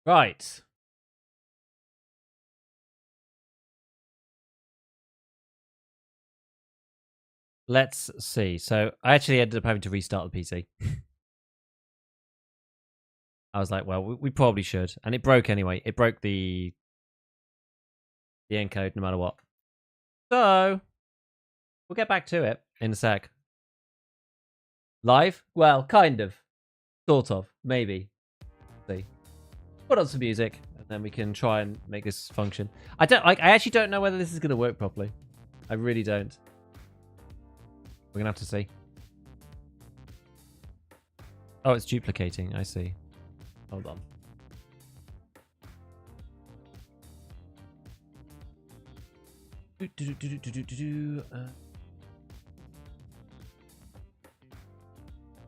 Right. Let's see. So I actually ended up having to restart the PC. I was like, well, we probably should. And it broke anyway. It broke the encode no matter what. So we'll get back to it in a sec. Live? Well, kind of. Sort of. Maybe. See. Put on some music, and then we can try and make this function. I actually don't know whether this is going to work properly. I really don't. We're going to have to see. Oh, it's duplicating. I see. Hold on.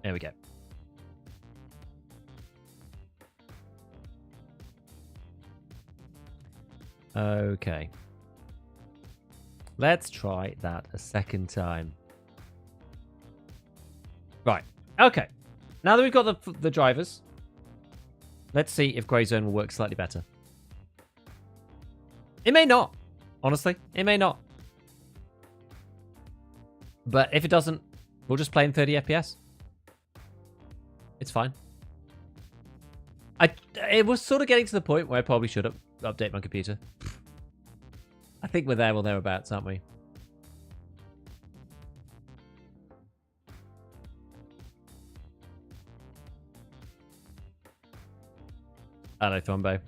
There we go. Okay. Let's try that a second time. Right. Okay. Now that we've got the drivers, let's see if Grey Zone will work slightly better. It may not. Honestly, it may not. But if it doesn't, we'll just play in 30 FPS. It's fine. It was sort of getting to the point where I probably should update my computer. I think we're there or thereabouts, aren't we? Hello, Thombo.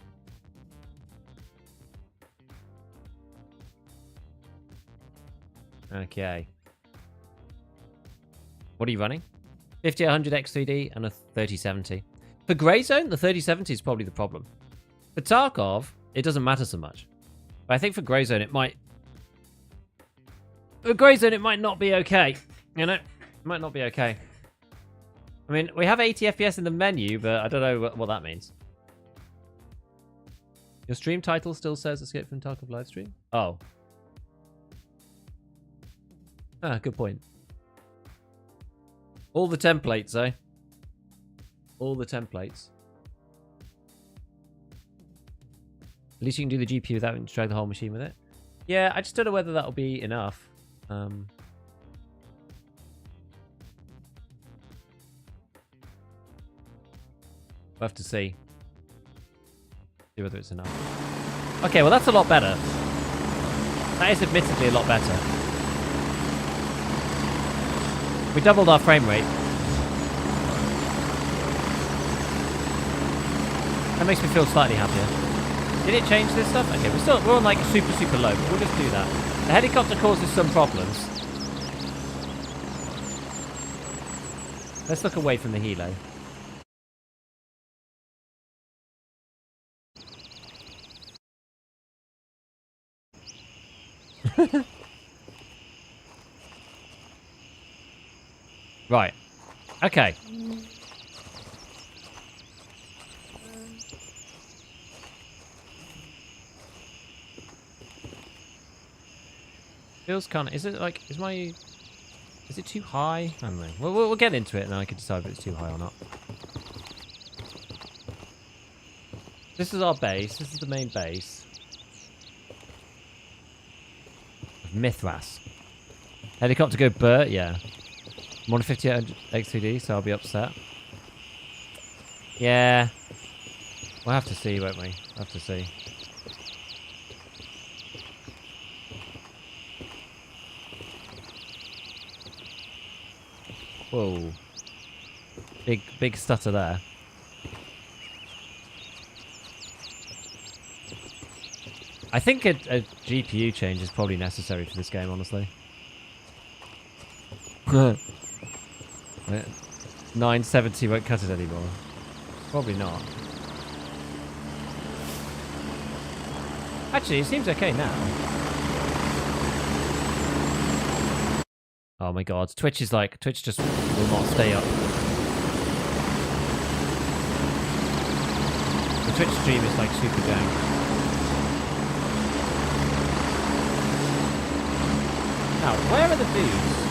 Okay. What are you running? 5800 X3D and a 3070. For Grey Zone, the 3070 is probably the problem. For Tarkov, it doesn't matter so much. But I think for Grey Zone, it might... For Grey Zone, it might not be okay. You know? It might not be okay. I mean, we have 80 FPS in the menu, but I don't know what that means. Your stream title still says Escape from Tarkov livestream? Oh. Ah, good point. All the templates, eh? All the templates. At least you can do the GPU without having to drag the whole machine with it. Yeah, I just don't know whether that'll be enough. We'll have to see. See whether it's enough. Okay, well that's a lot better. That is admittedly a lot better. We doubled our frame rate. That makes me feel slightly happier. Did it change this stuff? Okay, we're on like super low, but we'll just do that. The helicopter causes some problems. Let's look away from the helo. Right. Okay. Feels kind of... Is it like... Is it too high? I don't know. We'll get into it and then I can decide if it's too high or not. This is our base. This is the main base. Mithras. Helicopter go Burt? Yeah. I'm on a 5800 X3D, so I'll be upset. Yeah. We'll have to see, won't we? We'll have to see. Whoa. Big stutter there. I think a GPU change is probably necessary for this game, honestly. 970 won't cut it anymore. Probably not. Actually, it seems okay now. Oh my god, Twitch just will not stay up. The Twitch stream is like super jank. Now, where are the dudes?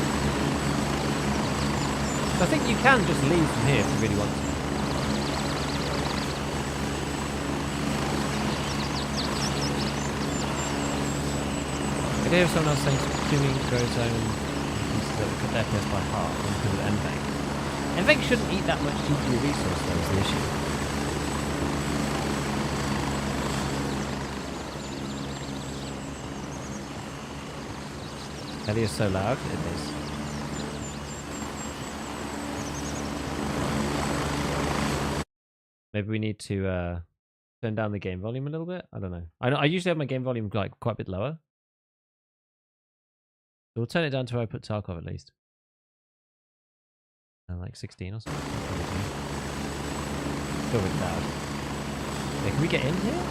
I think you can just leave from here if you really want to. could hear someone else saying streaming grows own cut their FPS by half because of NVENC. NVENC shouldn't eat that much GPU resource though, is the issue. Ellie is so loud, it is. Maybe we need to turn down the game volume a little bit. I don't know. I usually have my game volume like quite a bit lower. So we'll turn it down to where I put Tarkov at least. Like 16 or something. Still really loud. Yeah, can we get in here?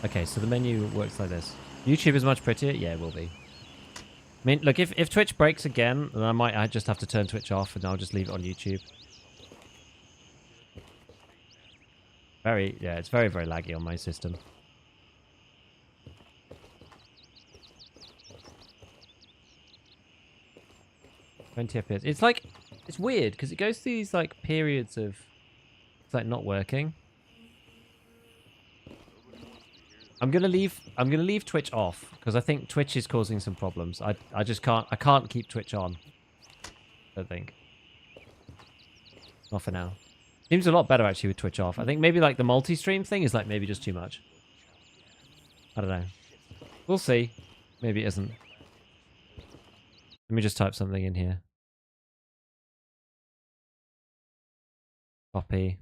Okay, so the menu works like this. YouTube is much prettier? Yeah, it will be. I mean, look, if Twitch breaks again, then I just have to turn Twitch off and I'll just leave it on YouTube. Yeah, it's very, very laggy on my system. FPS. It's like, it's weird because it goes through these like periods of it's like not working. I'm gonna leave Twitch off because I think Twitch is causing some problems. I can't keep Twitch on. I don't think. Not for now. Seems a lot better actually with Twitch off. I think maybe like the multi-stream thing is like maybe just too much. I don't know. We'll see. Maybe it isn't. Let me just type something in here. Copy.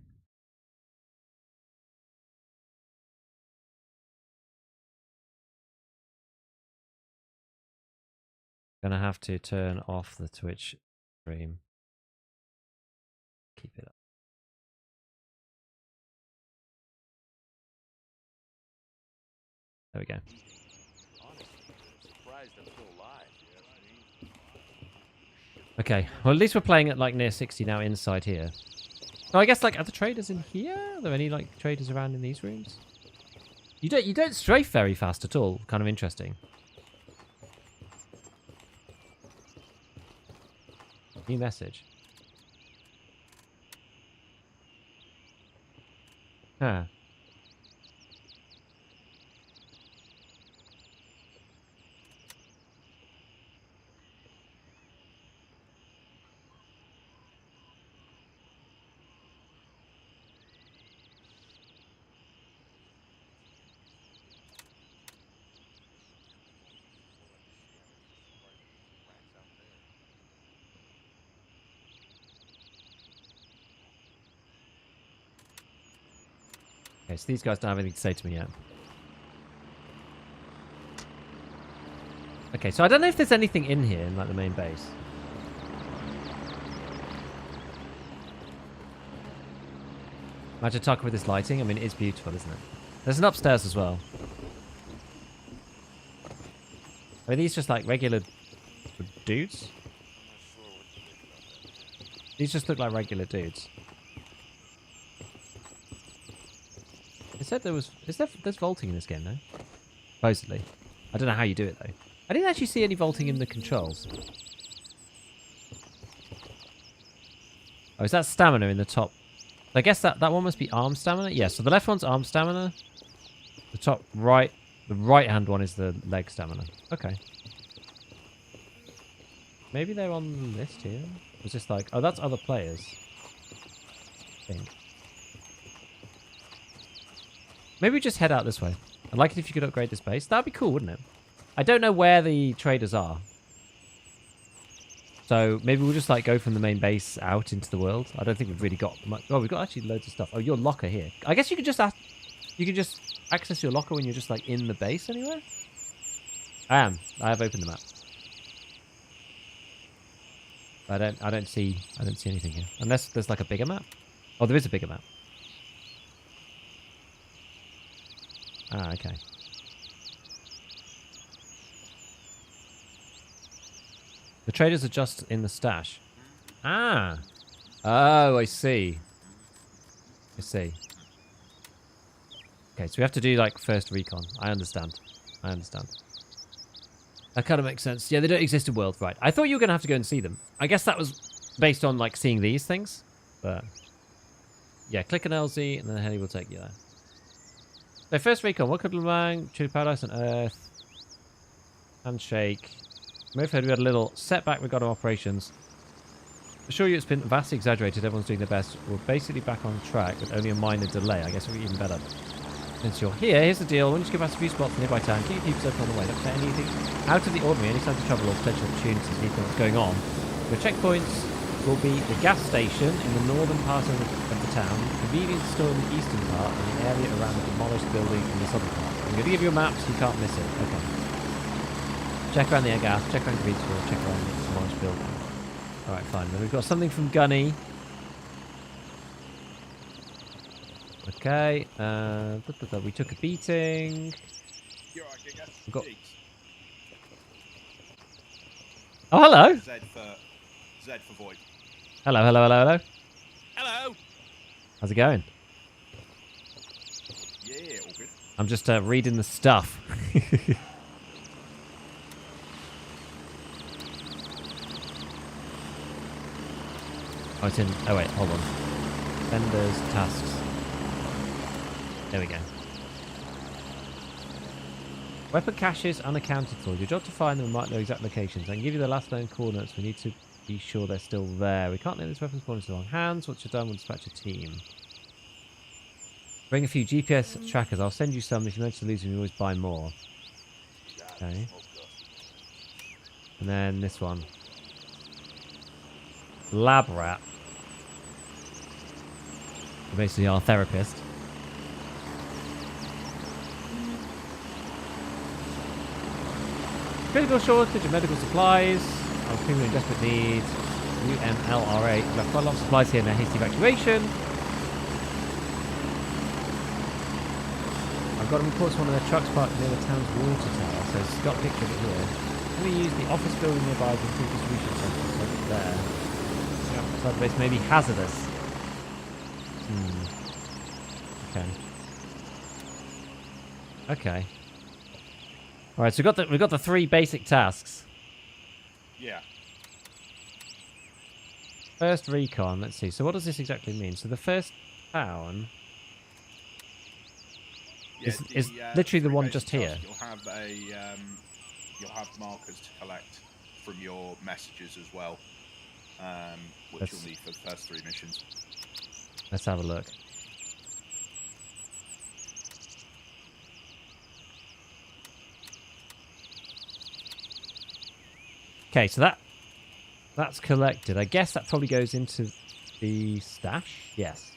Gonna have to turn off the Twitch stream. Keep it up. There we go. Okay, well at least we're playing at like near 60 now inside here. So I guess like are the traders in here? Are there any like traders around in these rooms? You don't strafe very fast at all. Kind of interesting. New message. Huh. Okay, so these guys don't have anything to say to me yet. Okay, so I don't know if there's anything in here in like the main base. Imagine talking with this lighting. I mean, it is beautiful, isn't it? There's an upstairs as well. Are these just like regular dudes? These just look like regular dudes. It said there was... There's vaulting in this game, though. Supposedly. I don't know how you do it, though. I didn't actually see any vaulting in the controls. Oh, is that stamina in the top? I guess that one must be arm stamina. Yeah, so the left one's arm stamina. The top right... The right-hand one is the leg stamina. Okay. Maybe they're on the list here. It's just like... Oh, that's other players. I think. Maybe we just head out this way. I'd like it if you could upgrade this base. That'd be cool, wouldn't it? I don't know where the traders are. So maybe we'll just like go from the main base out into the world. I don't think we've really got much. Oh, we've got actually loads of stuff. Oh, your locker here. I guess you could just access your locker when you're just like in the base anywhere. I have opened the map. I don't see anything here. Unless there's like a bigger map. Oh, there is a bigger map. Ah, okay. The traders are just in the stash. Ah. Oh, I see. I see. Okay, so we have to do like first recon. I understand. That kind of makes sense. Yeah, they don't exist in world, right? I thought you were going to have to go and see them. I guess that was based on like seeing these things. But yeah, click an LZ and then the heli will take you there. So first recon, what could Lamang, True Paradise on Earth, Handshake. May have heard we had a little setback regarding operations. I assure you it's been vastly exaggerated, everyone's doing their best. We're basically back on track with only a minor delay. I guess it'll be even better. Since you're here, here's the deal. When you give us a few spots in nearby town, keep your peeps open on the way. Don't say anything out of the ordinary, any signs of trouble or potential opportunities, anything that's going on. Your checkpoints will be the gas station in the northern part of the town, convenience store in the eastern part, and the area around the demolished building in the southern part. I'm going to give you a map so you can't miss it. Okay. Check around the air gas, check around the convenience store, check around the demolished building. Alright, fine. Then we've got something from Gunny. Okay. We took a beating. You're right, Giga. We've got... Oh, hello. Z for void. Hello, hello, hello, hello. Hello. How's it going? Yeah, all good. I'm just reading the stuff. Oh, it's in... Oh, wait, hold on. Vendors, tasks. There we go. Weapon caches unaccounted for. Your job to find them and mark their exact locations. I can give you the last known coordinates. We need to be sure they're still there. We can't let this weapon spawn into the wrong hands. Once you're done, we'll dispatch a team. Bring a few GPS trackers. I'll send you some. If you manage to lose them, you always buy more. Okay. And then this one. Lab rat. Basically our therapist. Critical shortage of medical supplies. Our people in desperate need. UMLRA. We've got quite a lot of supplies here in a hasty evacuation. I've got a report to one of their trucks parked near the town's water tower. So it's got a picture of it here. Can we use the office building nearby to improve distribution centres? So it's there. Outside the base may be hazardous. Okay. Okay. All right, so we've got the 3 basic tasks. Yeah. First recon. Let's see. So what does this exactly mean? So the first town is literally the one just here. You'll have you'll have markers to collect from your messages as well, which you'll need for the first 3 missions. Let's have a look. Okay, so that's collected. I guess that probably goes into the stash. Yes.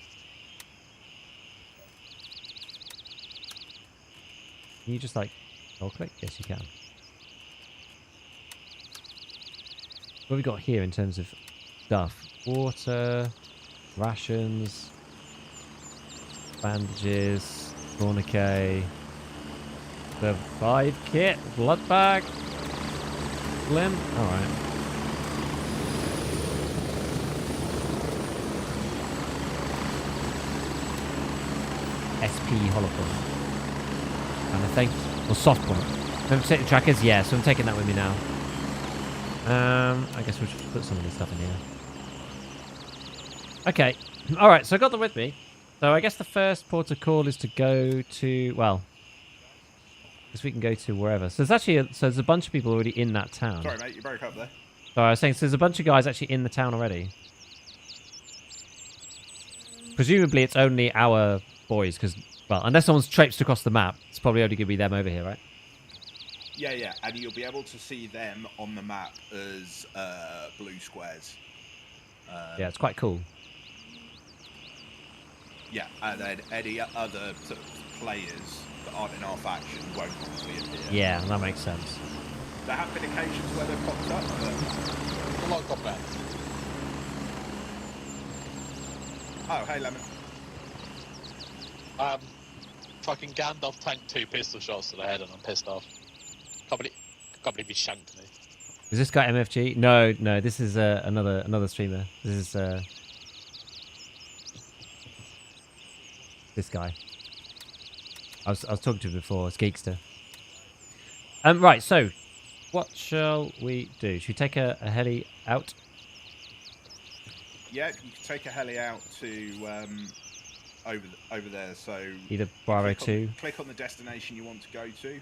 Can you just like click? Yes, you can. What have we got here in terms of stuff? Water, rations, bandages, tourniquet, survive kit, blood bag, limb. All right. SP holophone. Kind of thing. Or soft point. Remember to take the trackers? Yeah, so I'm taking that with me now. I guess we'll just put some of this stuff in here. Okay. Alright, so I got them with me. So I guess the first port of call is to go to, well, I guess we can go to wherever. So there's actually, there's a bunch of people already in that town. Sorry, mate, you broke up there. Sorry, I was saying, so there's a bunch of guys actually in the town already. Presumably it's only our boys, because, well, unless someone's traipsed across the map, it's probably only going to be them over here, right? Yeah, and you'll be able to see them on the map as blue squares. Yeah, it's quite cool. Yeah, and then any other sort of players that aren't in our faction won't obviously appear. Yeah, that makes sense. There have been occasions where they've popped up, but a lot got back. Oh, hey, Lemon. Fucking Gandalf tanked 2 pistol shots to the head and I'm pissed off. Can't believe he shanked me. Is this guy MFG? No, this is another streamer. This is this guy. I was talking to him before. It's Geekster. Right. So, what shall we do? Should we take a heli out? Yeah, you can take a heli out to over there. So either Bravo 2. Click on the destination you want to go to.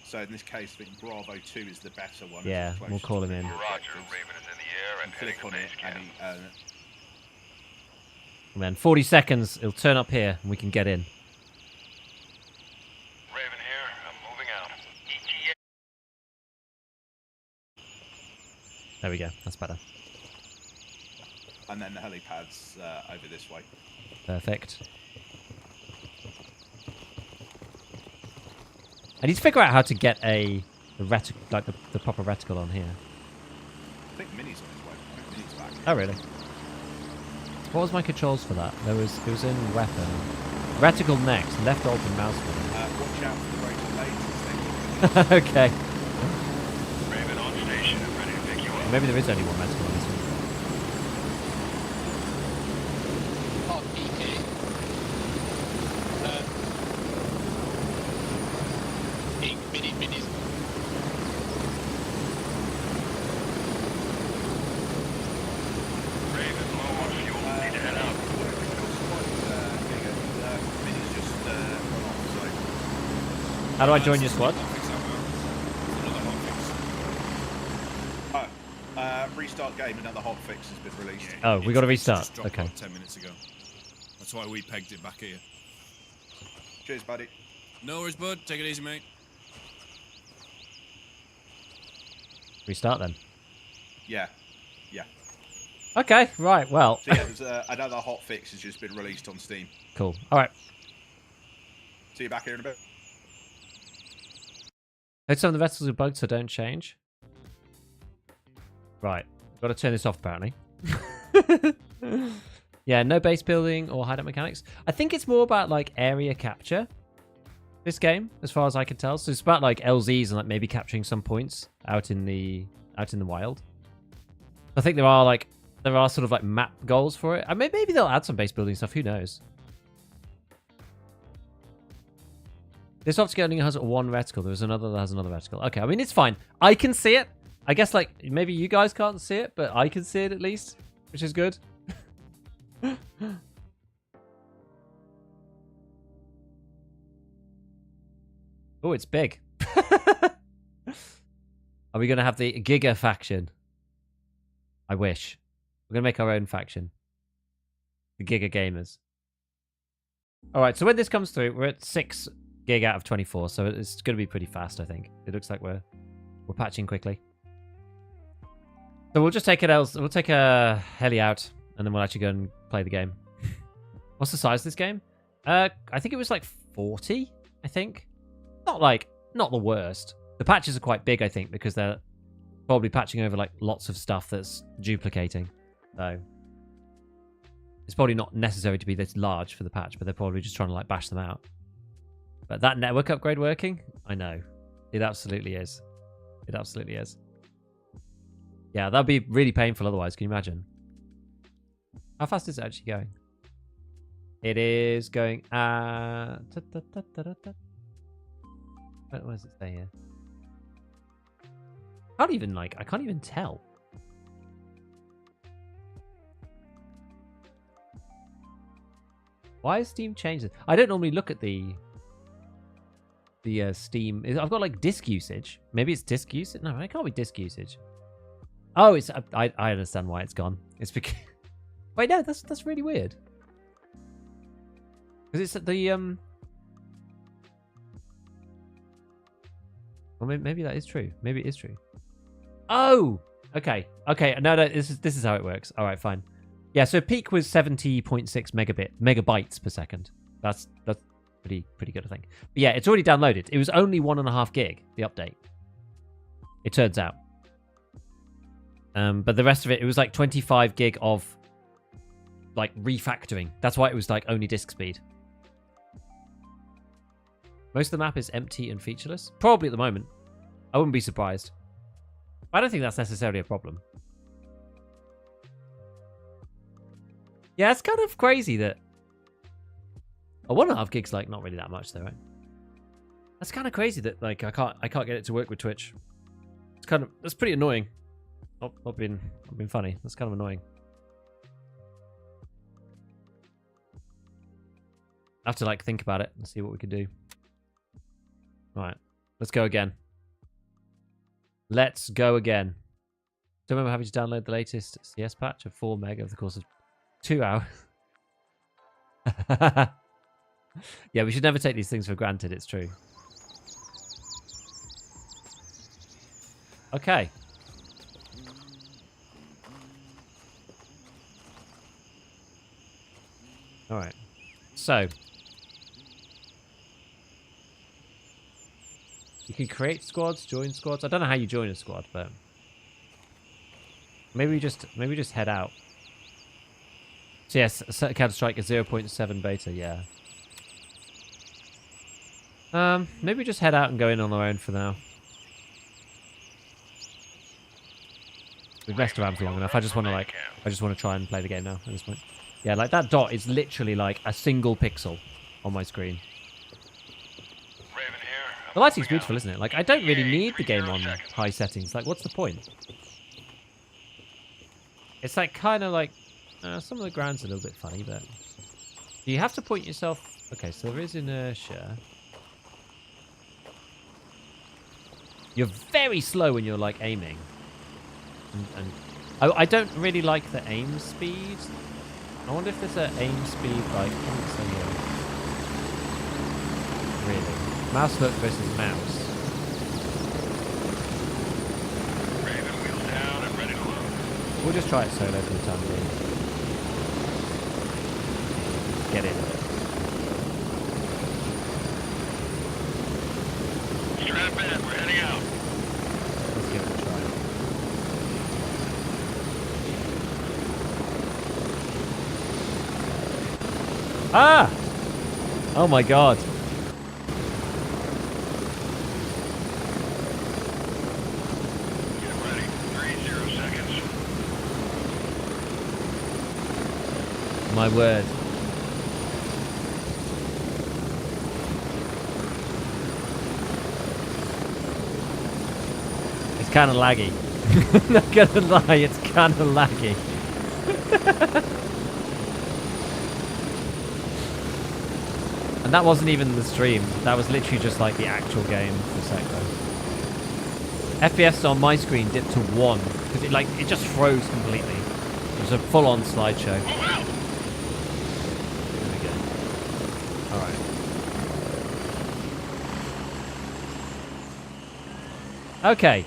So in this case, I think Bravo 2 is the better one. Yeah, we'll call him in. Roger, Raven is in the air and heading Click to on it, base camp. And then 40 seconds, it'll turn up here, and we can get in. Raven here, I'm moving out. ETA. There we go. That's better. and then the helipad's over this way. Perfect. I need to figure out how to get the proper reticle on here. I think Mini's on his way. I think Mini's back here. Oh really? What was my controls for that? It was in weapon. Reticle next, left alt and mouse wheel. Watch out for the rotor blades. Okay. Raven on station and ready to pick you up. Maybe there is only one reticle on this one. Oh, DK. Minis. Raven, low on fuel. Need to head out. Mini's just run off, so... How do I join your squad? Restart game, another hotfix has been released. Oh, we got to restart. Just dropped Okay. about 10 minutes ago. That's why we pegged it back here. Cheers, buddy. No worries, bud. Take it easy, mate. Restart then. Yeah. Okay, right, well. So yeah, there's another hotfix has just been released on Steam. Cool. All right. See you back here in a bit. Hope some of the vessels are bugged, so don't change. Right. Got to turn this off, apparently. Yeah, no base building or hideout mechanics. I think it's more about, like, area capture, this game, as far as I can tell. So it's about, like, LZs and, like, maybe capturing some points out in the wild. I think there are sort of, like, map goals for it. I mean, maybe they'll add some base building stuff. Who knows? This optic only has one reticle. There's another that has another reticle. Okay, I mean, it's fine. I can see it. I guess, like, maybe you guys can't see it, but I can see it at least, which is good. Oh, it's big. Are we going to have the Giga faction? I wish. We're going to make our own faction. The Giga Gamers. All right, so when this comes through, we're at 6 gig out of 24, so it's going to be pretty fast, I think. It looks like we're patching quickly. So we'll just take we'll take a heli out, and then we'll actually go and play the game. What's the size of this game? I think it was like 40, I think. Not the worst. The patches are quite big, I think, because they're probably patching over like lots of stuff that's duplicating. So it's probably not necessary to be this large for the patch, but they're probably just trying to like bash them out. But that network upgrade working? I know. It absolutely is. It absolutely is. Yeah, that'd be really painful otherwise. Can you imagine? How fast is it actually going? It is going at... What does it say here? I can't even tell. Why is Steam changing? I don't normally look at the Steam. I've got like disk usage. Maybe it's disk usage. No, it can't be disk usage. Oh, it's. I understand why it's gone. It's because. Wait, no, that's really weird. Because it's at the Well, maybe that is true. Maybe it is true. Oh, okay. No, this is how it works. All right, fine. Yeah, so peak was 70.6 megabytes per second. That's pretty good, I think. But yeah, it's already downloaded. It was only 1.5 gig, the update. It turns out. But the rest of it was like 25 gig of like refactoring. That's why it was like only disk speed. Most of the map is empty and featureless. Probably at the moment. I wouldn't be surprised. I don't think that's necessarily a problem. Yeah, it's kind of crazy that... Oh, 1.5 gig's like not really that much though, right? That's kind of crazy that like I can't get it to work with Twitch. That's pretty annoying. Not being funny. That's kind of annoying. I have to like think about it and see what we can do. Right, let's go again. Let's go again. Don't remember having to download the latest CS patch of 4 meg over the course of 2 hours. Yeah, we should never take these things for granted. It's true. Okay. All right. So you can create squads, join squads. I don't know how you join a squad, but maybe we just head out. So yes, Counter-Strike is 0.7 beta. Yeah. Maybe we just head out and go in on our own for now. We've messed around for long enough. I just want to try and play the game now at this point. Yeah, like that dot is literally like a single pixel on my screen. The lighting's beautiful, isn't it? Like, I don't really need the game on high settings. Like, what's the point? It's like kind of like some of the ground's a little bit funny, but you have to point yourself. Okay, so there is inertia. You're very slow when you're like aiming. And I don't really like the aim speed. I wonder if there's an aim speed like really mouse hook versus mouse. Raven, wheels down and ready to load. We'll just try it solo for the time being. Get in. Strap in, we're heading out. Let's give it a try. Ah! Oh my god. Get ready. 30 seconds. My word. It's kind of laggy. Not gonna lie, it's kind of laggy. And that wasn't even the stream. That was literally just like the actual game for a sec though. FPS on my screen dipped to 1 because it just froze completely. It was a full-on slideshow. There we go. All right. Okay.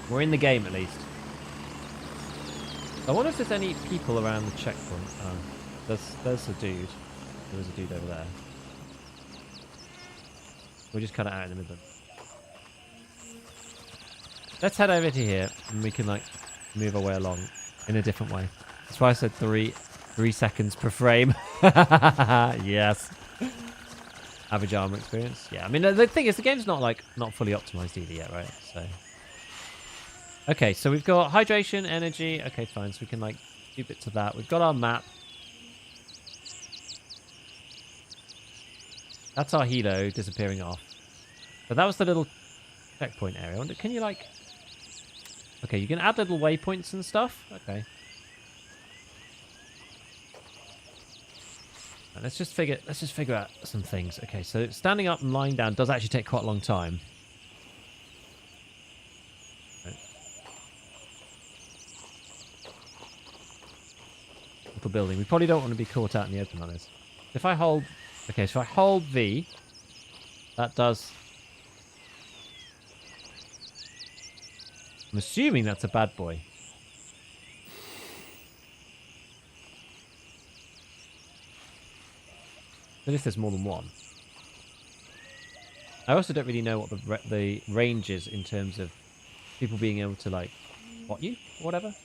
We're in the game at least. I wonder if there's any people around the checkpoint. Oh, there's a dude. There was a dude over there. We're just kind of out in the middle. Let's head over to here, and we can like move our way along in a different way. That's why I said 3 seconds per frame. Yes. Average armor experience. Yeah, I mean the thing is the game's not fully optimized either yet, right? So. Okay, so we've got hydration, energy. Okay, fine. So we can like do bits of that. We've got our map. That's our helo disappearing off. But that was the little checkpoint area. Can you like... Okay, you can add little waypoints and stuff. Okay. Right, let's just figure out some things. Okay, so standing up and lying down does actually take quite a long time. Right. Little building. We probably don't want to be caught out in the open on this. If I hold... Okay, so if I hold V, that does... I'm assuming that's a bad boy. But if there's more than one. I also don't really know what the range is in terms of people being able to, like, spot you or whatever.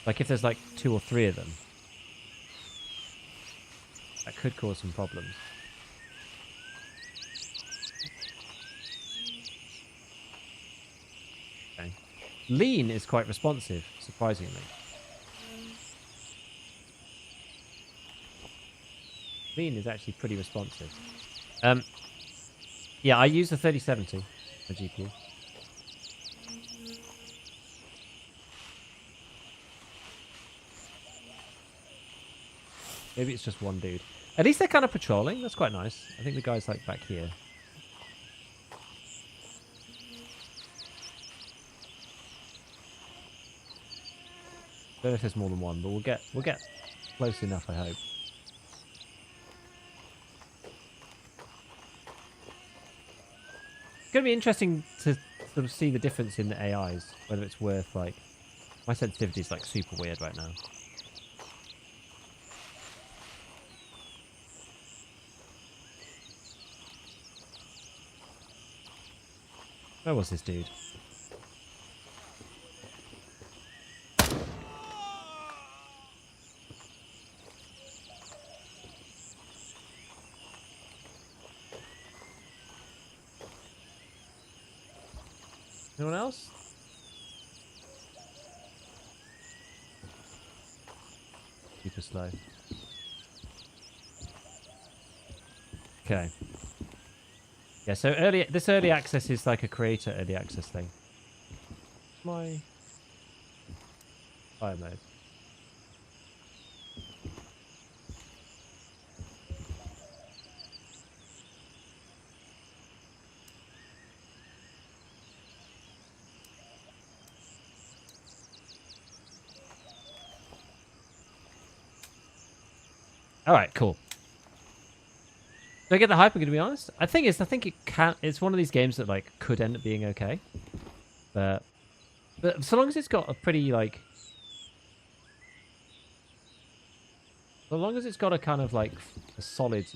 Like, if there's, like, 2 or 3 of them. That could cause some problems. Okay. Lean is quite responsive, surprisingly. Lean is actually pretty responsive. Yeah, I use the 3070 for GPU. Maybe it's just one dude. At least they're kind of patrolling. That's quite nice. I think the guy's like back here. Don't know if there's more than one, but we'll get close enough, I hope. It's going to be interesting to sort of see the difference in the AIs, whether it's worth, like... My sensitivity is, like, super weird right now. Where was this dude? Anyone else? Super slow. Okay. Yeah, so this early access is like a creator early access thing. My fire mode. All right, cool. Do I get the hype? I'm gonna be honest. I think it can. It's one of these games that like could end up being okay, but so long as it's got a pretty like, so long as it's got a kind of like a solid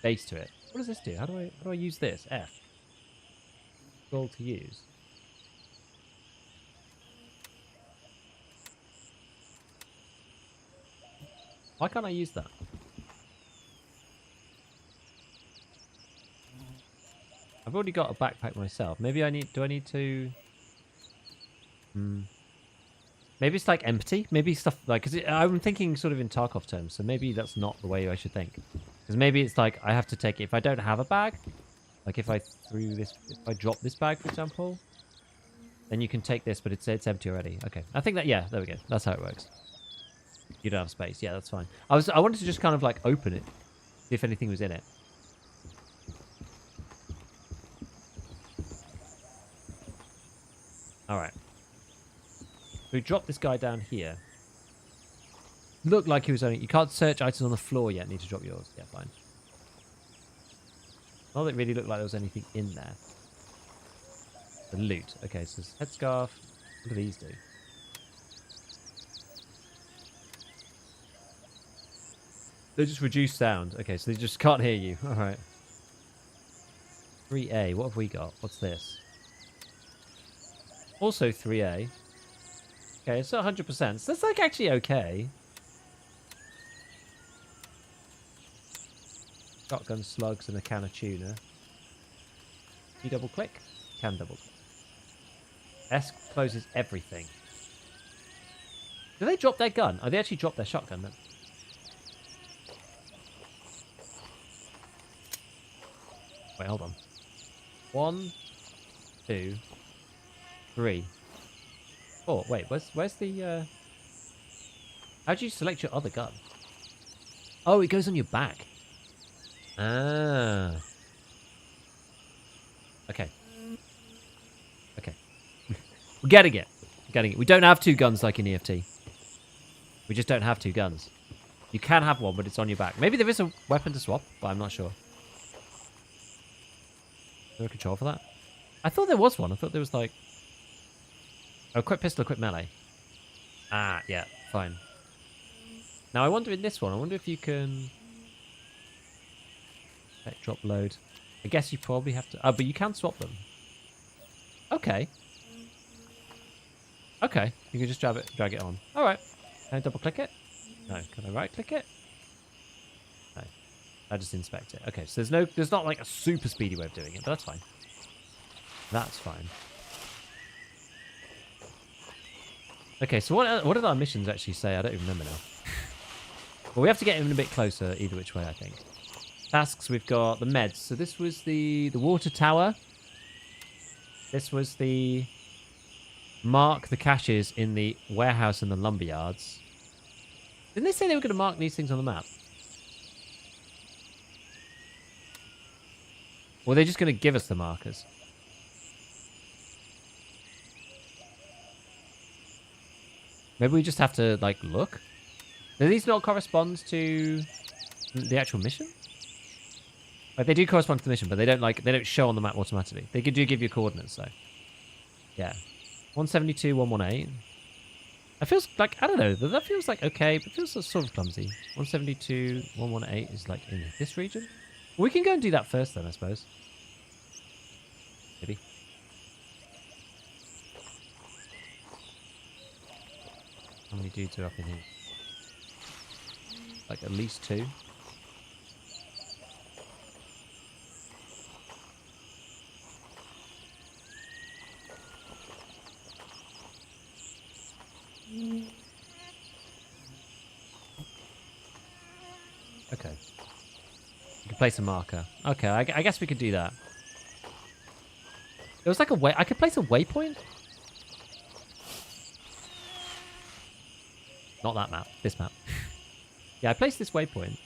base to it. What does this do? How do I use this? F. Goal to use. Why can't I use that? I've already got a backpack myself. Maybe do I need to... Maybe it's like empty. Maybe stuff like... Because I'm thinking sort of in Tarkov terms, so maybe that's not the way I should think. Because maybe it's like I have to take it... If I don't have a bag, like if I drop this bag, for example, then you can take this, but it's empty already. Okay. I think that... Yeah, there we go. That's how it works. You don't have space. Yeah, that's fine. I wanted to just kind of like open it, see if anything was in it. Alright. We drop this guy down here. Looked like he was only... You can't search items on the floor yet. Need to drop yours. Yeah, fine. Not that it really looked like there was anything in there. The loot. Okay, so there's headscarf. What do these do? They just reduce sound. Okay, so they just can't hear you. Alright. 3A. What have we got? What's this? Also 3A. Okay, it's not 100%. So that's like actually okay. Shotgun slugs and a can of tuna. You double click? Can double click. S closes everything. Do they drop their gun? Oh, they actually dropped their shotgun then. Wait, hold on. 1, 2, 3. Oh, wait, where's the, how do you select your other gun? Oh, it goes on your back. Ah. Okay. Okay. We're getting it. We're getting it. We don't have two guns like in EFT. We just don't have two guns. You can have one, but it's on your back. Maybe there is a weapon to swap, but I'm not sure. Is there a control for that? I thought there was one. I thought there was like... Oh, quick pistol, quick melee. Ah, yeah, fine. Now I wonder in this one, I wonder if you can... Drop load. I guess you probably have to... Oh, but you can swap them. Okay. Okay, you can just drag it on. Alright. Can I double click it? No. Can I right click it? No. I just inspect it. Okay, so there's not like a super speedy way of doing it, but that's fine. That's fine. Okay, so what did our missions actually say? I don't even remember now. Well, we have to get him a bit closer either which way, I think. Tasks, we've got the meds. So this was the water tower. This was the mark the caches in the warehouse and the lumber yards. Didn't they say they were going to mark these things on the map? Or are they just going to give us the markers? Maybe we just have to, like, look? Do these not correspond to the actual mission? Like, they do correspond to the mission, but they don't show on the map automatically. They do give you coordinates, though. Yeah. 172, 118. That feels like, I don't know, that feels like okay, but it feels sort of clumsy. 172, 118 is like in this region. We can go and do that first then, I suppose. Maybe. How many dudes are up in here? Like at least 2. Okay. You can place a marker. Okay, I guess we could do that. There was like a way... I could place a waypoint? Not that map. This map. Yeah, I placed this waypoint.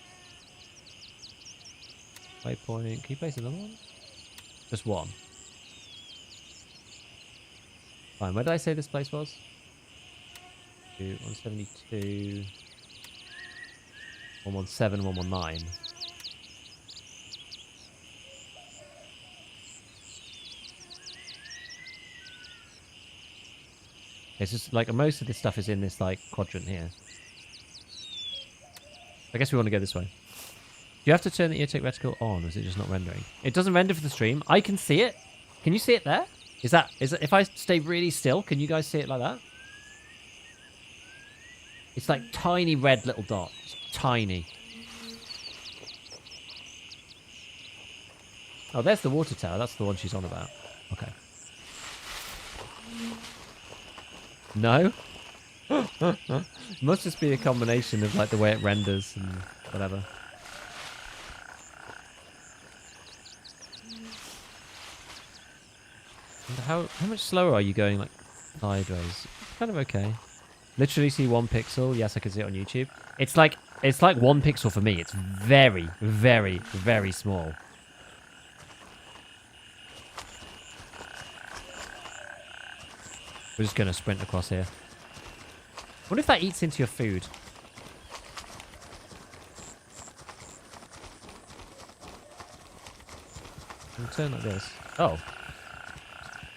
Waypoint. Can you place another one? Just one. Fine. Where did I say this place was? 172... 117, 119. It's just like most of this stuff is in this like quadrant here. I guess we want to go this way. Do you have to turn the ear tick reticle on, or is it just not rendering? It doesn't render for the stream. I can see it. Can you see it there? Is it if I stay really still, can you guys see it like that? It's like tiny red little dots. Tiny. Oh, there's the water tower. That's the one she's on about. Okay. No? Must just be a combination of like the way it renders and whatever. And how much slower are you going like sideways? Kind of okay. Literally see 1 pixel. Yes, I can see it on YouTube. It's like 1 pixel for me. It's very, very, very small. We're just going to sprint across here. What if that eats into your food? I'll turn like this. Oh.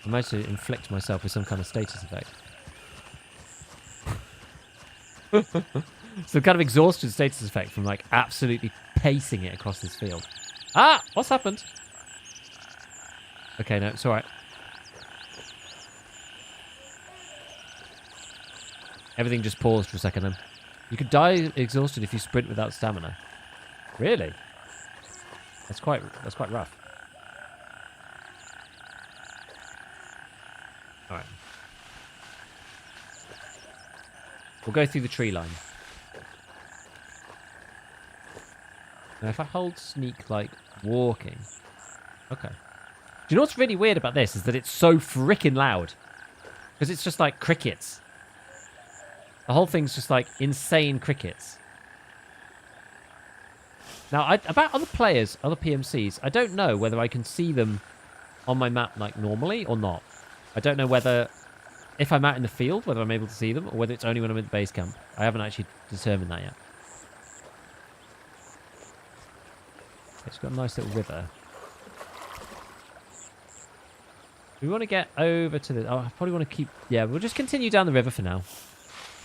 I managed to inflict myself with some kind of status effect. Some kind of exhaustion status effect from like absolutely pacing it across this field. Ah! What's happened? Okay, no, it's alright. Everything just paused for a second then. You could die exhausted if you sprint without stamina. Really? That's quite rough. Alright. We'll go through the tree line. Now if I hold sneak like walking. Okay. Do you know what's really weird about this is that it's so freaking loud. Because it's just like crickets. The whole thing's just like insane crickets. Now, about other players, other PMCs, I don't know whether I can see them on my map like normally or not. I don't know whether, if I'm out in the field, whether I'm able to see them or whether it's only when I'm at the base camp. I haven't actually determined that yet. It's got a nice little river. We want to get over to the... Oh, I probably want to keep... Yeah, we'll just continue down the river for now.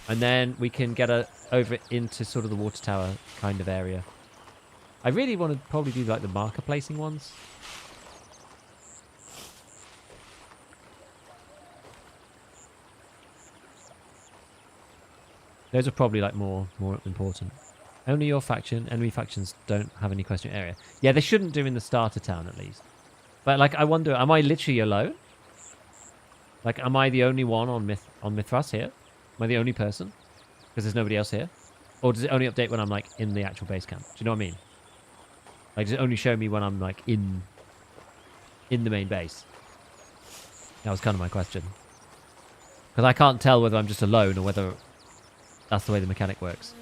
And then we can get over into sort of the water tower kind of area. I really want to probably do like the marker placing ones. Those are probably like more important. Only your faction, enemy factions don't have any question area. Yeah, they shouldn't do in the starter town at least. But like, I wonder, am I literally alone? Like, am I the only one on Mithras here? Am I the only person? Because there's nobody else here? Or does it only update when I'm like in the actual base camp? Do you know what I mean? Like, does it only show me when I'm like in the main base? That was kind of my question. Because I can't tell whether I'm just alone or whether that's the way the mechanic works.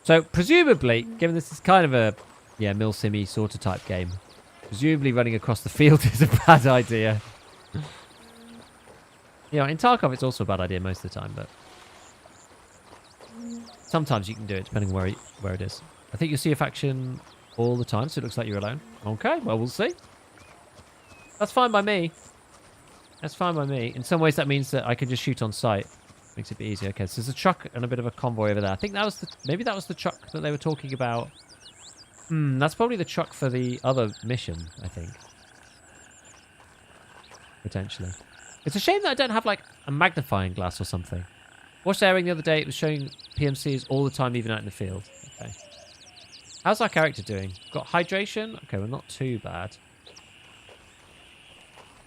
So, presumably, given this is kind of a, mil-simmy sort of type game, presumably running across the field is a bad idea. In Tarkov, it's also a bad idea most of the time, but sometimes you can do it, depending on where it is. I think you'll see a faction all the time, so it looks like you're alone. Okay, well, we'll see. That's fine by me. That's fine by me. In some ways, that means that I can just shoot on sight. Makes it a bit easier. Okay, so there's a truck and a bit of a convoy over there. I think that was maybe that was the truck that they were talking about. That's probably the truck for the other mission, I think. Potentially. It's a shame that I don't have, like, a magnifying glass or something. Watched airing the other day. It was showing PMCs all the time, even out in the field. Okay. How's our character doing? Got hydration? Okay, we're not too bad.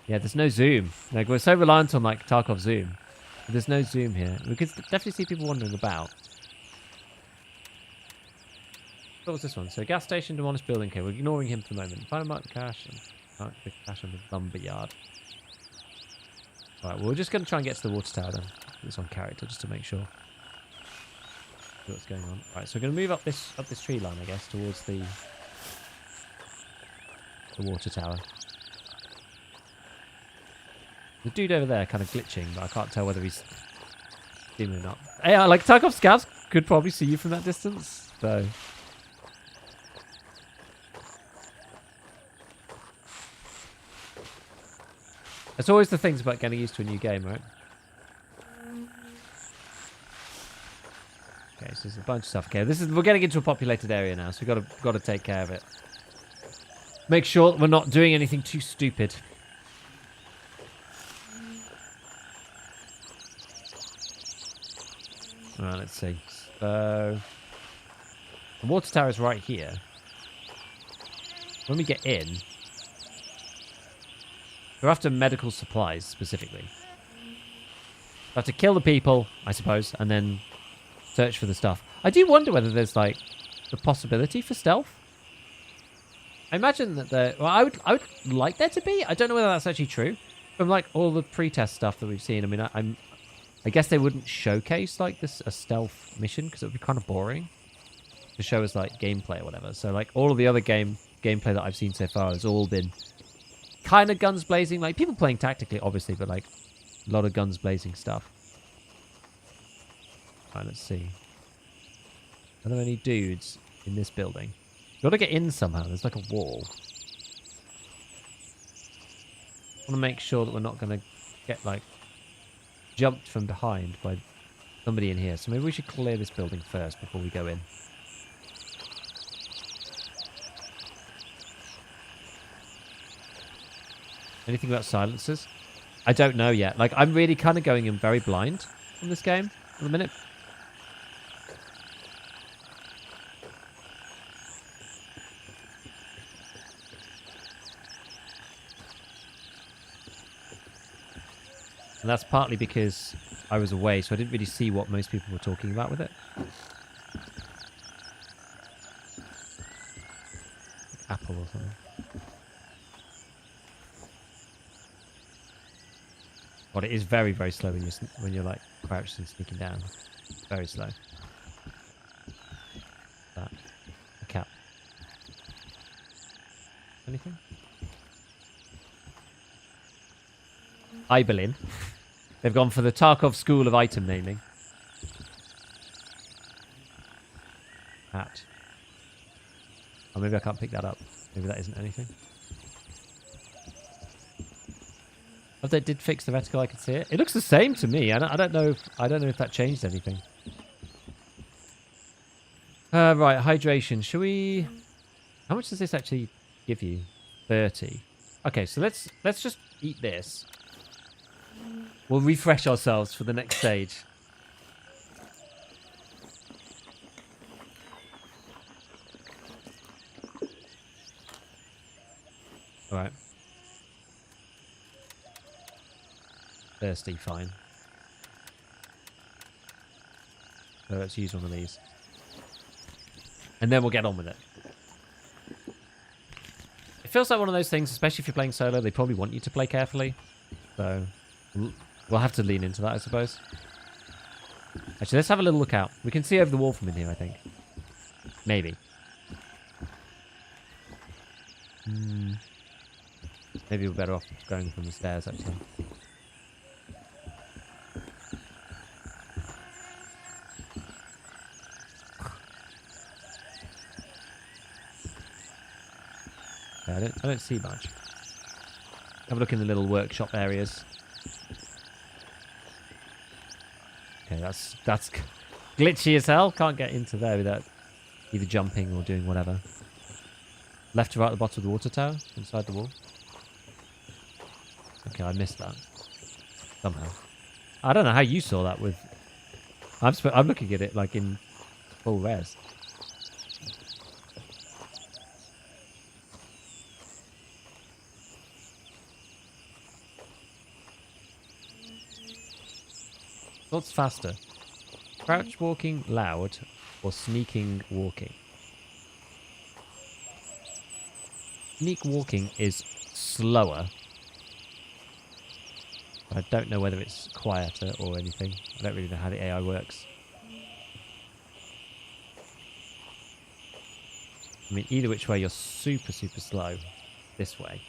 Yeah, there's no zoom. Like, we're so reliant on, like, Tarkov zoom. But there's no zoom here. We could definitely see people wandering about. What was this one? So, gas station, demolished building. Okay, we're ignoring him for the moment. Find a mark the cash and mark the cash on the lumber yard. Alright, well, we're just going to try and get to the water tower then. This on character, just to make sure. See what's going on. Alright, so we're going to move up this tree line, I guess, towards the water tower. The dude over there kind of glitching, but I can't tell whether he's steaming or not. Hey, like Tarkov scavs could probably see you from that distance, so. It's always the things about getting used to a new game, right? Okay, so there's a bunch of stuff. Okay, we're getting into a populated area now, so we've got to take care of it. Make sure that we're not doing anything too stupid. Alright, let's see. So, the water tower is right here. When we get in, we're after medical supplies, specifically. We have to kill the people, I suppose, and then search for the stuff. I do wonder whether there's, like, the possibility for stealth. I imagine that there... Well, I would like there to be. I don't know whether that's actually true. From, like, all the pre-test stuff that we've seen, I mean, I guess they wouldn't showcase, like, a stealth mission, because it would be kind of boring to show us, like, gameplay or whatever. So, like, all of the other gameplay that I've seen so far has all been kind of guns blazing. Like, people playing tactically, obviously, but, like, a lot of guns blazing stuff. Alright, let's see. Are there any dudes in this building? We've got to get in somehow. There's, like, a wall. I want to make sure that we're not going to get, like, jumped from behind by somebody in here. So maybe we should clear this building first before we go in. Anything about silencers? I don't know yet. Like, I'm really kind of going in very blind on this game at the minute. And that's partly because I was away, so I didn't really see what most people were talking about with it. Apple or something. God, it is very, very slow when you're like crouched and sneaking down. Very slow. That. A cap. Anything? Ibelin. They've gone for the Tarkov school of item naming. Hat. Oh, maybe I can't pick that up. Maybe that isn't anything. If they did fix the reticle, I could see it. It looks the same to me. I don't know if that changed anything. Right, hydration. Should we? How much does this actually give you? 30. Okay, so let's just eat this. We'll refresh ourselves for the next stage. All right. Thirsty, fine. So let's use one of these. And then we'll get on with it. It feels like one of those things, especially if you're playing solo, they probably want you to play carefully. So we'll have to lean into that, I suppose. Actually, let's have a little look out. We can see over the wall from in here, I think. Maybe. Maybe we're better off going from the stairs, actually. Okay, I don't see much. Have a look in the little workshop areas. Okay, that's glitchy as hell. Can't get into there without either jumping or doing whatever. Left to right at the bottom of the water tower, inside the wall. Okay, I missed that. Somehow. I don't know how you saw that with... I'm looking at it like in full res. What's faster? Crouch walking loud or sneaking walking? Sneak walking is slower. But I don't know whether it's quieter or anything. I don't really know how the AI works. I mean, either which way, you're super, super slow. This way.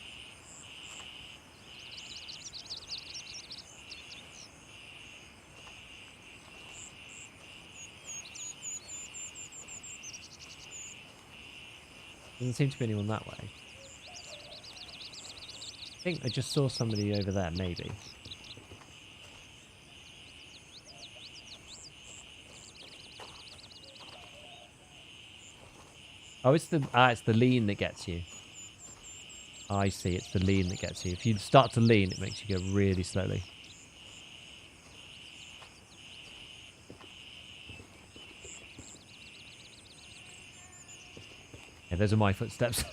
Doesn't seem to be anyone that way. I think I just saw somebody over there, maybe. Oh, it's the lean that gets you. I see, it's the lean that gets you. If you start to lean, it makes you go really slowly. Yeah, those are my footsteps.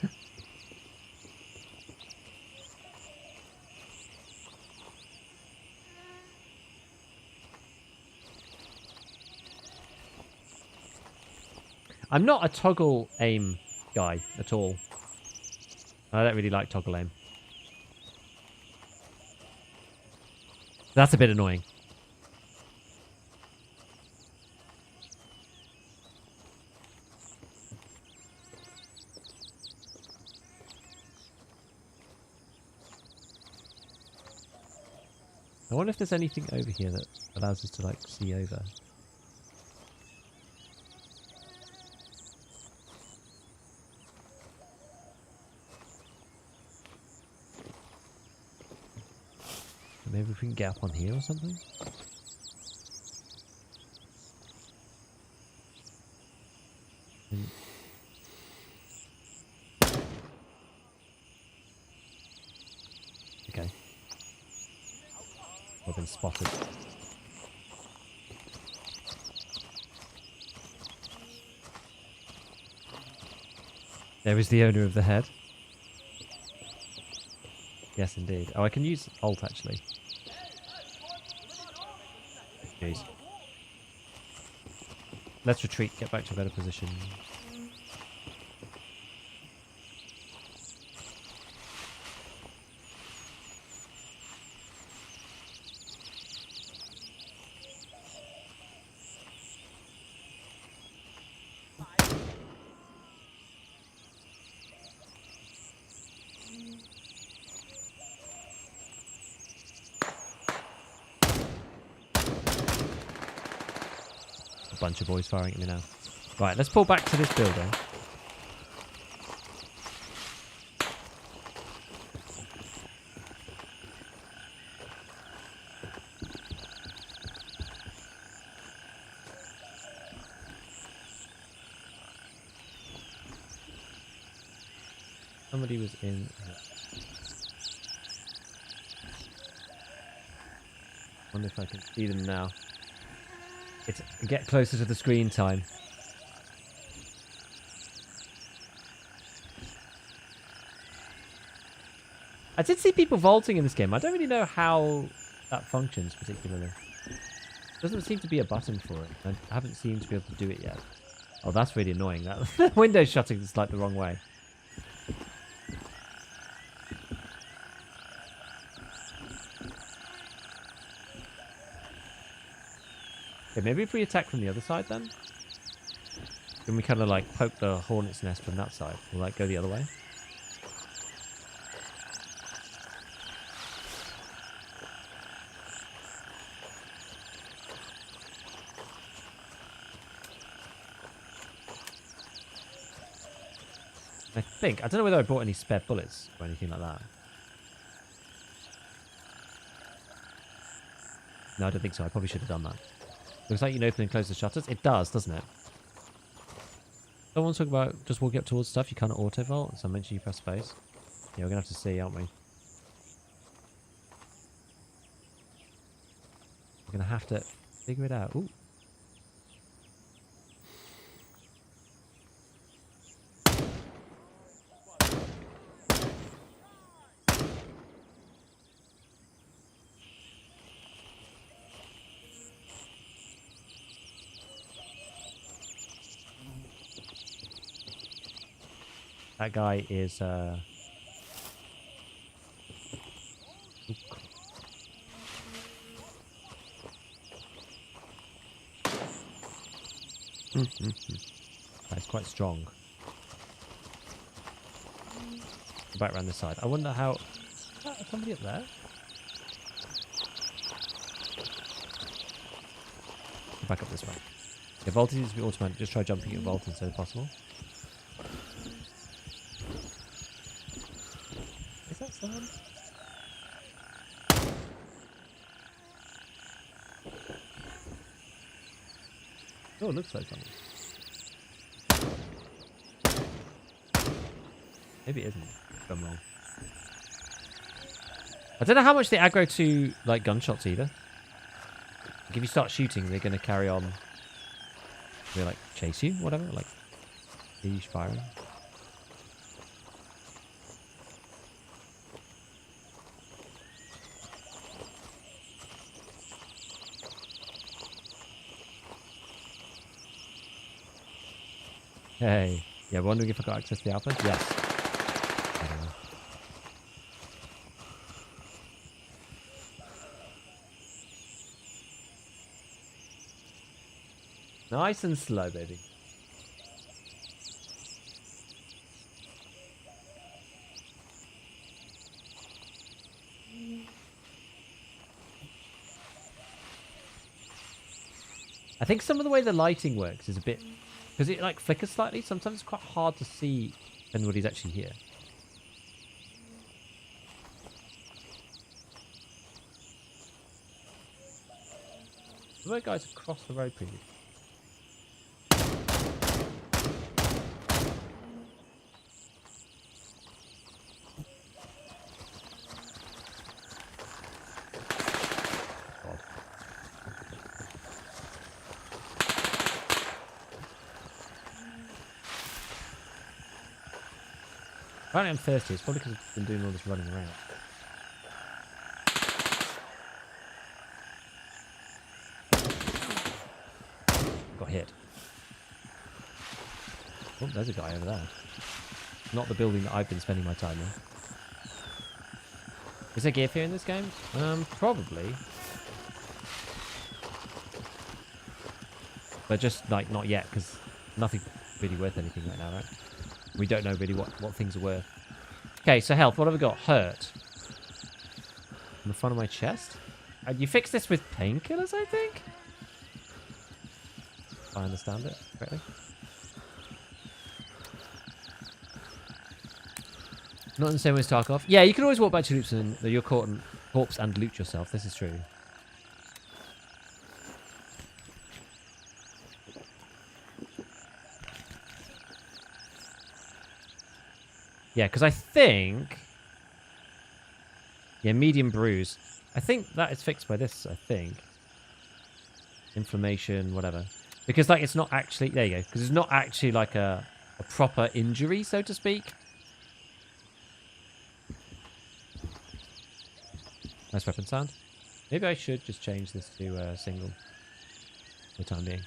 I'm not a toggle aim guy at all. I don't really like toggle aim. That's a bit annoying. I wonder if there's anything over here that allows us to, like, see over. Maybe if we can get up on here or something? Okay. I've been spotted. There is the owner of the head. Yes, indeed. Oh, I can use Alt, actually. Jeez. Let's retreat, get back to a better position. A bunch of boys firing at me now. Right, let's pull back to this building. Somebody was in... wonder if I can see them now. It's get closer to the screen time. I did see people vaulting in this game. I don't really know how that functions particularly. Doesn't seem to be a button for it. I haven't seemed to be able to do it yet. Oh, that's really annoying. That window's shutting just like the wrong way. Okay, maybe if we attack from the other side then? Can we kind of like poke the hornet's nest from that side? Will that go the other way? I don't know whether I brought any spare bullets or anything like that. No, I don't think so. I probably should have done that. Looks like you can open and close the shutters. It does, doesn't it? Someone's talking about just walking up towards stuff. You can't auto vault. So I mentioned you press space. Yeah, we're going to have to see, aren't we? We're going to have to figure it out. Ooh. That guy is, That's quite strong. Go back around this side. I wonder how... somebody up there? Go back up this way. Yeah, vaulting needs to be automatic. Just try jumping at vault instead if possible. Is that someone? Oh, it looks like someone. Maybe it isn't. If I'm wrong. I don't know how much they aggro to like gunshots either. Like, if you start shooting, they're going to carry on. They like chase you, whatever. Like, siege firing. Hey, yeah, wondering if I got access to the alpha? Yes. I don't know. Nice and slow, baby. I think some of the way the lighting works is a bit... Because it like flickers slightly, sometimes it's quite hard to see if anybody's actually here. There were guys across the road previously. Apparently I'm thirsty. It's probably because I've been doing all this running around. Got hit. Oh, there's a guy over there. Not the building that I've been spending my time in. Is there gear fear in this game? Probably. But just like not yet, because nothing really worth anything right now, right? We don't know really what things are worth. Okay, so health. What have we got? Hurt. In the front of my chest? You fix this with painkillers, I think? If I understand it correctly. Not in the same way as Tarkov. Yeah, you can always walk back to your corpse and loot yourself. This is true. Yeah, because I think... Yeah, medium bruise. I think that is fixed by this, I think. Inflammation, whatever. Because, like, it's not actually... There you go. Because it's not actually, like, a proper injury, so to speak. Nice weapon sound. Maybe I should just change this to single for the time being.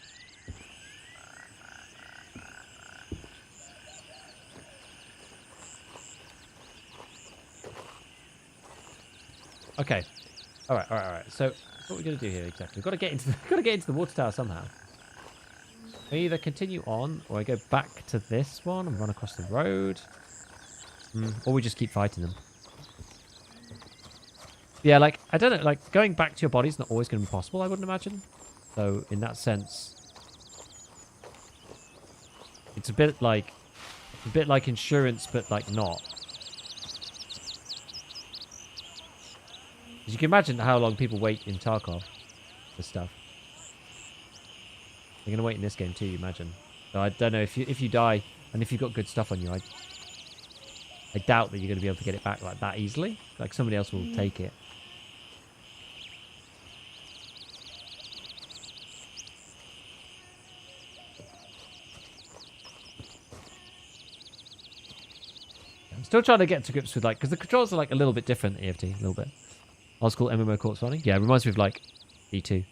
Okay. All right. So what are we gonna do here exactly? We've got to get into the water tower somehow. I either continue on, or I go back to this one and run across the road. Or we just keep fighting them. Yeah, like, I don't know, like, going back to your body is not always going to be possible, I wouldn't imagine. So, in that sense, it's a bit like insurance, but, like, not. As you can imagine how long people wait in Tarkov for stuff. They're going to wait in this game too, you imagine. So I don't know, if you die, and if you've got good stuff on you, I doubt that you're going to be able to get it back like that easily. Like, somebody else will take it. I'm still trying to get to grips with, like, because the controls are, like, a little bit different than EFT, a little bit. Old school MMO corpse running. Yeah, it reminds me of, like, D2.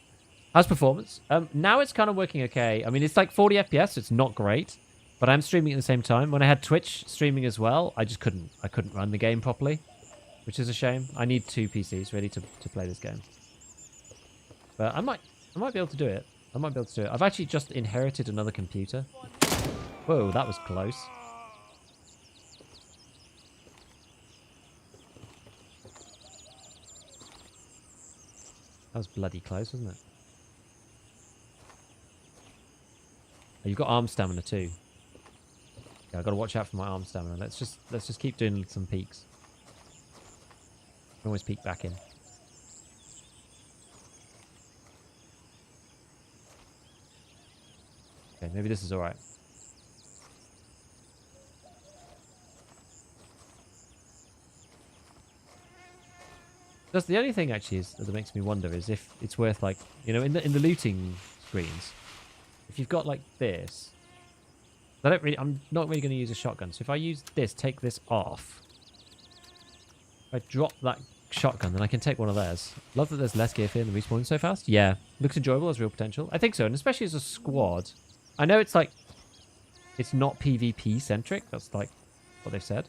How's performance? Now it's kind of working okay. I mean, it's like 40 FPS, so it's not great. But I'm streaming at the same time. When I had Twitch streaming as well, I just couldn't. I couldn't run the game properly, which is a shame. I need 2 PCs ready to play this game. But I might be able to do it. I might be able to do it. I've actually just inherited another computer. Whoa, that was close. That was bloody close, wasn't it? Oh, you've got arm stamina too. Yeah, I've got to watch out for my arm stamina. Let's just keep doing some peaks. Can always peek back in. Okay, maybe this is alright. That's the only thing actually that makes me wonder is if it's worth, like, you know, in the looting screens, if you've got like this, I'm not really going to use a shotgun. So if I use this, take this off, if I drop that shotgun, then I can take one of theirs. Love that there's less gear fear and the respawn so fast. Yeah, looks enjoyable, has real potential. I think so, and especially as a squad. I know it's like, it's not PvP centric. That's like what they've said.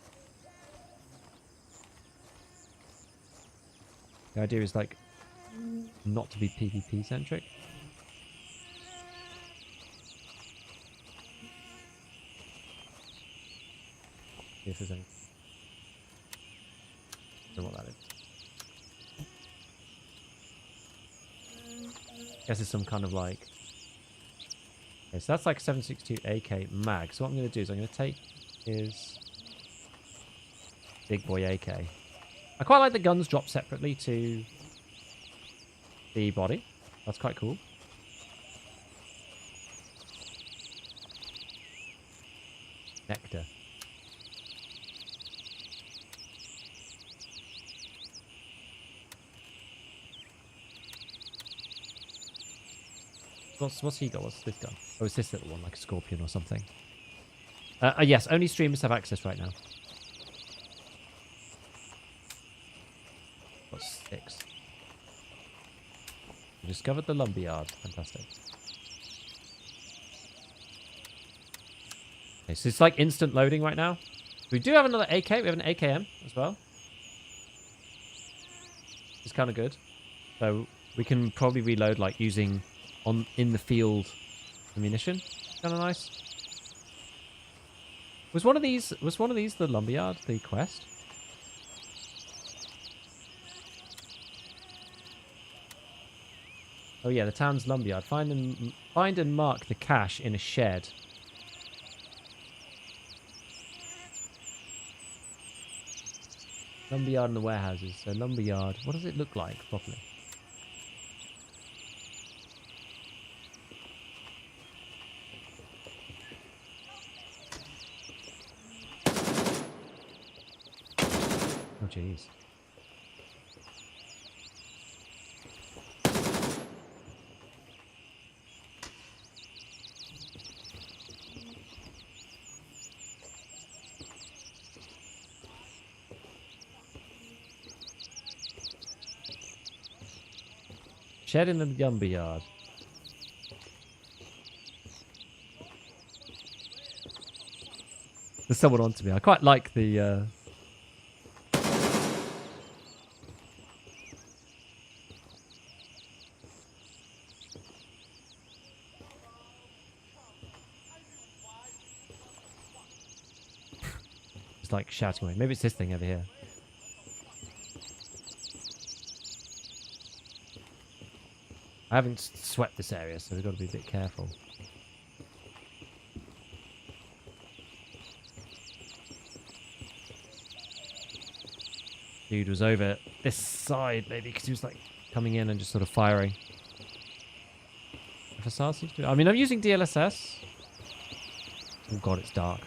The idea is like not to be PvP centric. See if there's any. I don't know what that is. Guess it's some kind of like. Okay, so that's like a 7.62 AK mag. So what I'm going to do is I'm going to take his big boy AK. I quite like the guns drop separately to the body. That's quite cool. Nectar. What's he got? What's this gun? Oh, it's this little one, like a scorpion or something. Yes, only streamers have access right now. Got 6. We discovered the lumberyard. Fantastic. Okay, so it's like instant loading right now. We do have another AK. We have an AKM as well. It's kind of good. So we can probably reload like using in the field ammunition. Kind of nice. Was one of these the lumberyard, the quest? Oh yeah, the town's lumberyard. Find and mark the cache in a shed. Lumberyard and the warehouses. So lumberyard. What does it look like properly? Oh jeez. Shed in the lumberyard. There's someone on to me. I quite like the It's like shouting away. Maybe it's this thing over here. I haven't swept this area, so we've got to be a bit careful. Dude was over this side, maybe, because he was like coming in and just sort of firing. FSR seems to be... I mean, I'm using DLSS. Oh god, it's dark.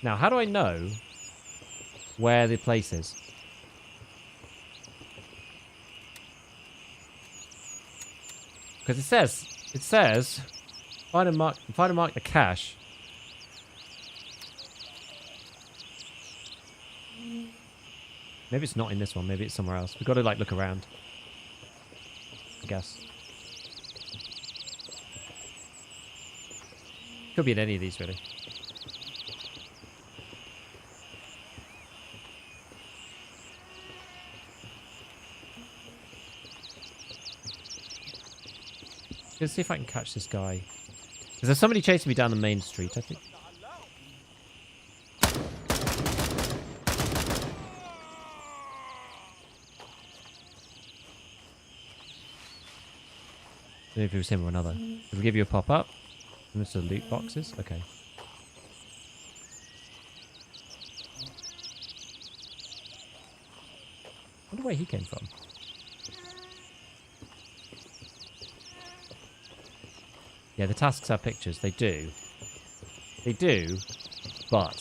Now, how do I know where the place is? Because it says, find and mark the cache. Maybe it's not in this one. Maybe it's somewhere else. We've got to like look around, I guess. Could be in any of these, really. Let's see if I can catch this guy. Because there's somebody chasing me down the main street, I think. I don't know if it was him or another. It'll give you a pop-up. And this are loot boxes. Okay. I wonder where he came from. Yeah, the tasks have pictures. They do. They do, but...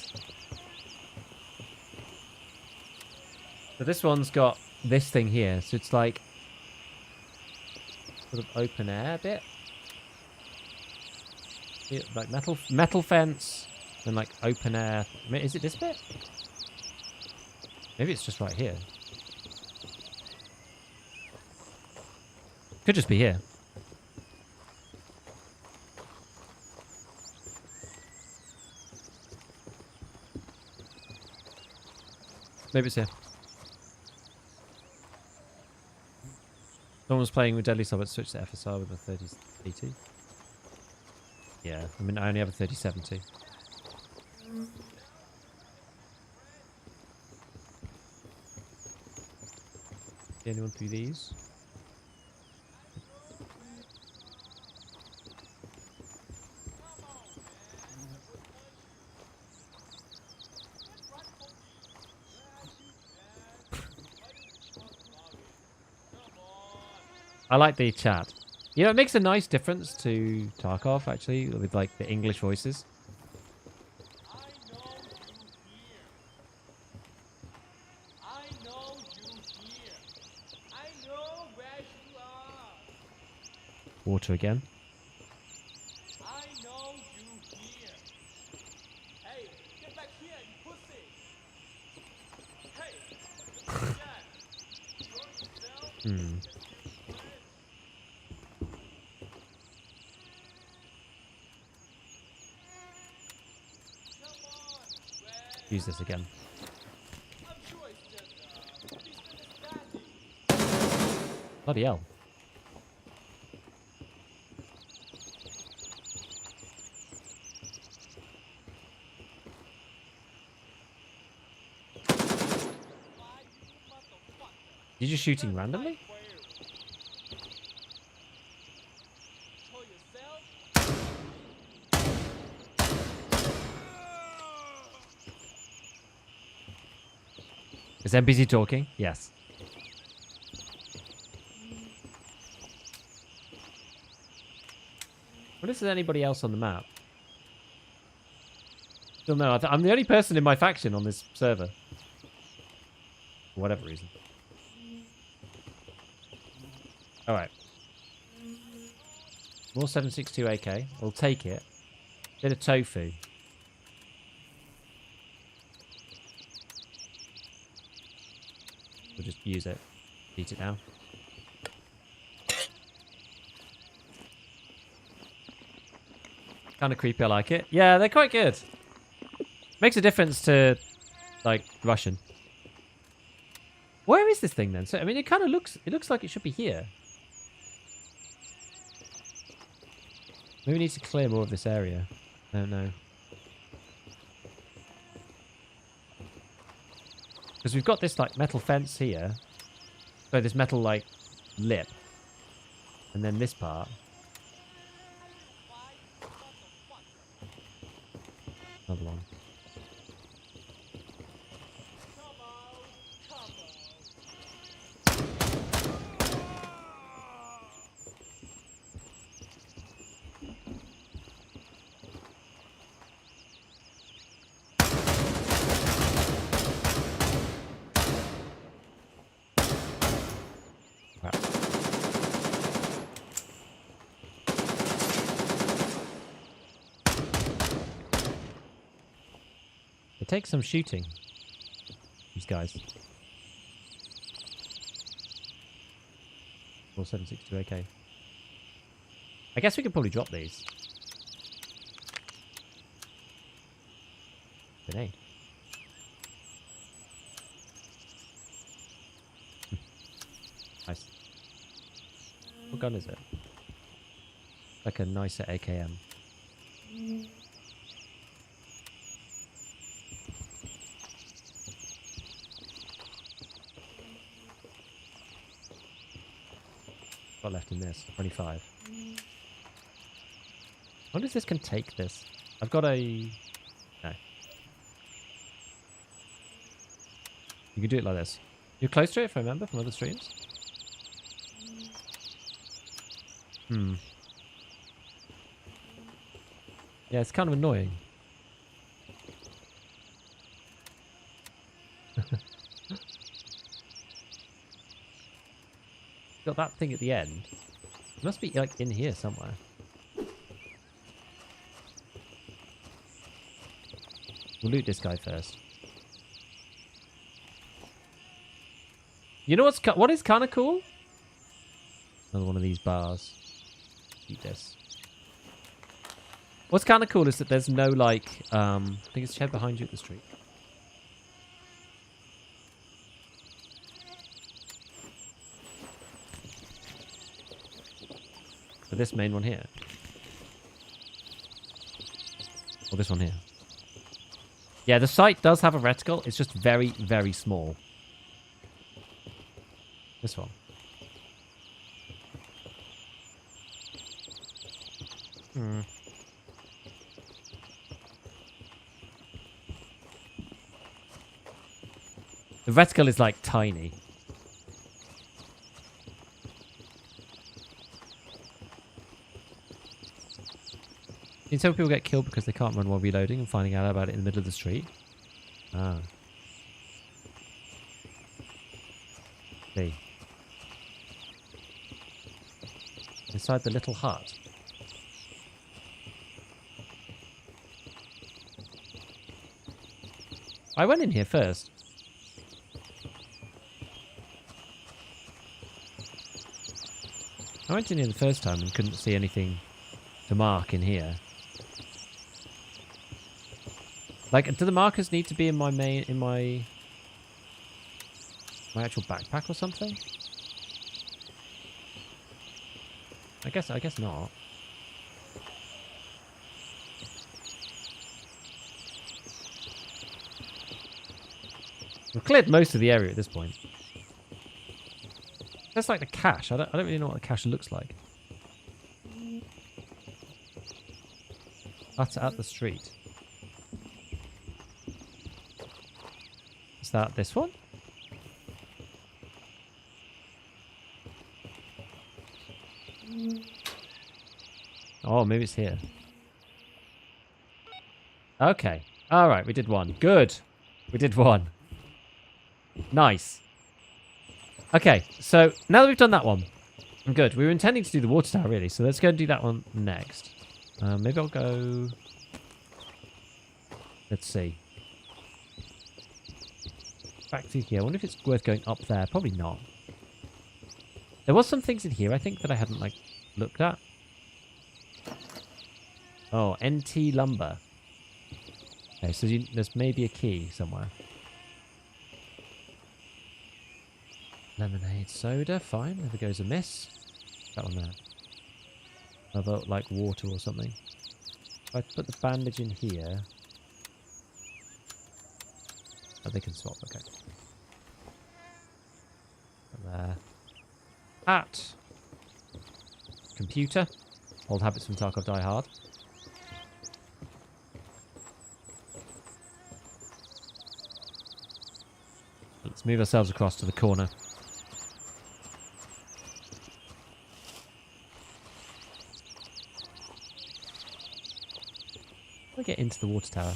So this one's got this thing here. So it's like... sort of open air bit. Yeah, like metal fence and like open air. Is it this bit? Maybe it's just right here. Could just be here. Maybe it's here. Someone was playing with Deadly Sub, but switched to FSR with a 3080. Yeah, I mean, I only have a 3070. See anyone through these? I like the chat. You know, it makes a nice difference to Tarkov, actually, with, like, the English voices. Water again. I know you here. Hey, get back here, you pussy. Hey. Use this again. Bloody hell. You're just shooting randomly? Is NPC talking? Yes. What if there's anybody else on the map? Still no, I'm the only person in my faction on this server. For whatever reason. Alright. More 7.62 AK. We'll take it. Bit of tofu. We'll just use it. Eat it now. Kind of creepy, I like it. Yeah, they're quite good. Makes a difference to, like, Russian. Where is this thing then? So, I mean, it kind of looks like it should be here. Maybe we need to clear more of this area. No, no. Because we've got this, like, metal fence here. So this metal, like, lip. And then this part. Another one. Crap. It takes some shooting. These guys. 4762 AK. I guess we could probably drop these. Grenade. Nice. What gun is it? Like a nicer AKM. Got left in this? 25. I wonder if this can take this. I've got a... No. You can do it like this. You're close to it, if I remember, from other streams? Hmm. Yeah, it's kind of annoying. Got that thing at the end. It must be like in here somewhere. We'll loot this guy first. You know what is kind of cool? Another one of these bars. Eat this. What's kind of cool is that there's no like I think it's shed behind you at the street. But this main one here. Or this one here. Yeah, the site does have a reticle. It's just very, very small. This one. Hmm. The reticle is like tiny. You know, some people get killed because they can't run while reloading and finding out about it in the middle of the street. Ah. See. Inside the little hut. I went in here first. I went in here the first time and couldn't see anything to mark in here. Like, do the markers need to be in my my actual backpack or something? I guess not. We've cleared most of the area at this point. That's like the cache. I don't really know what the cache looks like. That's at the street. Is that this one? Oh, maybe it's here. Okay. Alright, we did one. Good. We did one. Nice. Okay, so now that we've done that one, I'm good. We were intending to do the water tower, really, so let's go and do that one next. Maybe I'll go... Let's see. Back through here. I wonder if it's worth going up there. Probably not. There was some things in here, I think, that I hadn't, like, looked at. Oh, NT lumber. Okay, so there's maybe a key somewhere. Lemonade soda, fine. Never goes amiss. That one there. Another, like, water or something. If I put the bandage in here... Oh, they can swap, okay. There. At. Computer. Old habits from Tarkov Die Hard. Let's move ourselves across to the corner. How do I get into the water tower?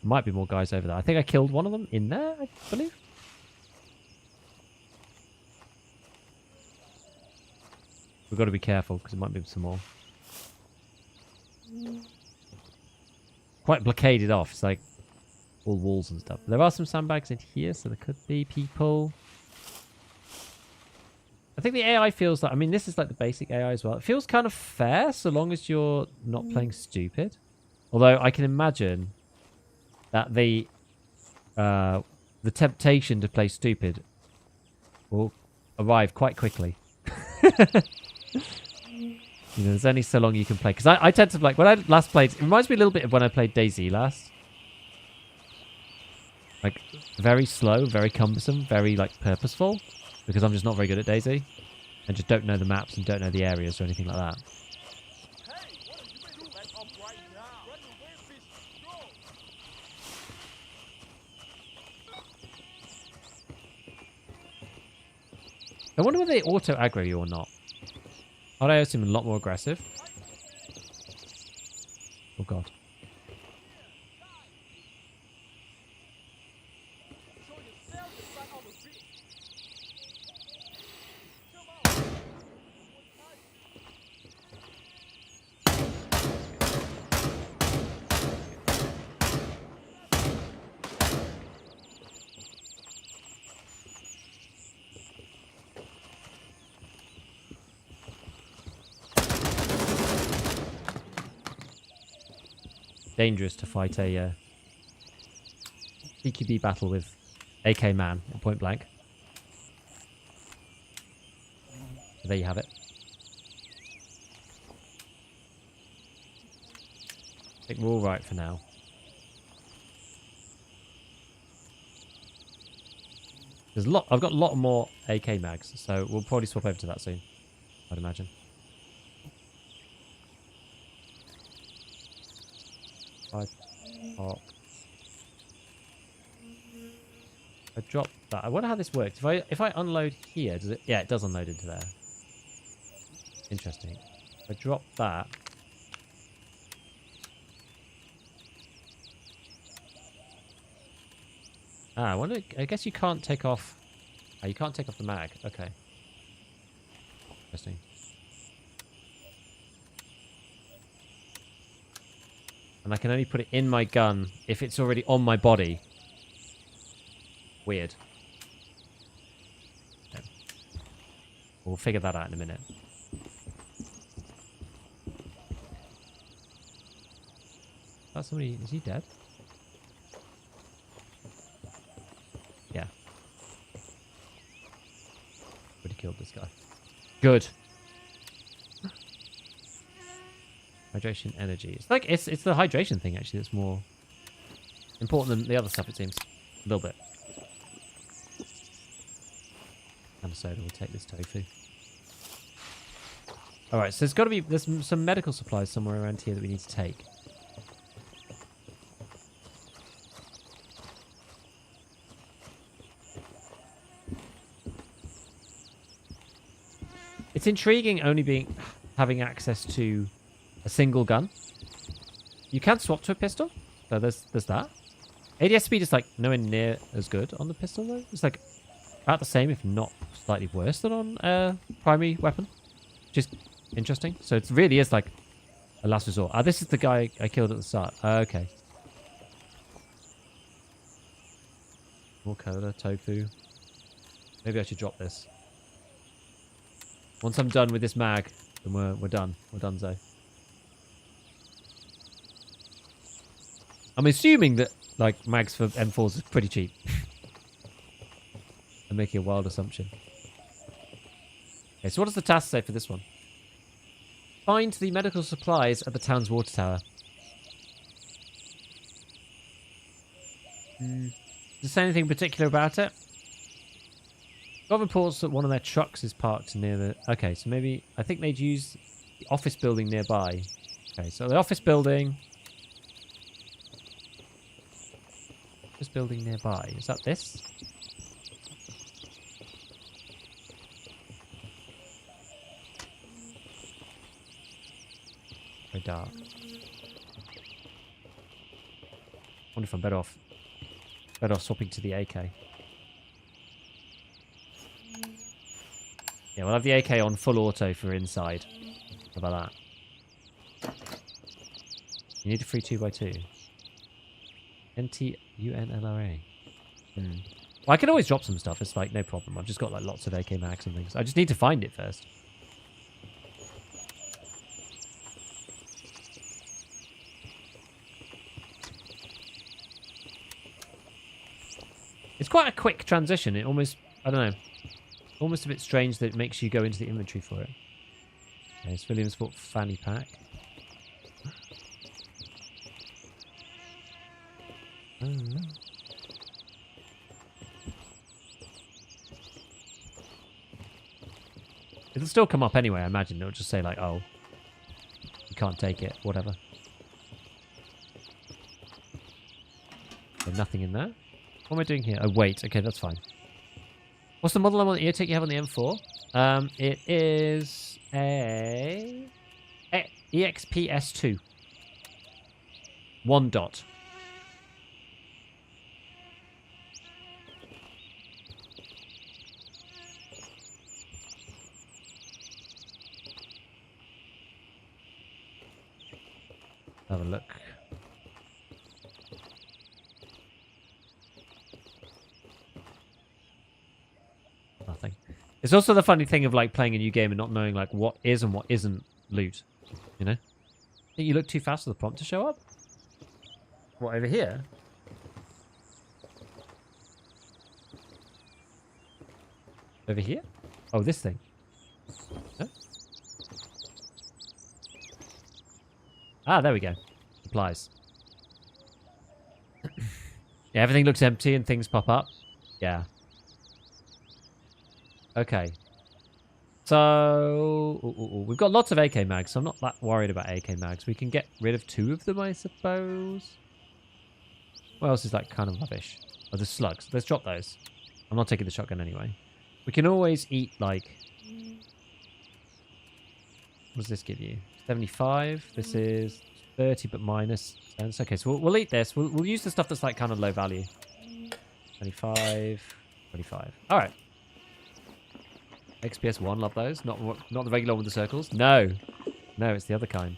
Might be more guys over there. I think I killed one of them in there, I believe. We've got to be careful because it might be some more. Quite blockaded off. It's like all walls and stuff. There are some sandbags in here, so there could be people. I think the AI feels like... I mean, this is like the basic AI as well. It feels kind of fair so long as you're not playing stupid. Although I can imagine that the temptation to play stupid will arrive quite quickly. You know, there's only so long you can play. Because I tend to, like, when I last played... It reminds me a little bit of when I played DayZ last. Like, very slow, very cumbersome, very, like, purposeful. Because I'm just not very good at DayZ. And just don't know the maps and don't know the areas or anything like that. I wonder whether they auto aggro you or not. I'd assume a lot more aggressive. Oh god. Dangerous to fight a CQB battle with AK man at point blank. So there you have it. I think we're all right for now. There's a lot. I've got a lot more AK mags, so we'll probably swap over to that soon, I'd imagine. I dropped that. I wonder how this works. If I unload here, does it? Yeah, it does unload into there. Interesting. If I drop that. I wonder. I guess you can't take off. Oh, you can't take off the mag. Okay. Interesting. And I can only put it in my gun if it's already on my body. Weird. Okay. We'll figure that out in a minute. That's somebody... Is he dead? Yeah. Already killed this guy. Good. Hydration, energy. It's like it's the hydration thing actually that's more important than the other stuff. It seems a little bit. And soda. We'll take this tofu. All right. So there's some medical supplies somewhere around here that we need to take. It's intriguing only having access to a single gun. You can swap to a pistol. So there's that. ADS speed is like nowhere near as good on the pistol though. It's like about the same, if not slightly worse than on a primary weapon. Which is interesting. So it really is like a last resort. This is the guy I killed at the start. Okay. More cola, tofu. Maybe I should drop this. Once I'm done with this mag, then we're done. We're done, Zoe. I'm assuming that like mags for M4s is pretty cheap. I'm making a wild assumption. Okay, so what does the task say for this one? Find the medical supplies at the town's water tower. Does it say anything particular about it? Got reports that one of their trucks is parked near the... Okay, so maybe... I think they'd use the office building nearby. Okay, so the office building... Office building nearby. Is that this? Very dark. Wonder if I'm better off swapping to the AK. Yeah, we'll have the AK on full auto for inside. How about that? You need a free 2x2. NTUNLRA. Well, I can always drop some stuff. It's like no problem. I've just got like lots of AK mags and things. I just need to find it first. It's quite a quick transition. It almost, I don't know, almost a bit strange that it makes you go into the inventory for it. Okay, it's Williams bought fanny pack. It'll still come up anyway, I imagine. It'll just say like, oh, you can't take it, whatever. Okay, nothing in there. What am I doing here? Oh, wait. Okay, that's fine. What's the model on the ear tick you have on the M4? It is a EXPS2. 1 dot. Have a look. Nothing. It's also the funny thing of like playing a new game and not knowing like what is and what isn't loot. You know? Think you look too fast for the prompt to show up? What, over here? Over here? Oh, this thing. No? Ah, there we go. Supplies. Yeah, everything looks empty and things pop up. Yeah. Okay. So... we've got lots of AK mags, so I'm not that worried about AK mags. We can get rid of 2 of them, I suppose. What else is like kind of rubbish? Oh, the slugs. Let's drop those. I'm not taking the shotgun anyway. We can always eat, like... What does this give you? 75. This is 30, but minus 10. Okay, so we'll eat this. We'll use the stuff that's like kind of low value. 25. 25. All right. XPS 1, love those. Not the regular one with the circles. No. No, it's the other kind.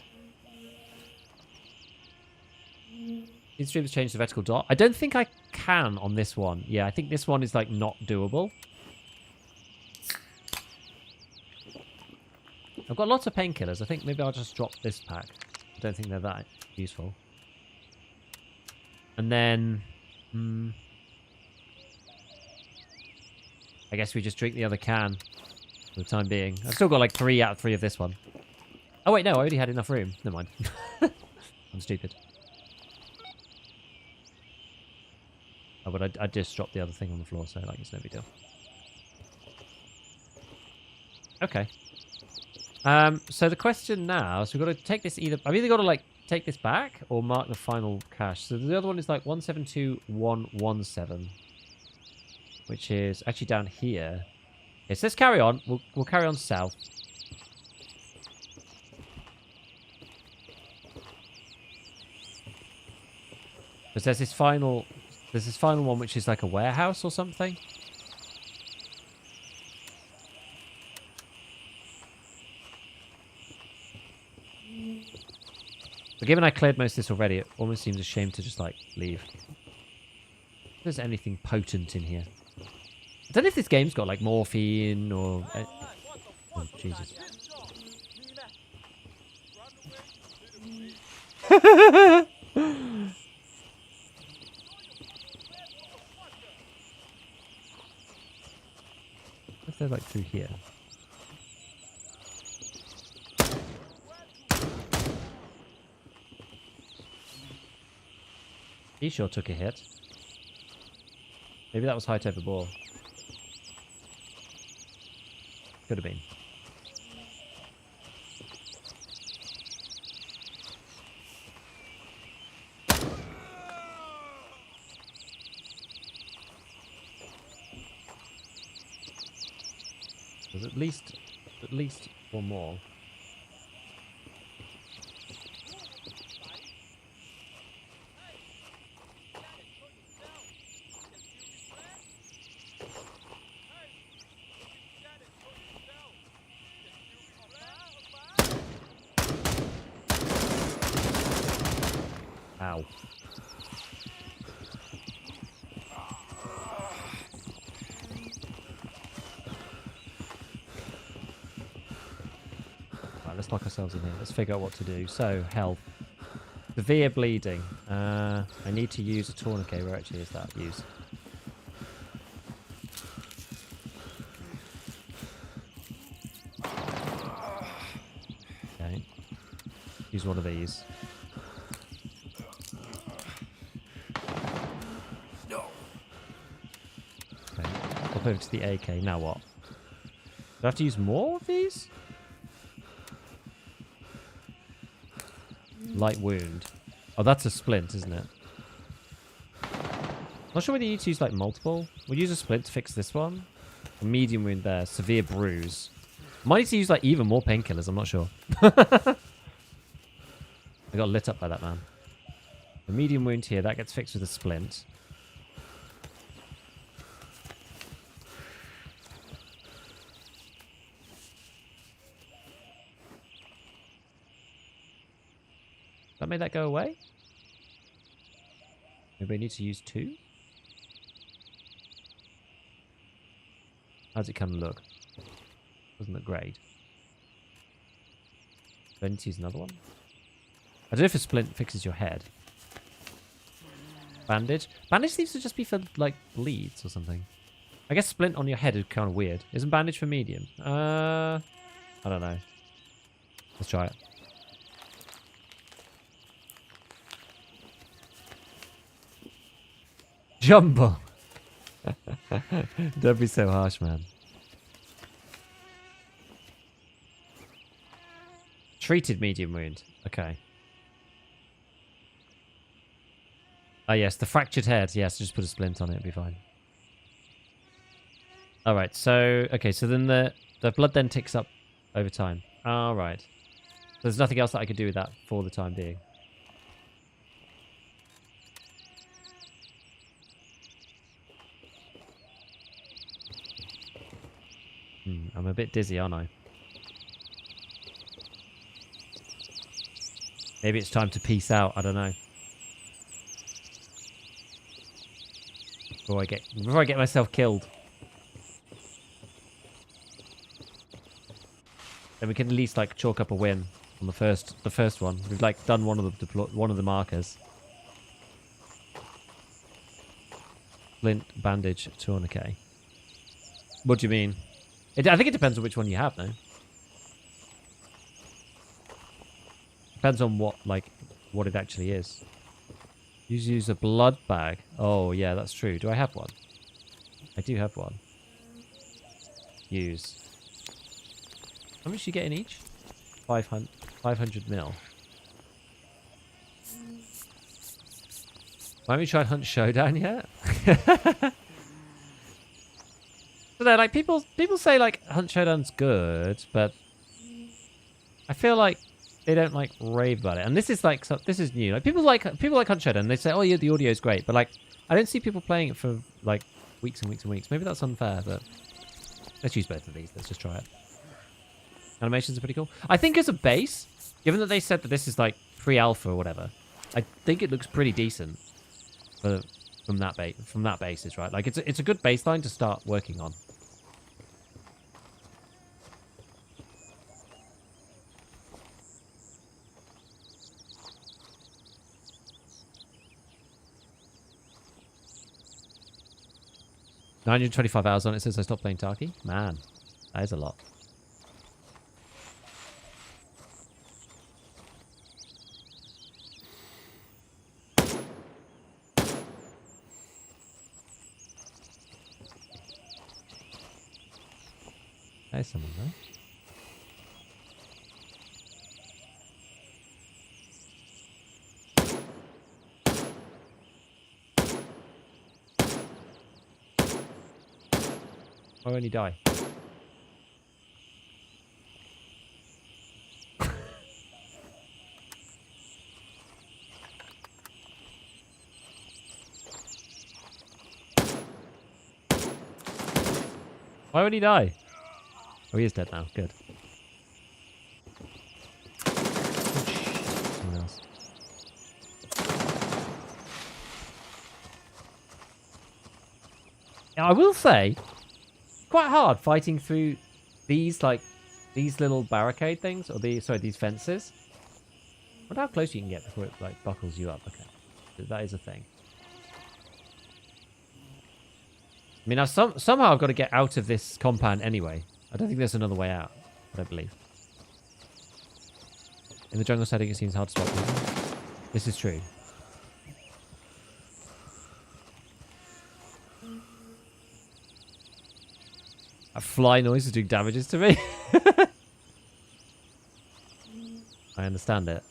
InStream has changed the vertical dot. I don't think I can on this one. Yeah, I think this one is like not doable. I've got lots of painkillers. I think maybe I'll just drop this pack. I don't think they're that useful. And then... I guess we just drink the other can for the time being. I've still got like 3 out of 3 of this one. Oh wait, no, I already had enough room. Never mind. I'm stupid. Oh, but I just dropped the other thing on the floor, so like it's no big deal. Okay. So the question now, so we've got to take this either... I've either got to like take this back or mark the final cache. So the other one is like 172117, which is actually down here. Okay, so let's carry on. We'll carry on south. Because there's this final one which is like a warehouse or something. But given I cleared most of this already, it almost seems a shame to just like leave. If there's anything potent in here. I don't know if this game's got like morphine or... Oh, Jesus. if they're like through here? He sure took a hit. Maybe that was height over ball. Could have been. There's at least one more. Ow. Right, let's lock ourselves in here. Let's figure out what to do. So, health. Severe bleeding. I need to use a tourniquet. Where actually is that? Use. Okay. Use one of these. Okay. Hop over to the AK. Now what? Do I have to use more of these? Light wound. Oh, that's a splint, isn't it? Not sure whether you need to use like multiple. We'll use a splint to fix this one. A medium wound there. Severe bruise. Might need to use like even more painkillers. I'm not sure. I got lit up by that man. A medium wound here. That gets fixed with a splint. That made that go away? Maybe I need to use 2? How's it kind of look? Doesn't look great. Do I need to use another one? I don't know if a splint fixes your head. Bandage? Bandage seems to just be for, like, bleeds or something. I guess splint on your head is kind of weird. Isn't bandage for medium? I don't know. Let's try it. Jumbo! Don't be so harsh, man. Treated medium wound. Okay. Ah, yes, the fractured head. Yes, just put a splint on it, it'll be fine. Alright, so... Okay, so then the blood then ticks up over time. Alright. There's nothing else that I could do with that for the time being. I'm a bit dizzy, aren't I? Maybe it's time to peace out. I don't know. Before I get myself killed. Then we can at least like chalk up a win on the first one. We've like done one of the markers. Flint, bandage, tourniquet. What do you mean? I think it depends on which one you have, no? Depends on what it actually is. Use a blood bag. Oh, yeah, that's true. Do I have one? I do have one. Use. How much do you get in each? 500 mil. Why haven't we tried Hunt Showdown yet? So they're like people say like Hunt Showdown's good, but I feel like they don't like rave about it. And this is like this is new. Like people like Hunt Showdown. They say, oh yeah, the audio is great, but like I don't see people playing it for like weeks and weeks and weeks. Maybe that's unfair, but let's use both of these. Let's just try it. Animations are pretty cool. I think as a base, given that they said that this is like pre-alpha or whatever, I think it looks pretty decent from that basis, right? Like it's a good baseline to start working on. 925 hours on it since I stopped playing Tarky. Man, that is a lot. There's someone there. Why won't he die? Why would he die? Oh, he is dead now. Good. Someone else. Now, I will say, quite hard fighting through these little barricade things, or these fences. I wonder how close you can get before it like buckles you up. Okay, that is a thing. I mean, somehow I've got to get out of this compound anyway. I don't think there's another way out. I don't believe. In the jungle setting, it seems hard to spot people. This is true. A fly noise is doing damages to me. I understand it.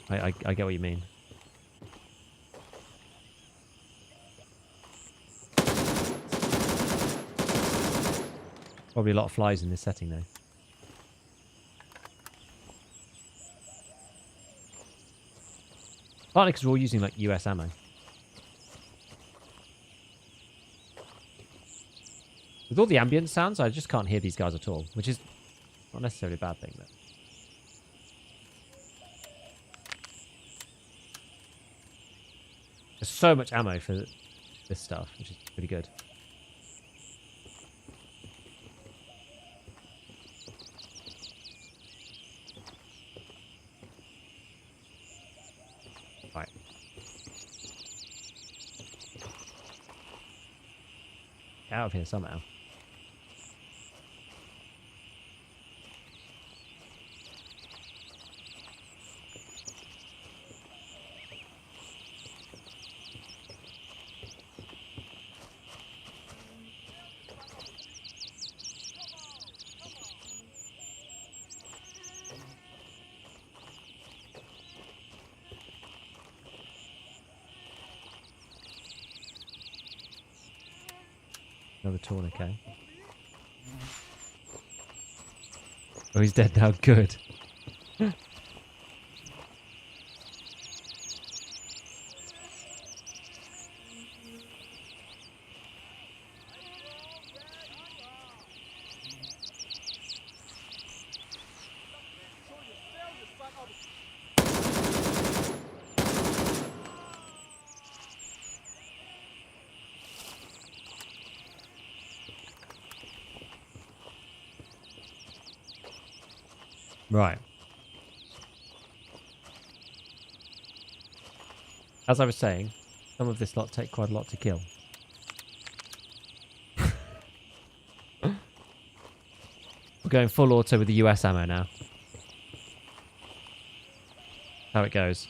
I get what you mean. Probably a lot of flies in this setting, though. Partly because we're all using, like, US ammo. With all the ambient sounds, I just can't hear these guys at all, which is not necessarily a bad thing, but... There's so much ammo for this stuff, which is pretty good. Right. Get out of here somehow. Another tourniquet. Oh, he's dead now. Good. Right. As I was saying, some of this lot take quite a lot to kill. We're going full auto with the US ammo now. How it goes.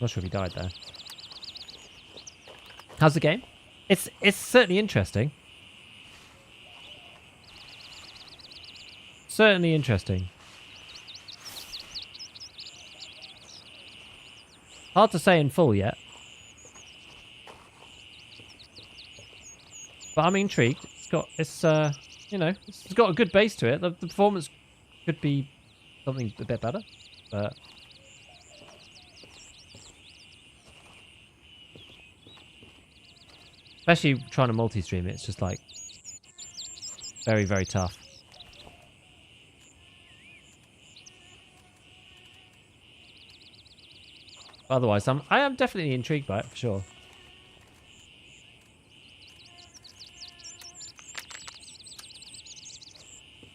Not sure if he died there. How's the game? It's certainly interesting. Certainly interesting. Hard to say in full yet. But I'm intrigued. It's you know, it's got a good base to it. The performance could be something a bit better, but especially trying to multi-stream it, it's just like very, very tough. Otherwise, I am definitely intrigued by it for sure.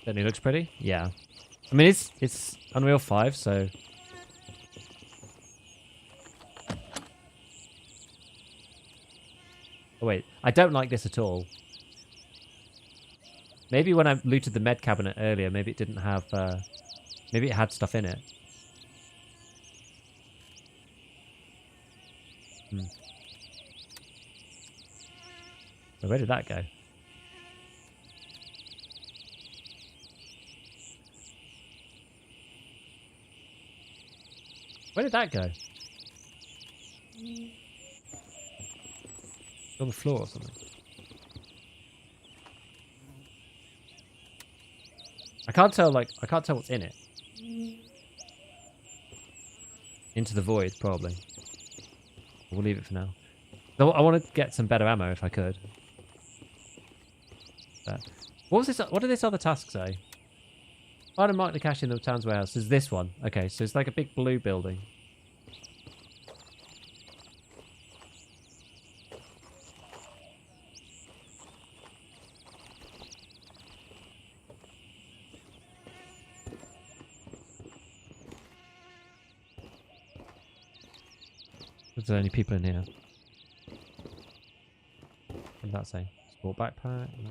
Certainly looks pretty. Yeah. I mean, it's Unreal 5, so. Oh wait, I don't like this at all. Maybe when I looted the med cabinet earlier, maybe it didn't have. Maybe it had stuff in it. So where did that go? Where did that go? On the floor or something. I can't tell what's in it. Into the void, probably. We'll leave it for now. Though I want to get some better ammo if I could. But what was this? What did this other task say? Find and mark the cache in the town's warehouse. There's this one. Okay, so it's like a big blue building. Is there any people in here? What did that say? Sport backpack? No.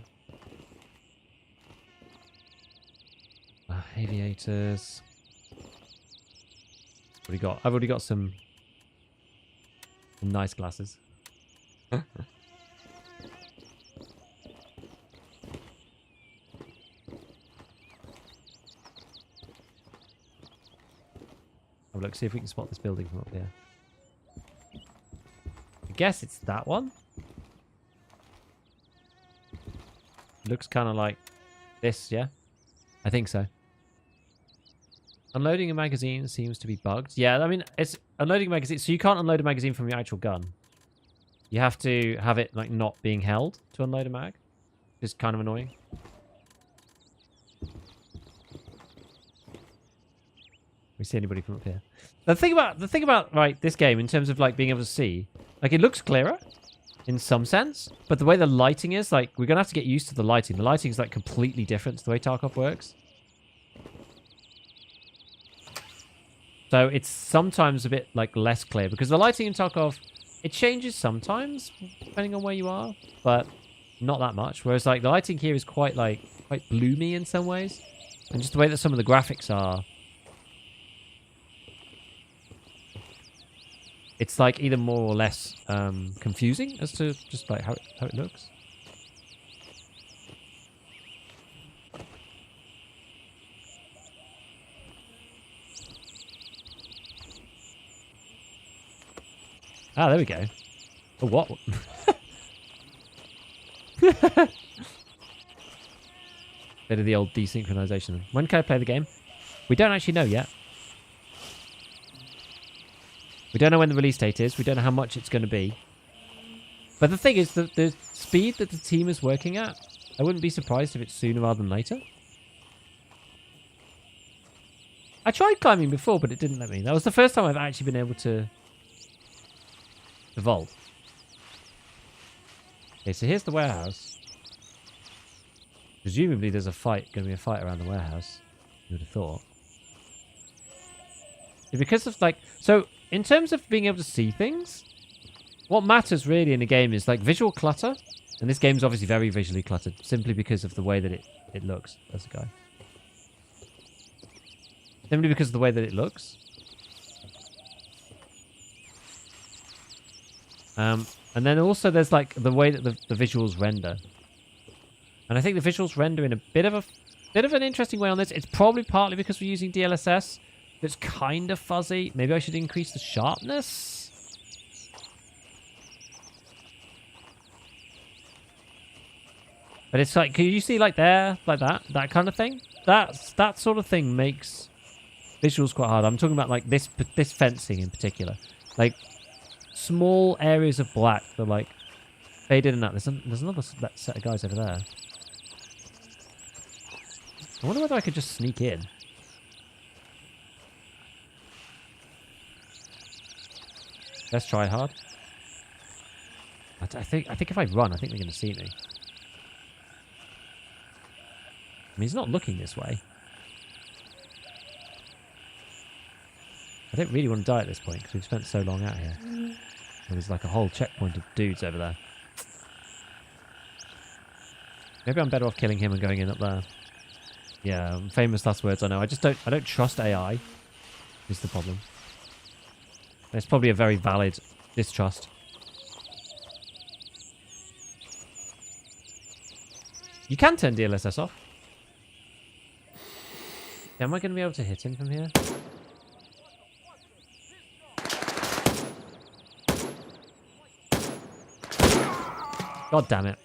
Aviators. What do you got? I've already got some nice glasses. Oh, look, see if we can spot this building from up here. I guess it's that one. Looks kind of like this, yeah? I think so. Unloading a magazine seems to be bugged. Yeah, I mean, it's unloading a magazine. So you can't unload a magazine from your actual gun. You have to have it, like, not being held to unload a mag. Which is kind of annoying. We see anybody from up here. The thing about right, this game in terms of like being able to see, like it looks clearer in some sense, but the way the lighting is, like we're gonna have to get used to the lighting. The lighting is like completely different to the way Tarkov works. So it's sometimes a bit like less clear because the lighting in Tarkov, it changes sometimes depending on where you are, but not that much. Whereas like the lighting here is quite bloomy in some ways, and just the way that some of the graphics are. It's like either more or less confusing as to just like how it looks. Ah, there we go. Oh, what? Bit of the old desynchronization. When can I play the game? We don't actually know yet. We don't know when the release date is. We don't know how much it's going to be. But the thing is, the speed that the team is working at, I wouldn't be surprised if it's sooner rather than later. I tried climbing before, but it didn't let me. That was the first time I've actually been able to vault. Okay, so here's the warehouse. Presumably there's going to be a fight around the warehouse. You would have thought. Because of like... So, in terms of being able to see things, what matters really in a game is like visual clutter. And this game is obviously very visually cluttered, simply because of the way that it looks. There's a guy. Simply because of the way that it looks. And then also there's like the way that the visuals render. And I think the visuals render in a bit of an interesting way on this. It's probably partly because we're using DLSS. It's kind of fuzzy. Maybe I should increase the sharpness. But it's like, can you see like there, like that kind of thing? That sort of thing makes visuals quite hard. I'm talking about like this fencing in particular. Like small areas of black that like fade in and out. There's another set of guys over there. I wonder whether I could just sneak in. Let's try hard. I think if I run, I think they're going to see me. I mean, he's not looking this way. I don't really want to die at this point because we've spent so long out here. And there's like a whole checkpoint of dudes over there. Maybe I'm better off killing him and going in up there. Yeah, famous last words, I know. I don't trust AI, is the problem. It's probably a very valid distrust. You can turn DLSS off. Yeah, am I going to be able to hit him from here? God damn it.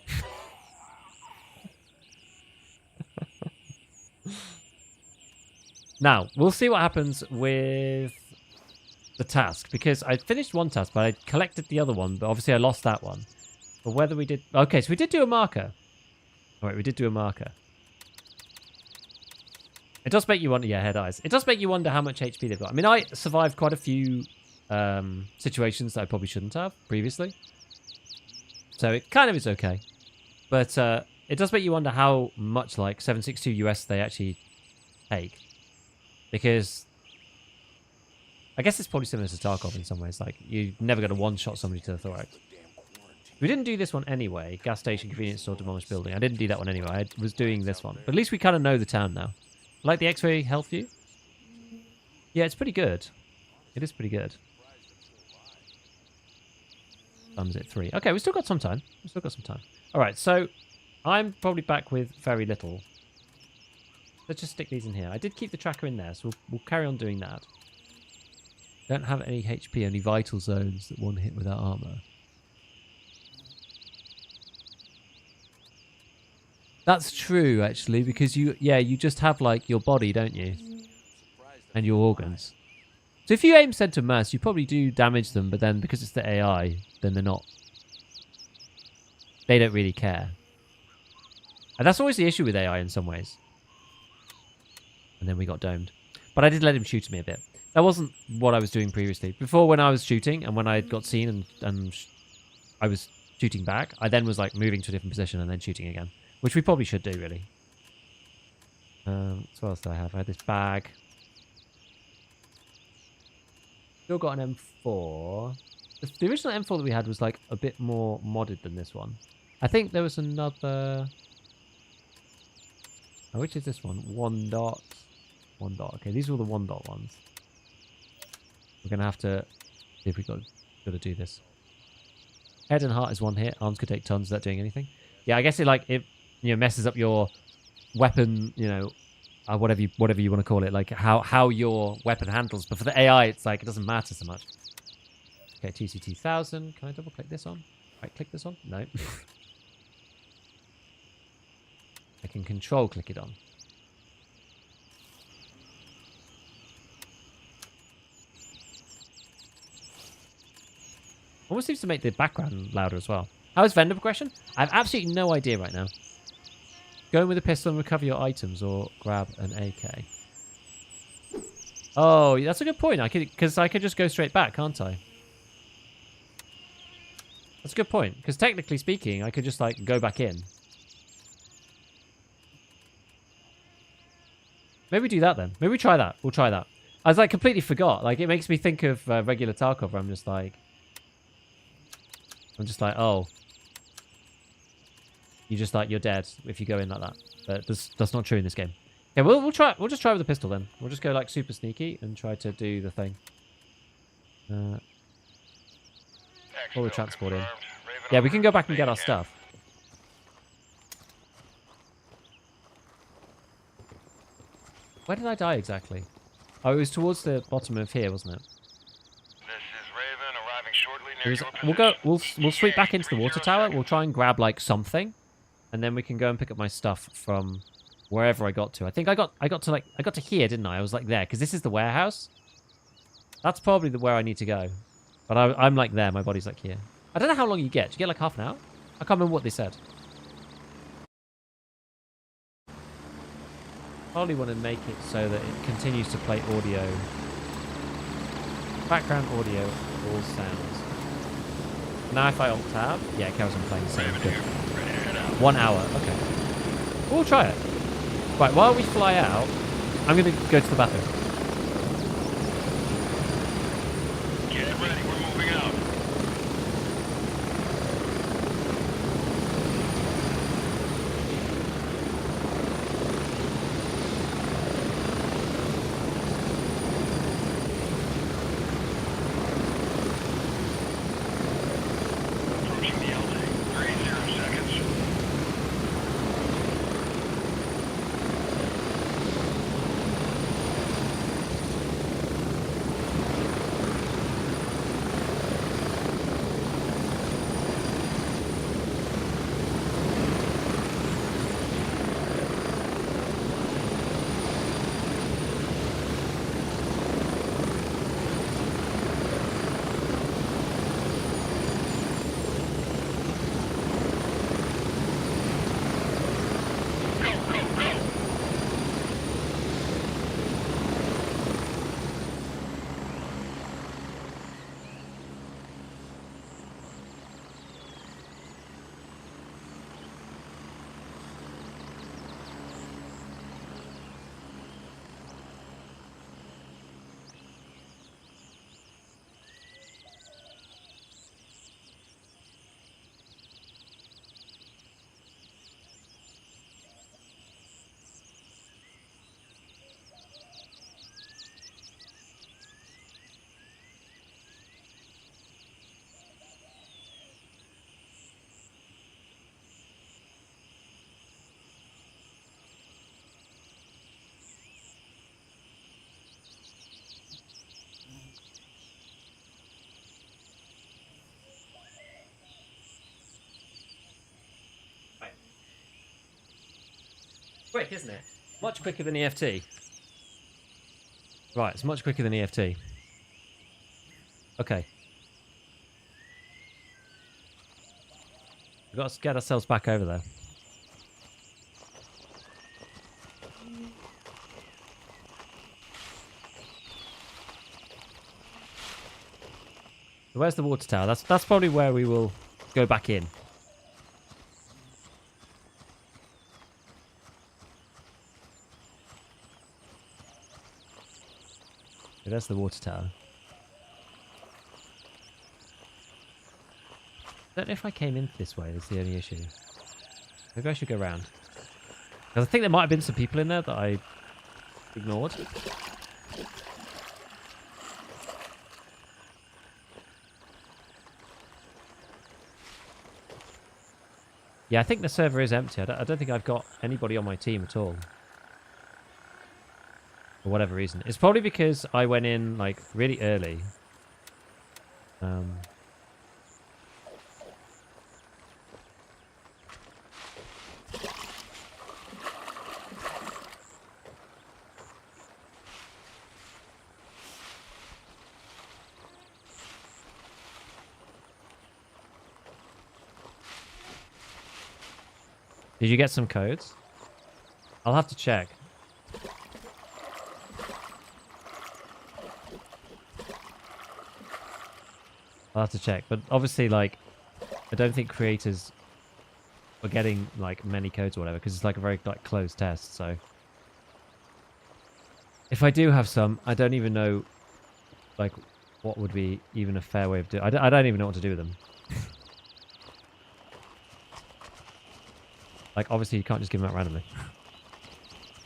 Now, we'll see what happens with the task, because I finished one task, but I collected the other one, but obviously I lost that one. But whether we did... Okay, so we did do a marker. Alright, we did do a marker. It does make you wonder... Yeah, head eyes. It does make you wonder how much HP they've got. I mean, I survived quite a few situations that I probably shouldn't have previously. So it kind of is okay. But it does make you wonder how much, like, 762 US they actually take. Because I guess it's probably similar to Tarkov in some ways. Like, you're never going to one-shot somebody to the thorax. We didn't do this one anyway. Gas station, convenience store, demolished building. I didn't do that one anyway. I was doing this one. But at least we kind of know the town now. Like the X-ray health view? Yeah, it's pretty good. It is pretty good. Thumbs at 3. Okay, we still got some time. We still got some time. All right, so I'm probably back with very little. Let's just stick these in here. I did keep the tracker in there, so we'll carry on doing that. Don't have any HP, only vital zones that one hit without armor. That's true, actually, because you just have, like, your body, don't you? And your organs. So if you aim center mass, you probably do damage them, but then because it's the AI, then they're not... They don't really care. And that's always the issue with AI in some ways. And then we got domed. But I did let him shoot me a bit. That wasn't what I was doing previously. Before, when I was shooting, and when I got seen and I was shooting back, I then was, like, moving to a different position and then shooting again. Which we probably should do, really. So what else did I have? I had this bag. Still got an M4. The original M4 that we had was, like, a bit more modded than this one. I think there was another... Oh, which is this one? 1 dot. 1 dot. Okay, these are all the 1 dot ones. We're going to have to see if we've got to do this. Head and heart is 1 hit. Arms could take tons without doing anything. Yeah, I guess it messes up your weapon, whatever you want to call it, like how your weapon handles. But for the AI, it's like it doesn't matter so much. Okay, TC2000. Can I double click this on? Right click this on? No. I can control click it on. Almost seems to make the background louder as well. How is vendor progression? I have absolutely no idea right now. Going with a pistol and recover your items, or grab an AK. Oh, that's a good point. I could just go straight back, can't I? That's a good point. Because technically speaking, I could just like go back in. Maybe do that then. Maybe try that. We'll try that. I was like completely forgot. Like it makes me think of regular Tarkov where I'm just like, oh. You're dead if you go in like that. But that's not true in this game. Okay, we'll try. We'll just try with the pistol then. We'll just go like super sneaky and try to do the thing. Pull the transport in. Yeah, we can go back and get our stuff. Where did I die exactly? Oh, it was towards the bottom of here, wasn't it? This is Raven, arriving shortly near your We'll sweep back into the water tower. We'll try and grab like something, and then we can go and pick up my stuff from wherever I got to. I think I got to here, didn't I? I was like there because this is the warehouse. That's probably where I need to go. But I'm like there. My body's like here. I don't know how long you get. Do you get like half an hour? I can't remember what they said. probably want to make it so that it continues to play audio. Background audio, all sounds. Now if I alt tab, yeah, it carries on playing the same. Good. 1 hour, okay. We'll try it. Right, while we fly out, I'm going to go to the bathroom. Get ready, we're moving out. Approaching the LZ. 30 seconds. Quick, isn't it? Much quicker than EFT. Right, it's much quicker than EFT. Okay. We've got to get ourselves back over there. Where's the water tower? That's probably where we will go back in. Okay, there's the water tower. Don't know if I came in this way. That's the only issue. Maybe I should go around. Because I think there might have been some people in there that I ignored. Yeah, I think the server is empty. I don't think I've got anybody on my team at all. For whatever reason. It's probably because I went in, like, really early. Did you get some codes? I'll have to check. I'll have to check. But obviously, like, I don't think creators are getting, like, many codes or whatever, because it's, like, a very, like, closed test, so. If I do have some, I don't even know, like, what would be even a fair way of doing it. I don't even know what to do with them. Like, obviously, you can't just give them out randomly.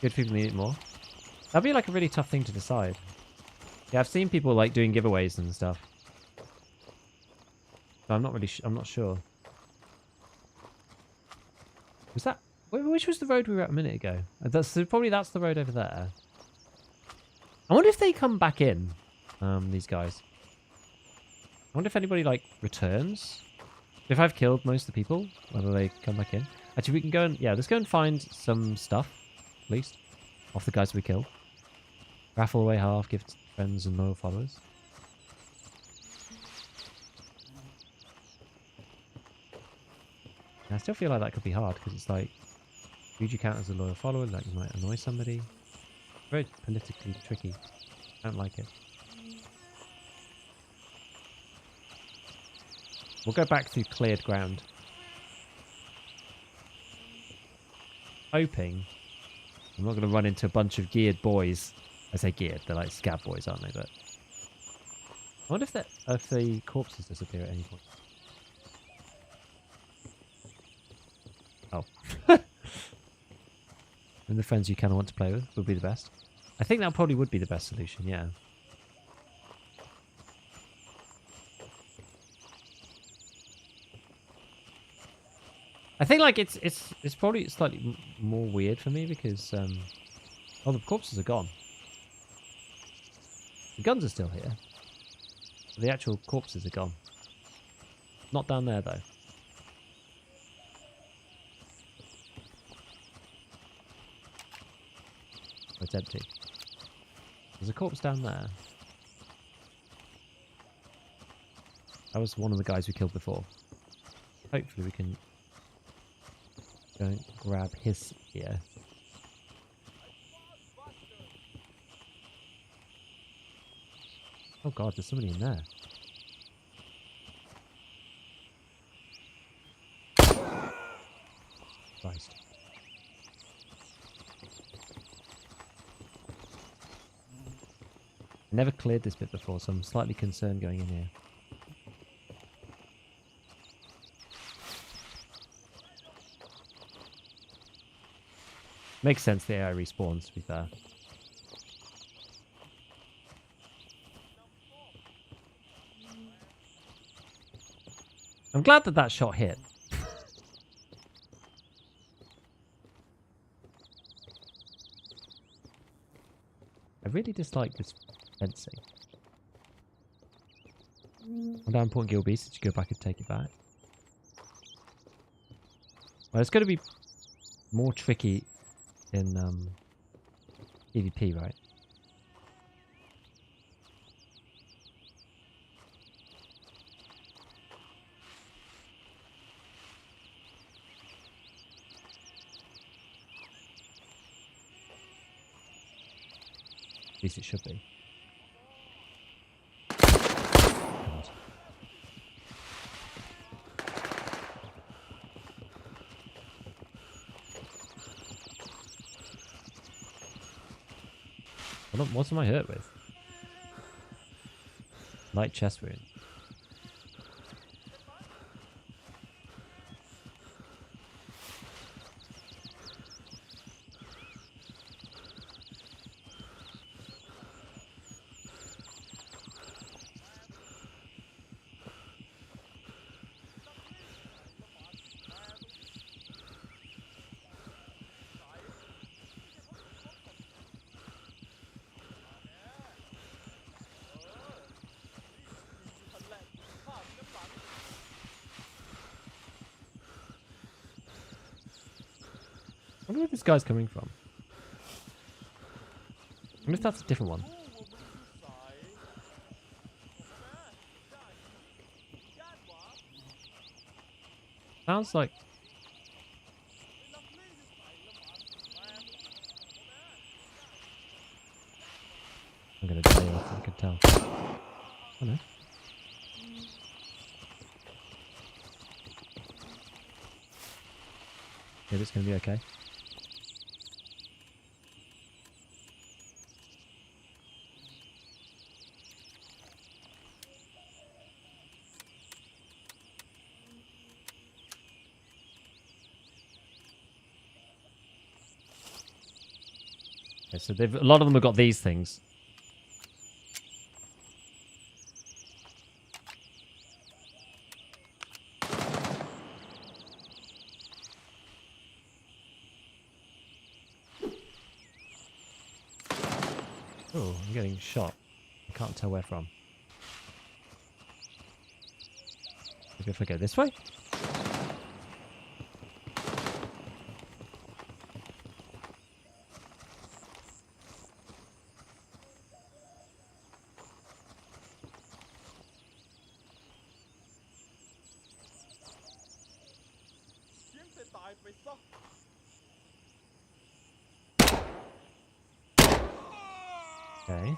Good people need it more. That'd be, like, a really tough thing to decide. Yeah, I've seen people, like, doing giveaways and stuff. But I'm not really I'm not sure. Was that... Which was the road we were at a minute ago? Probably that's the road over there. I wonder if they come back in, these guys. I wonder if anybody, like, returns. If I've killed most of the people, whether they come back in. Actually, we can go and... Yeah, let's go and find some stuff, at least, off the guys we killed. Raffle away half, give friends and loyal followers. I still feel like that could be hard, because it's like... Would you count as a loyal follower? Like, you might annoy somebody. Very politically tricky. I don't like it. We'll go back through cleared ground. Hoping I'm not going to run into a bunch of geared boys. I say geared, they're like scav boys, aren't they? But I wonder if the corpses disappear at any point. Oh. And the friends you kind of want to play with would be the best. I think that probably would be the best solution, yeah. I think like it's probably slightly more weird for me because oh, the corpses are gone. The guns are still here. The actual corpses are gone. Not down there though. Oh, it's empty. There's a corpse down there. That was one of the guys we killed before. Hopefully we can go and grab his here. Oh god, there's somebody in there. Christ. I never cleared this bit before, so I'm slightly concerned going in here. Makes sense the AI respawns, to be fair. I'm glad that that shot hit. I really dislike this fencing. How important Gil Beast? Did you go back and take it back? Well, it's going to be more tricky in PvP, right? At least it should be. God. What am I hurt with? Light chest wound. I wonder where this guy's coming from. I wonder if that's a different one. Sounds like... I'm gonna die off, I can tell. Oh no. Maybe it's gonna be okay. Okay, so a lot of them have got these things. Oh, I'm getting shot. I can't tell where from. Maybe if I go this way? Okay.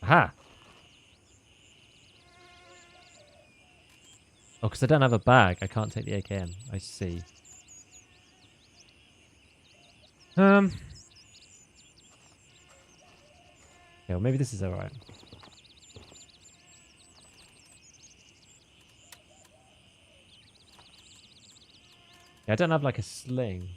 Aha! Oh, because I don't have a bag. I can't take the AKM. I see. Yeah, well, maybe this is alright. Yeah, I don't have like a sling.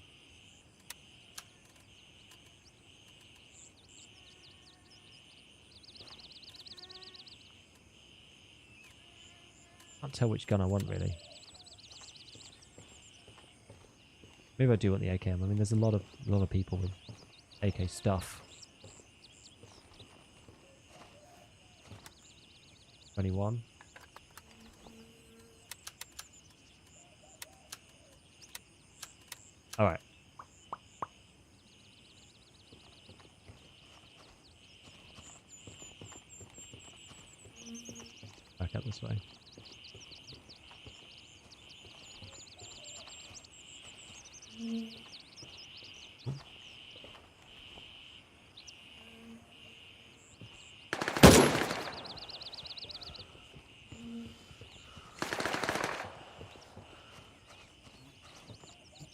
Can't tell which gun I want really. Maybe I do want the AKM. I mean, there's a lot of people with AK stuff. 21. All right. Back up this way.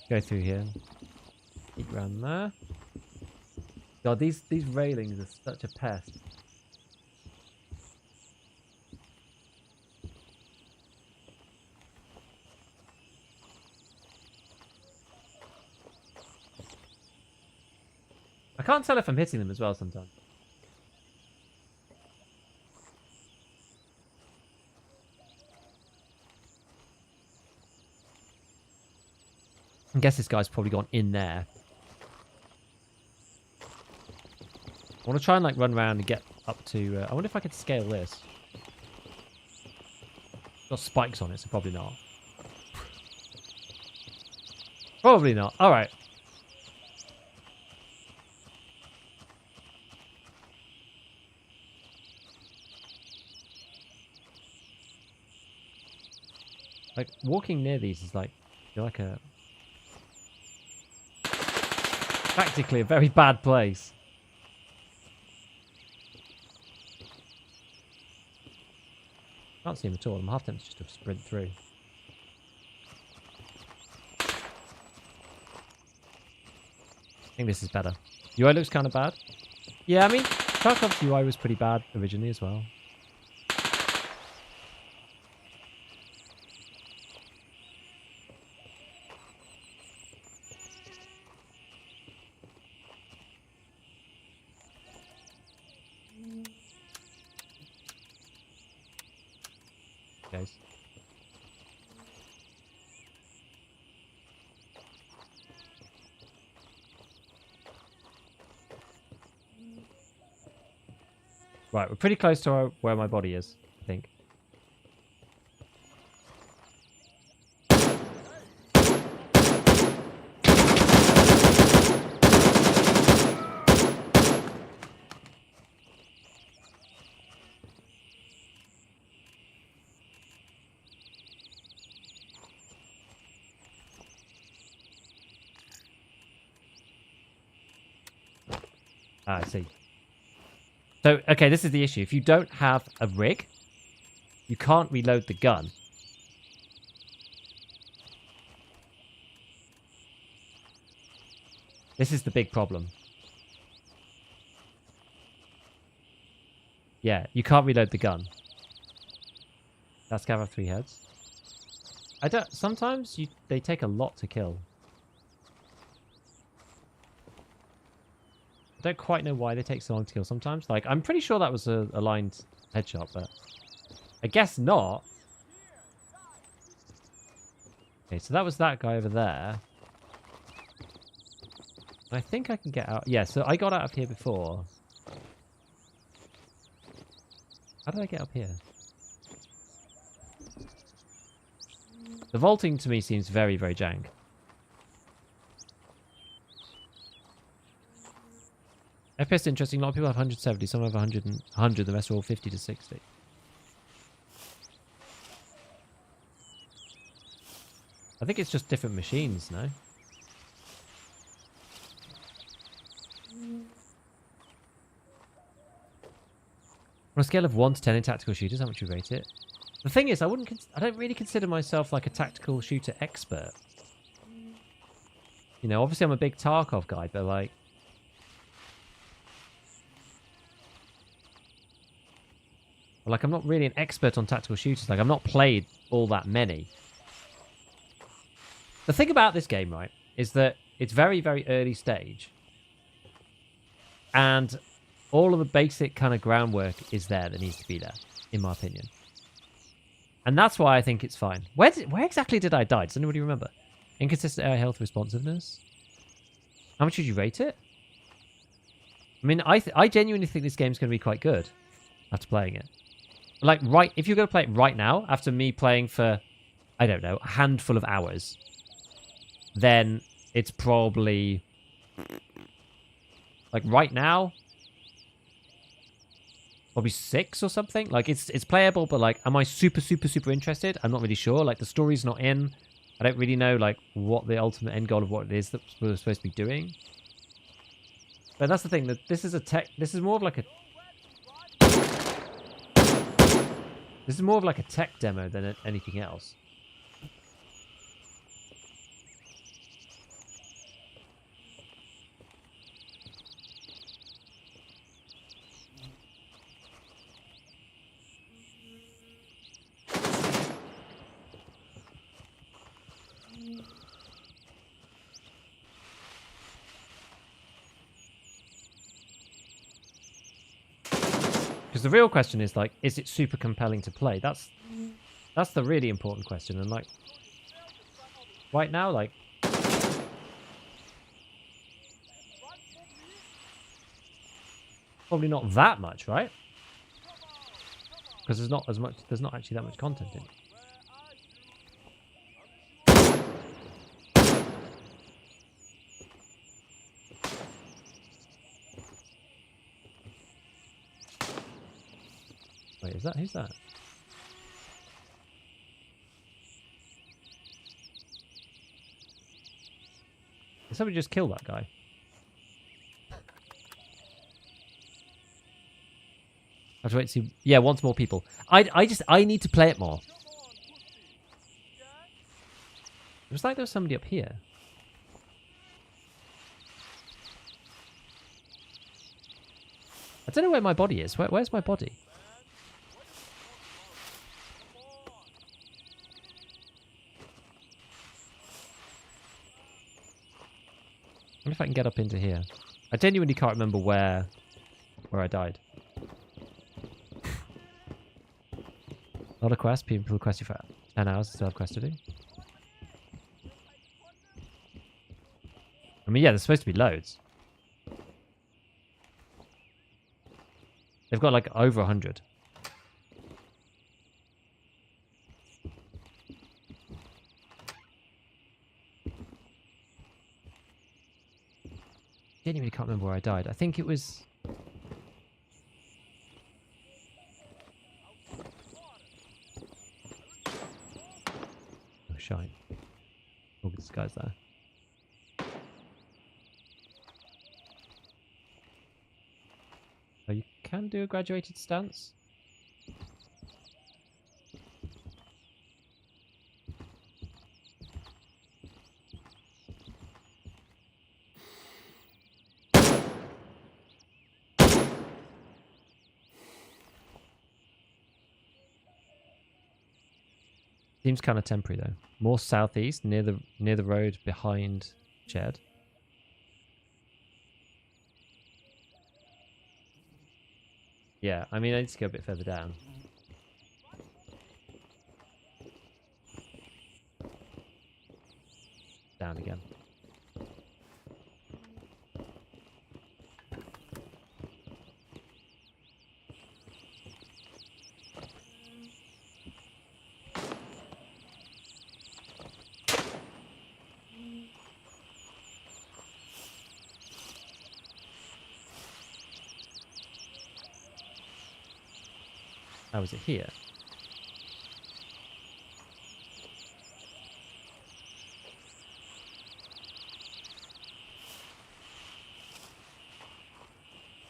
Go through here. Keep around there. God, these railings are such a pest. I can't tell if I'm hitting them as well sometimes. I guess this guy's probably gone in there. I want to try and like run around and get up to... I wonder if I could scale this. Got spikes on it, so probably not. Probably not. All right. Like walking near these is like, I feel like a tactically a very bad place. Can't see him at all. I'm half tempted just to sprint through. I think this is better. UI looks kind of bad. Yeah, I mean, Tarkov's UI was pretty bad originally as well. Guys. Right, we're pretty close to where my body is, I think. Ah, I see. So, okay, this is the issue. If you don't have a rig, you can't reload the gun. This is the big problem. Yeah, you can't reload the gun. That's Scav have 3 heads. I don't... Sometimes they take a lot to kill. I don't quite know why they take so long to kill sometimes. Like, I'm pretty sure that was a aligned headshot, but I guess not. Okay, so that was that guy over there. I think I can get out. Yeah, so I got out of here before. How did I get up here? The vaulting to me seems very, very jank. FPS interesting. A lot of people have 170, some have 100, the rest are all 50 to 60. I think it's just different machines, no? On a scale of 1 to 10 in tactical shooters, how much you rate it? The thing is, I don't really consider myself like a tactical shooter expert. You know, obviously I'm a big Tarkov guy, but like... Like, I'm not really an expert on tactical shooters. Like, I've not played all that many. The thing about this game, right, is that it's very, very early stage. And all of the basic kind of groundwork is there that needs to be there, in my opinion. And that's why I think it's fine. Where exactly did I die? Does anybody remember? Inconsistent air health responsiveness. How much would you rate it? I mean, I genuinely think this game's going to be quite good after playing it. Like, if you're going to play it right now, after me playing for, I don't know, a handful of hours, then it's probably, like, right now, probably 6 or something. Like, it's playable, but, like, am I super, super, super interested? I'm not really sure. Like, the story's not in. I don't really know, like, what the ultimate end goal of what it is that we're supposed to be doing. But that's the thing, that this is more of like a... This is more of like a tech demo than anything else. Because the real question is, like, is it super compelling to play? That's the really important question. And, like, right now, like... Probably not that much, right? Because there's not actually that much content in it. Wait, who's that? Did somebody just kill that guy? I have to wait to see. Yeah, wants more people. I need to play it more. It was like there was somebody up here. I don't know where my body is. Where's my body? I wonder if I can get up into here. I genuinely can't remember where I died. Not a quest. People request you for 10 hours to still have quest to do. I mean, yeah, there's supposed to be loads. They've got like over 100. Genuinely can't remember where I died. I think it was... Oh, shite. Oh, this guy's there. Oh, you can do a graduated stance? Seems kind of temporary though. More southeast, near the road behind Shed. Yeah, I mean I need to go a bit further down. Down again. How is it here?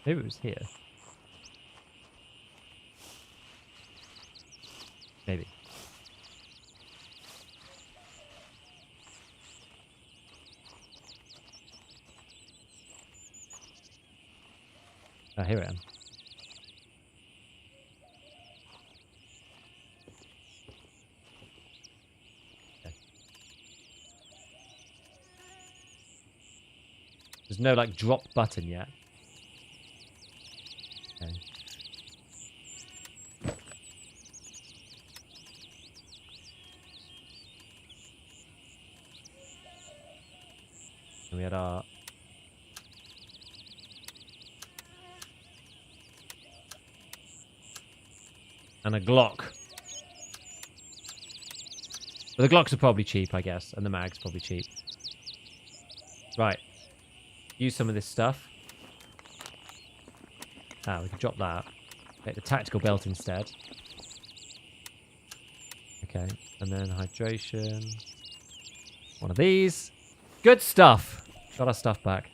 Maybe it was here. Oh, here I am. Okay. There's no like drop button yet. Okay. And we had our and a Glock. But the Glocks are probably cheap, I guess, and the mag's probably cheap. Right. Use some of this stuff. Ah, we can drop that. Take the tactical belt instead. Okay, and then hydration. One of these. Good stuff. Got our stuff back.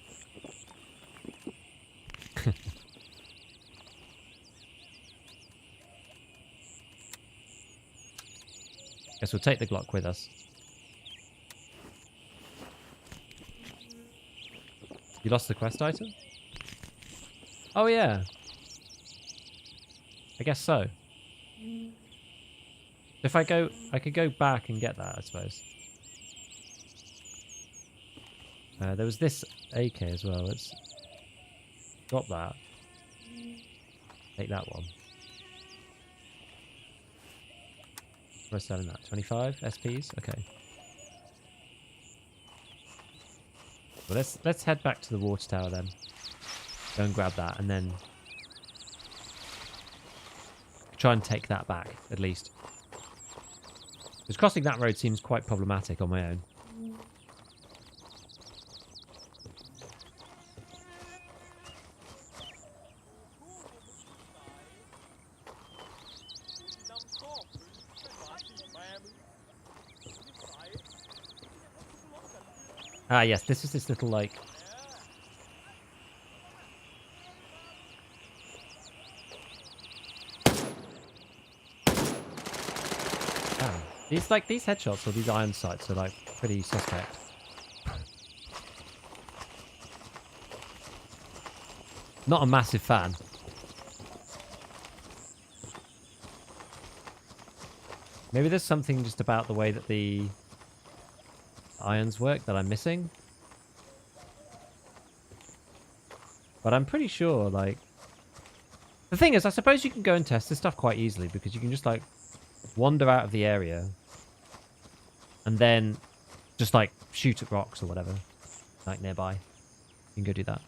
Guess we'll take the Glock with us. You lost the quest item? Oh yeah. I guess so. If I go, I could go back and get that, I suppose. There was this AK as well. Let's drop that. Take that one. What am I selling that? 25 SPs? Okay. Well, let's head back to the water tower then. Go and grab that and then try and take that back, at least. Because crossing that road seems quite problematic on my own. Ah, yes, this is this little, like... Ah, these headshots or these iron sights are, like, pretty suspect. Not a massive fan. Maybe there's something just about the way that the irons work that I'm missing. But I'm pretty sure, like... The thing is, I suppose you can go and test this stuff quite easily because you can just, like, wander out of the area and then just, like, shoot at rocks or whatever, like, nearby. You can go do that.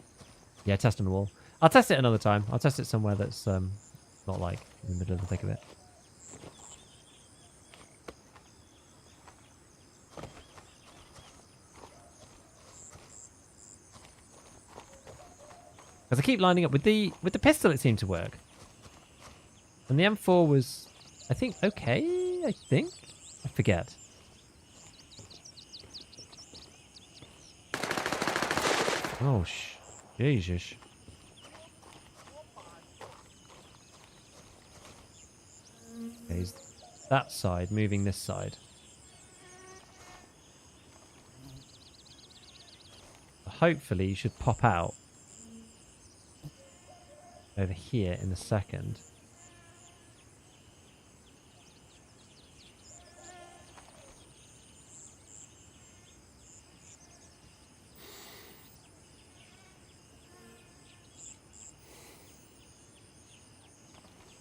Yeah, test on the wall. I'll test it another time. I'll test it somewhere that's not, like, in the middle of the thick of it. Because I keep lining up with the pistol, it seemed to work, and the M4 was, I think, okay. I forget. Oh Jesus! Okay, he's that side moving this side. Hopefully, he should pop out over here in a second.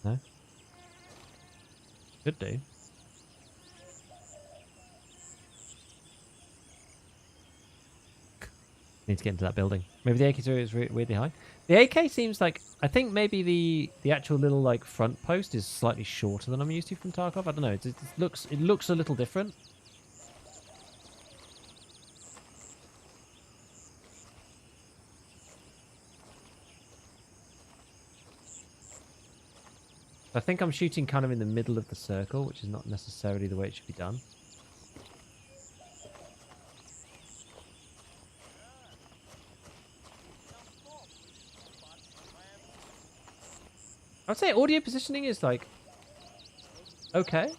No? Could do. Need to get into that building. Maybe the AK-2 is weirdly high. The AK seems like... I think maybe the actual little, like, front post is slightly shorter than I'm used to from Tarkov. I don't know. It looks a little different. I think I'm shooting kind of in the middle of the circle, which is not necessarily the way it should be done. I'd say audio positioning is, like, okay.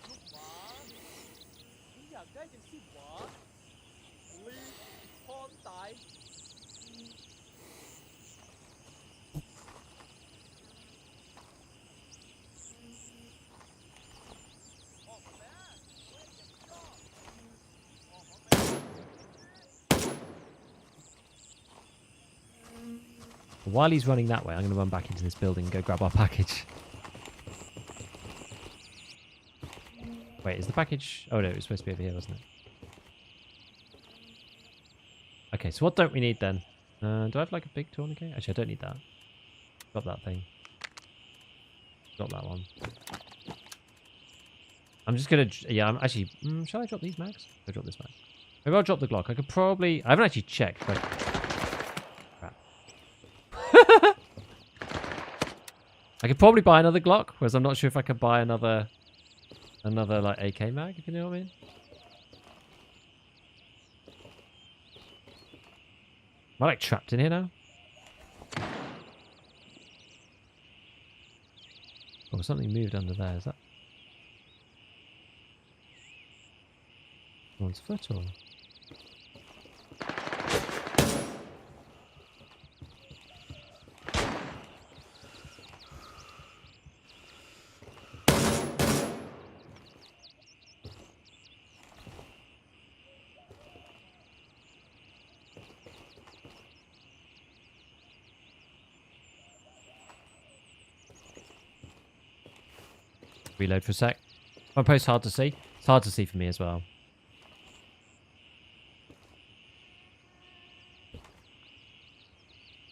While he's running that way, I'm going to run back into this building and go grab our package. Wait, is the package... Oh, no, it was supposed to be over here, wasn't it? Okay, so what don't we need then? Do I have like a big tourniquet? Actually, I don't need that. Got that thing. Got that one. I'm just going to... Yeah, I'm actually... shall I drop these mags? I'll drop this mag. Maybe I'll drop the Glock. I could probably... I haven't actually checked. But... Crap. I could probably buy another Glock, whereas I'm not sure if I could buy another like AK mag, if you know what I mean. Am I like trapped in here now? Oh, something moved under there. Is that someone's foot or? Reload for a sec. My post's hard to see. It's hard to see for me as well.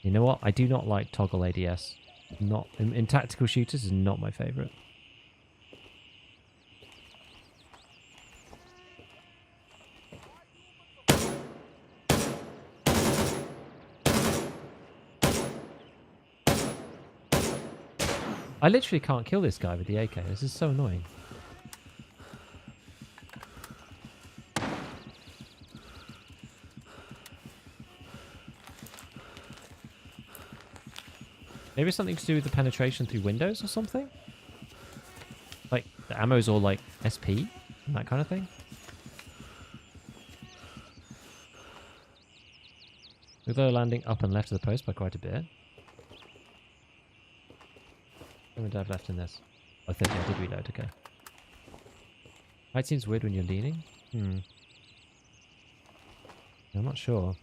You know what? I do not like toggle ADS. Not in tactical shooters is not my favorite. I literally can't kill this guy with the AK. This is so annoying. Maybe something to do with the penetration through windows or something? Like, the ammo's all like SP and that kind of thing? Although landing up and left of the post by quite a bit. How many do I have left in this? I think I did reload, okay. Height seems weird when you're leaning. I'm not sure.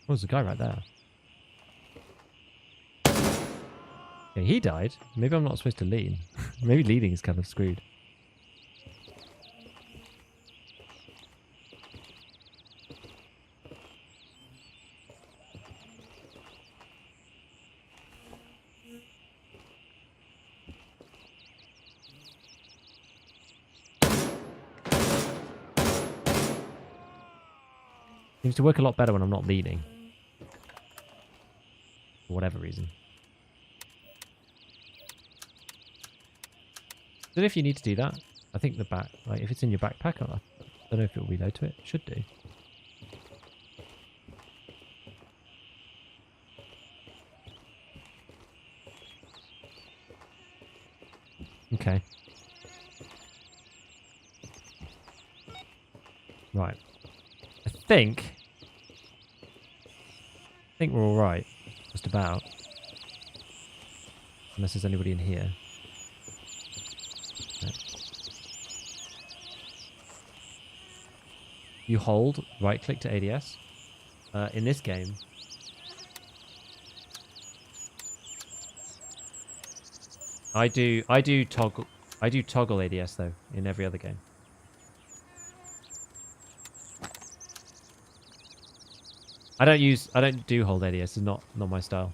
Oh, there's a guy right there. Okay, he died. Maybe I'm not supposed to lean. Maybe leaning is kind of screwed. Seems to work a lot better when I'm not leaning. For whatever reason. But if you need to do that, I think the back, like if it's in your backpack, I don't know if it'll reload to it. It should do. Okay. Right. I think we're all right, just about. Unless there's anybody in here. No. You hold right click to ADS. In this game, I do toggle ADS though in every other game. I don't do hold ADS. It's not my style.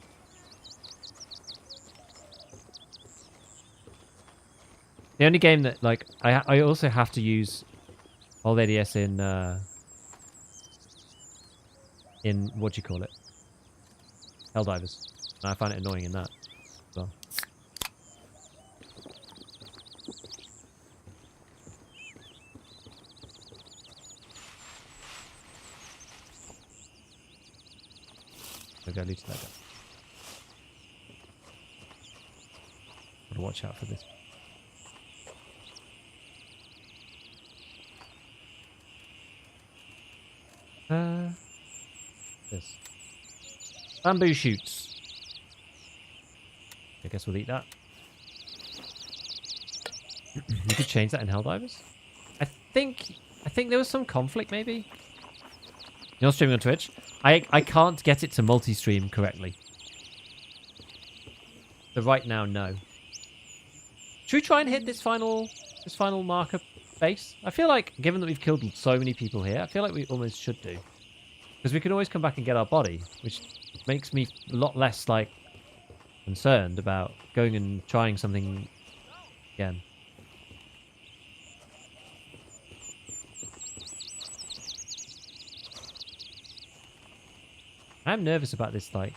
The only game that like I also have to use hold ADS in what do you call it? Helldivers. And I find it annoying in that as well. Maybe I looted that guy. Gotta watch out for this. This. Bamboo shoots. I guess we'll eat that. You could change that in Helldivers? think there was some conflict maybe. You're streaming on Twitch. I can't get it to multi-stream correctly. So right now, no. Should we try and hit this final marker base? I feel like, given that we've killed so many people here, I feel like we almost should do. Because we can always come back and get our body, which makes me a lot less, like, concerned about going and trying something again. I'm nervous about this, like,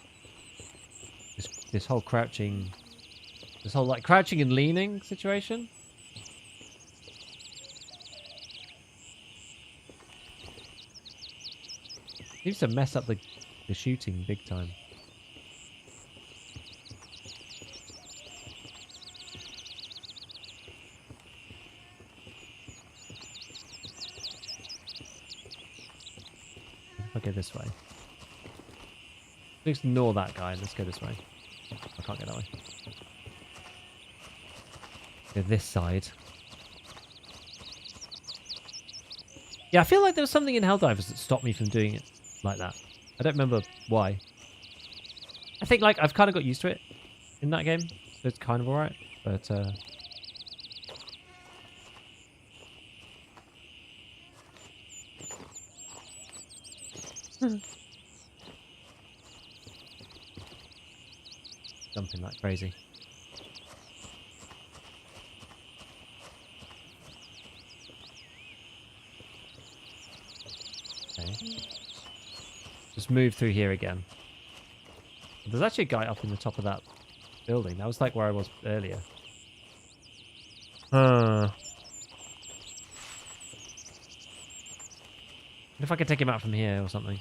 this whole crouching, like, crouching and leaning situation. Seems to mess up the shooting big time. I'll go this way. Let's ignore that guy and let's go this way. I can't get that way. Go this side. Yeah, I feel like there was something in Helldivers that stopped me from doing it like that. I don't remember why. I think, like, I've kind of got used to it in that game, so it's kind of alright, but something like crazy. Okay. Just move through here again. There's actually a guy up in the top of that building. That was like where I was earlier. What if I could take him out from here or something?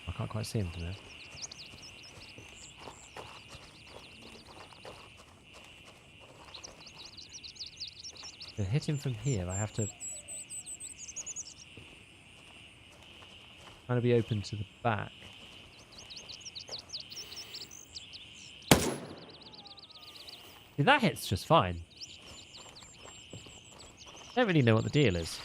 I can't quite see him from there. To hit him from here, I have to kind of be open to the back. See, that hits just fine. I don't really know what the deal is.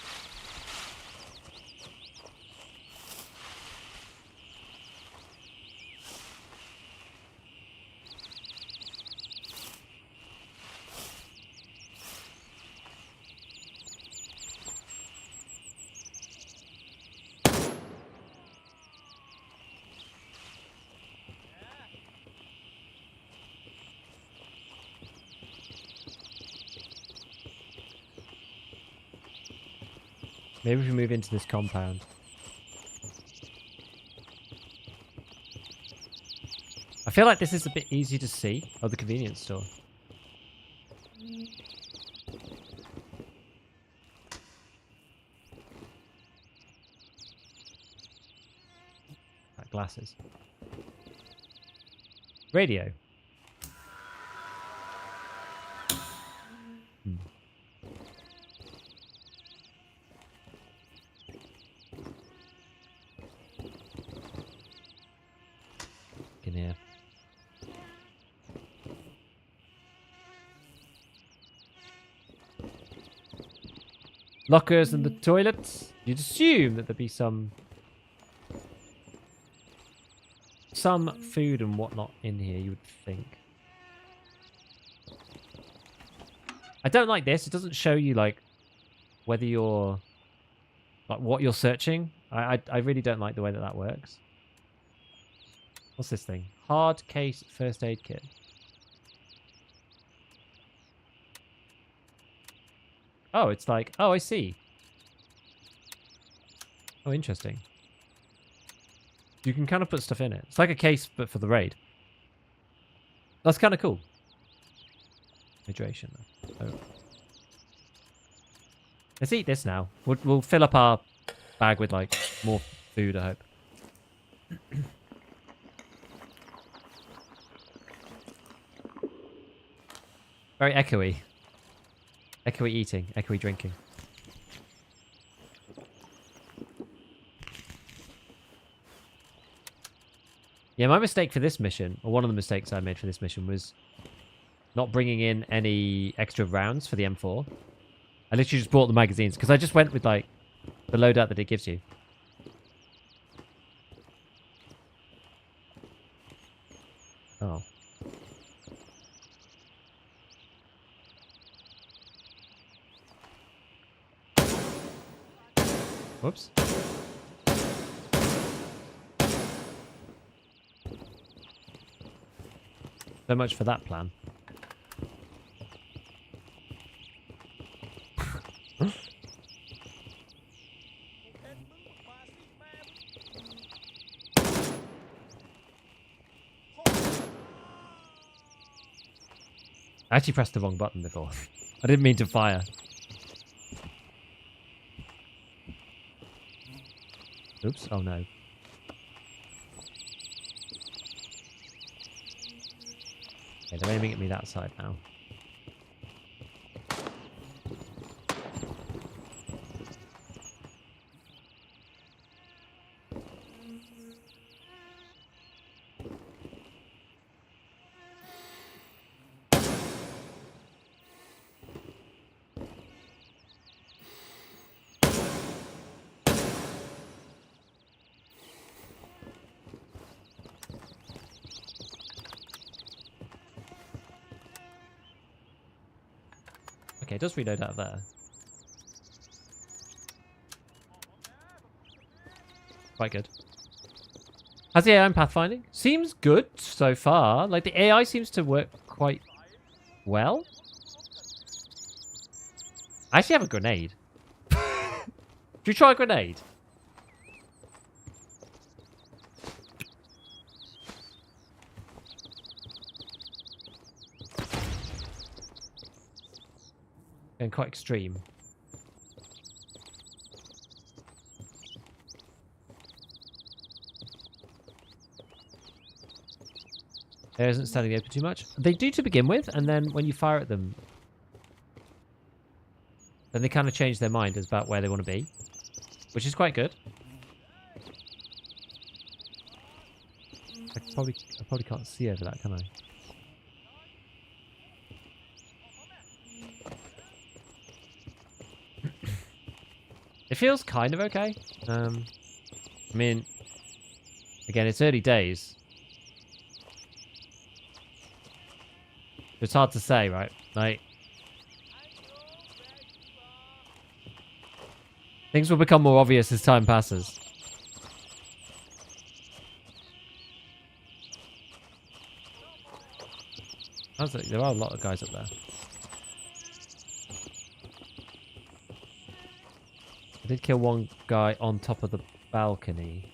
Maybe if we move into this compound. I feel like this is a bit easy to see. Oh, the convenience store. Glasses. Radio. In here. Lockers and the toilets. You'd assume that there'd be some food and whatnot in here, you would think. I don't like this. It doesn't show you, like, whether you're, like, what you're searching. I really don't like the way that that works. What's this thing? Hard case first aid kit. Oh, it's like, oh, I see. Oh, interesting. You can kind of put stuff in it. It's like a case, but for the raid. That's kind of cool. Hydration. Oh. Let's eat this now. We'll fill up our bag with, like, more food, I hope. Very echoey. Echoey eating, echoey drinking. Yeah, my mistake for this mission, or one of the mistakes I made for this mission was not bringing in any extra rounds for the M4. I literally just bought the magazines because I just went with like the loadout that it gives you. Oh. Whoops. So much for that plan. I actually pressed the wrong button before. I didn't mean to fire. Oops. Oh no. Okay, they're aiming at me that side now. Okay, it does reload out of there. Quite good. How's the AI in pathfinding? Seems good so far. Like, the AI seems to work quite well. I actually have a grenade. Should you try a grenade? And quite extreme. There isn't standing open too much. They do to begin with, and then when you fire at them, then they kind of change their mind about where they want to be, which is quite good. I probably can't see over that, can I? It feels kind of okay. I mean, again, it's early days. It's hard to say, right? Like, things will become more obvious as time passes. Sounds like there are a lot of guys up there. I did kill one guy on top of the balcony.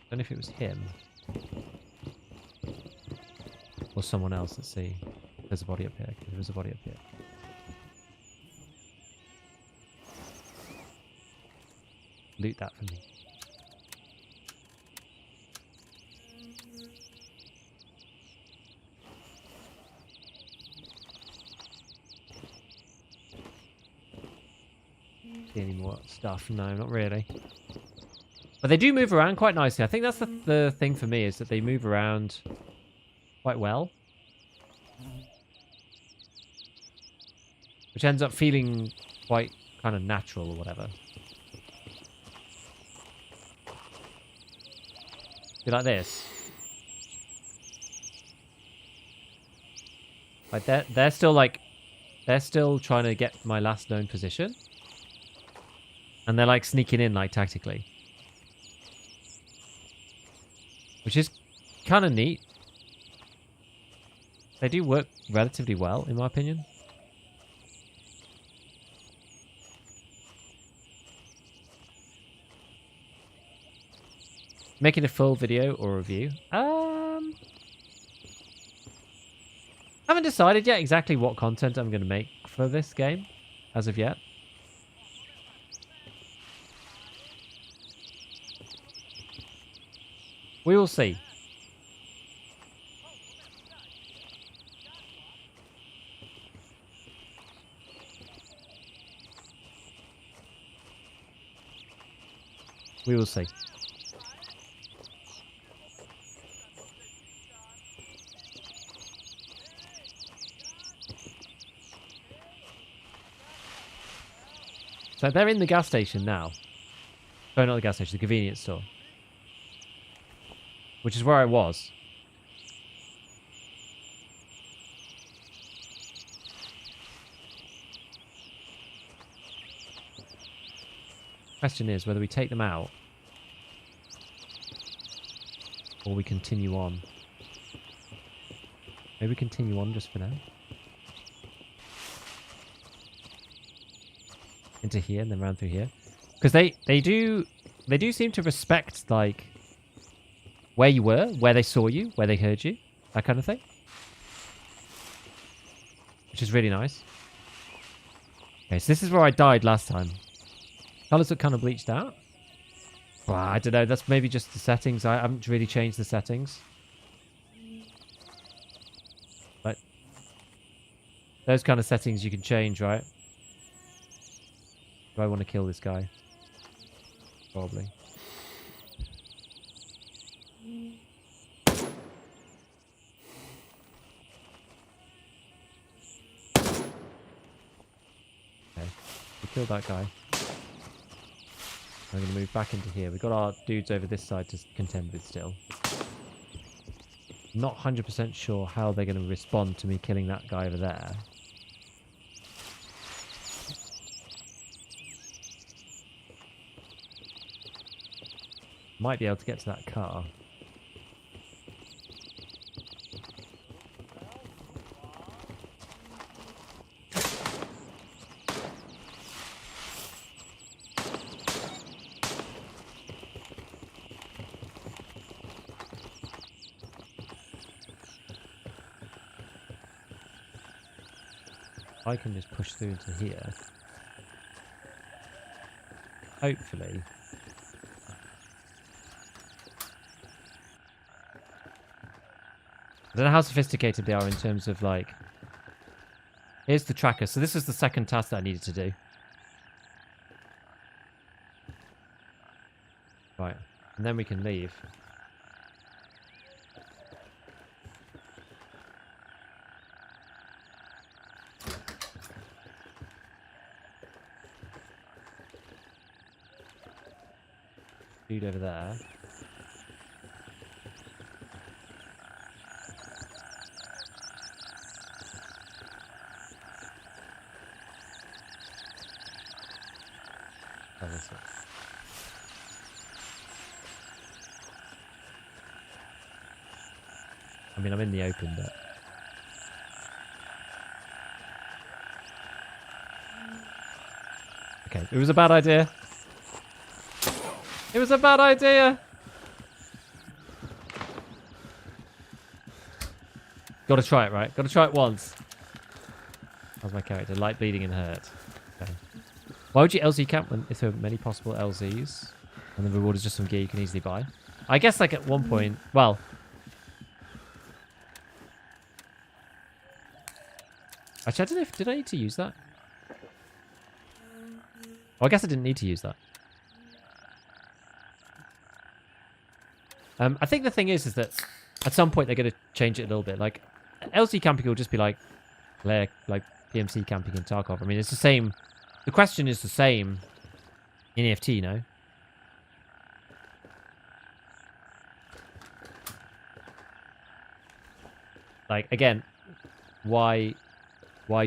I don't know if it was him. Or someone else. Let's see. There's a body up here. There was a body up here. Loot that for me. See any more stuff? No, not really. But they do move around quite nicely. I think that's the thing for me, is that they move around quite well. Which ends up feeling quite kind of natural or whatever. Be like this. Like they're still trying to get my last known position. And they're like sneaking in like tactically. Which is kind of neat. They do work relatively well, in my opinion. Making a full video or review? Haven't decided yet exactly what content I'm going to make for this game, as of yet. We will see. We will see. So they're in the gas station now. Oh, not the gas station, the convenience store. Which is where I was. Question is whether we take them out or we continue on. Maybe continue on just for now. Into here and then round through here. Because they do seem to respect like where you were, where they saw you, where they heard you, that kind of thing. Which is really nice. Okay, so this is where I died last time. Colours look kind of bleached out. Well, I don't know. That's maybe just the settings. I haven't really changed the settings. But those kind of settings you can change, right? Do I want to kill this guy? Probably. Okay, we killed that guy. I'm going to move back into here. We've got our dudes over this side to contend with still. Not 100% sure how they're going to respond to me killing that guy over there. Might be able to get to that car. I can just push through into here. Hopefully. I don't know how sophisticated they are in terms of like... Here's the tracker. So this is the second task that I needed to do. Right. And then we can leave. Dude over there. Oh, that's it. I mean, I'm in the open, but... Okay, it was a bad idea. It was a bad idea! Gotta try it, right? Gotta try it once. How's my character? Light bleeding and hurt. Okay. Why would you LZ camp when if there are many possible LZs? And the reward is just some gear you can easily buy? I guess like at one point... Well... Actually, I don't know if... Did I need to use that? Oh, I guess I didn't need to use that. I think the thing is that at some point they're going to change it a little bit. Like, LC camping will just be like PMC camping in Tarkov. I mean, it's the same. The question is the same in EFT, you know? Like, again, why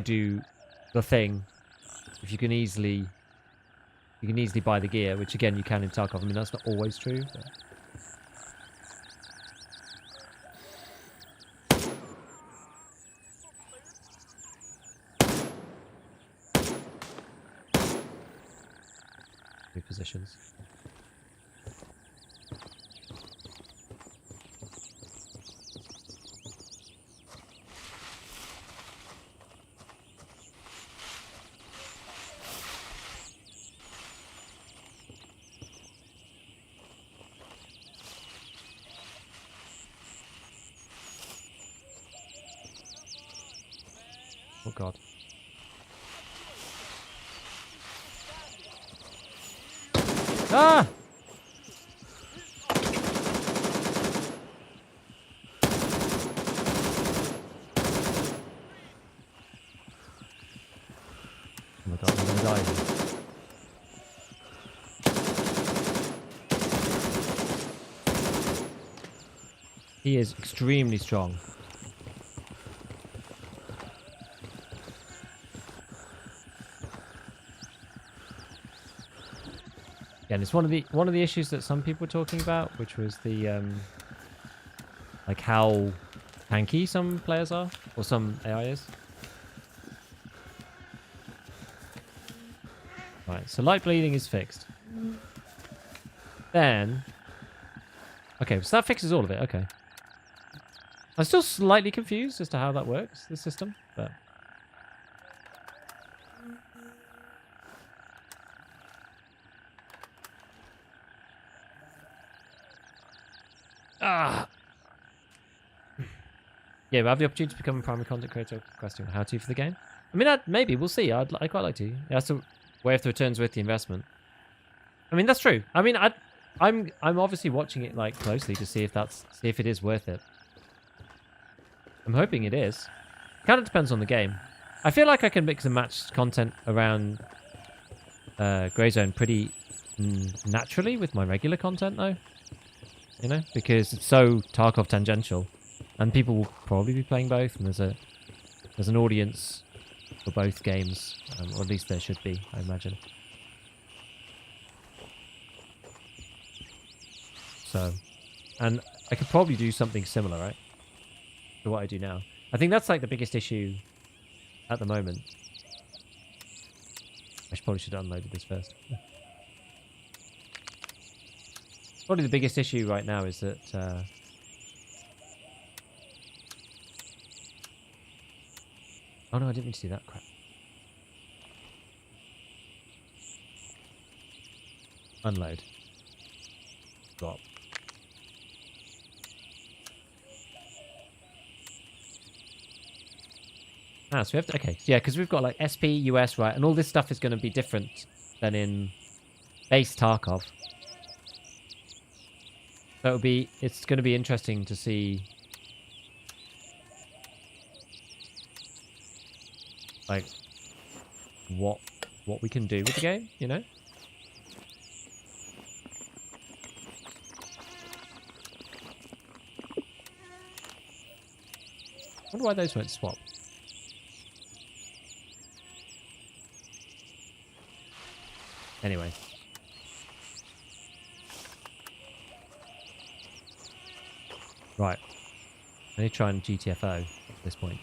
do the thing if you can easily buy the gear, which again you can in Tarkov. I mean, that's not always true, but... Positions. Oh God. Ah! Oh my God, I'm gonna die here. He is extremely strong. Yeah, and it's one of the issues that some people were talking about, which was the like how tanky some players are, or some AI is. Right, so light bleeding is fixed. Then, okay, so that fixes all of it. Okay, I'm still slightly confused as to how that works, the system, but. Ah. Yeah, we have the opportunity to become a primary content creator. Question: how to for the game? I mean, maybe we'll see. I'd quite like to. That's the way if the return's worth the investment. I mean, that's true. I mean, I'm obviously watching it like closely to see if it is worth it. I'm hoping it is. Kind of depends on the game. I feel like I can mix and match content around Grey Zone pretty naturally with my regular content, though. You know, because it's so Tarkov tangential, and people will probably be playing both, and there's an audience for both games, or at least there should be, I imagine. So, and I could probably do something similar, right, to what I do now. I think that's like the biggest issue at the moment. I probably should have unloaded this first. Probably the biggest issue right now is that oh no, I didn't mean to do that. Crap. Unload. Drop. Ah, so we have to... Okay, yeah, because we've got like SP, US, right? And all this stuff is going to be different than in base Tarkov. So it's going to be interesting to see like what we can do with the game, you know? I wonder why those won't swap. Anyway. Right. I need to try and GTFO at this point.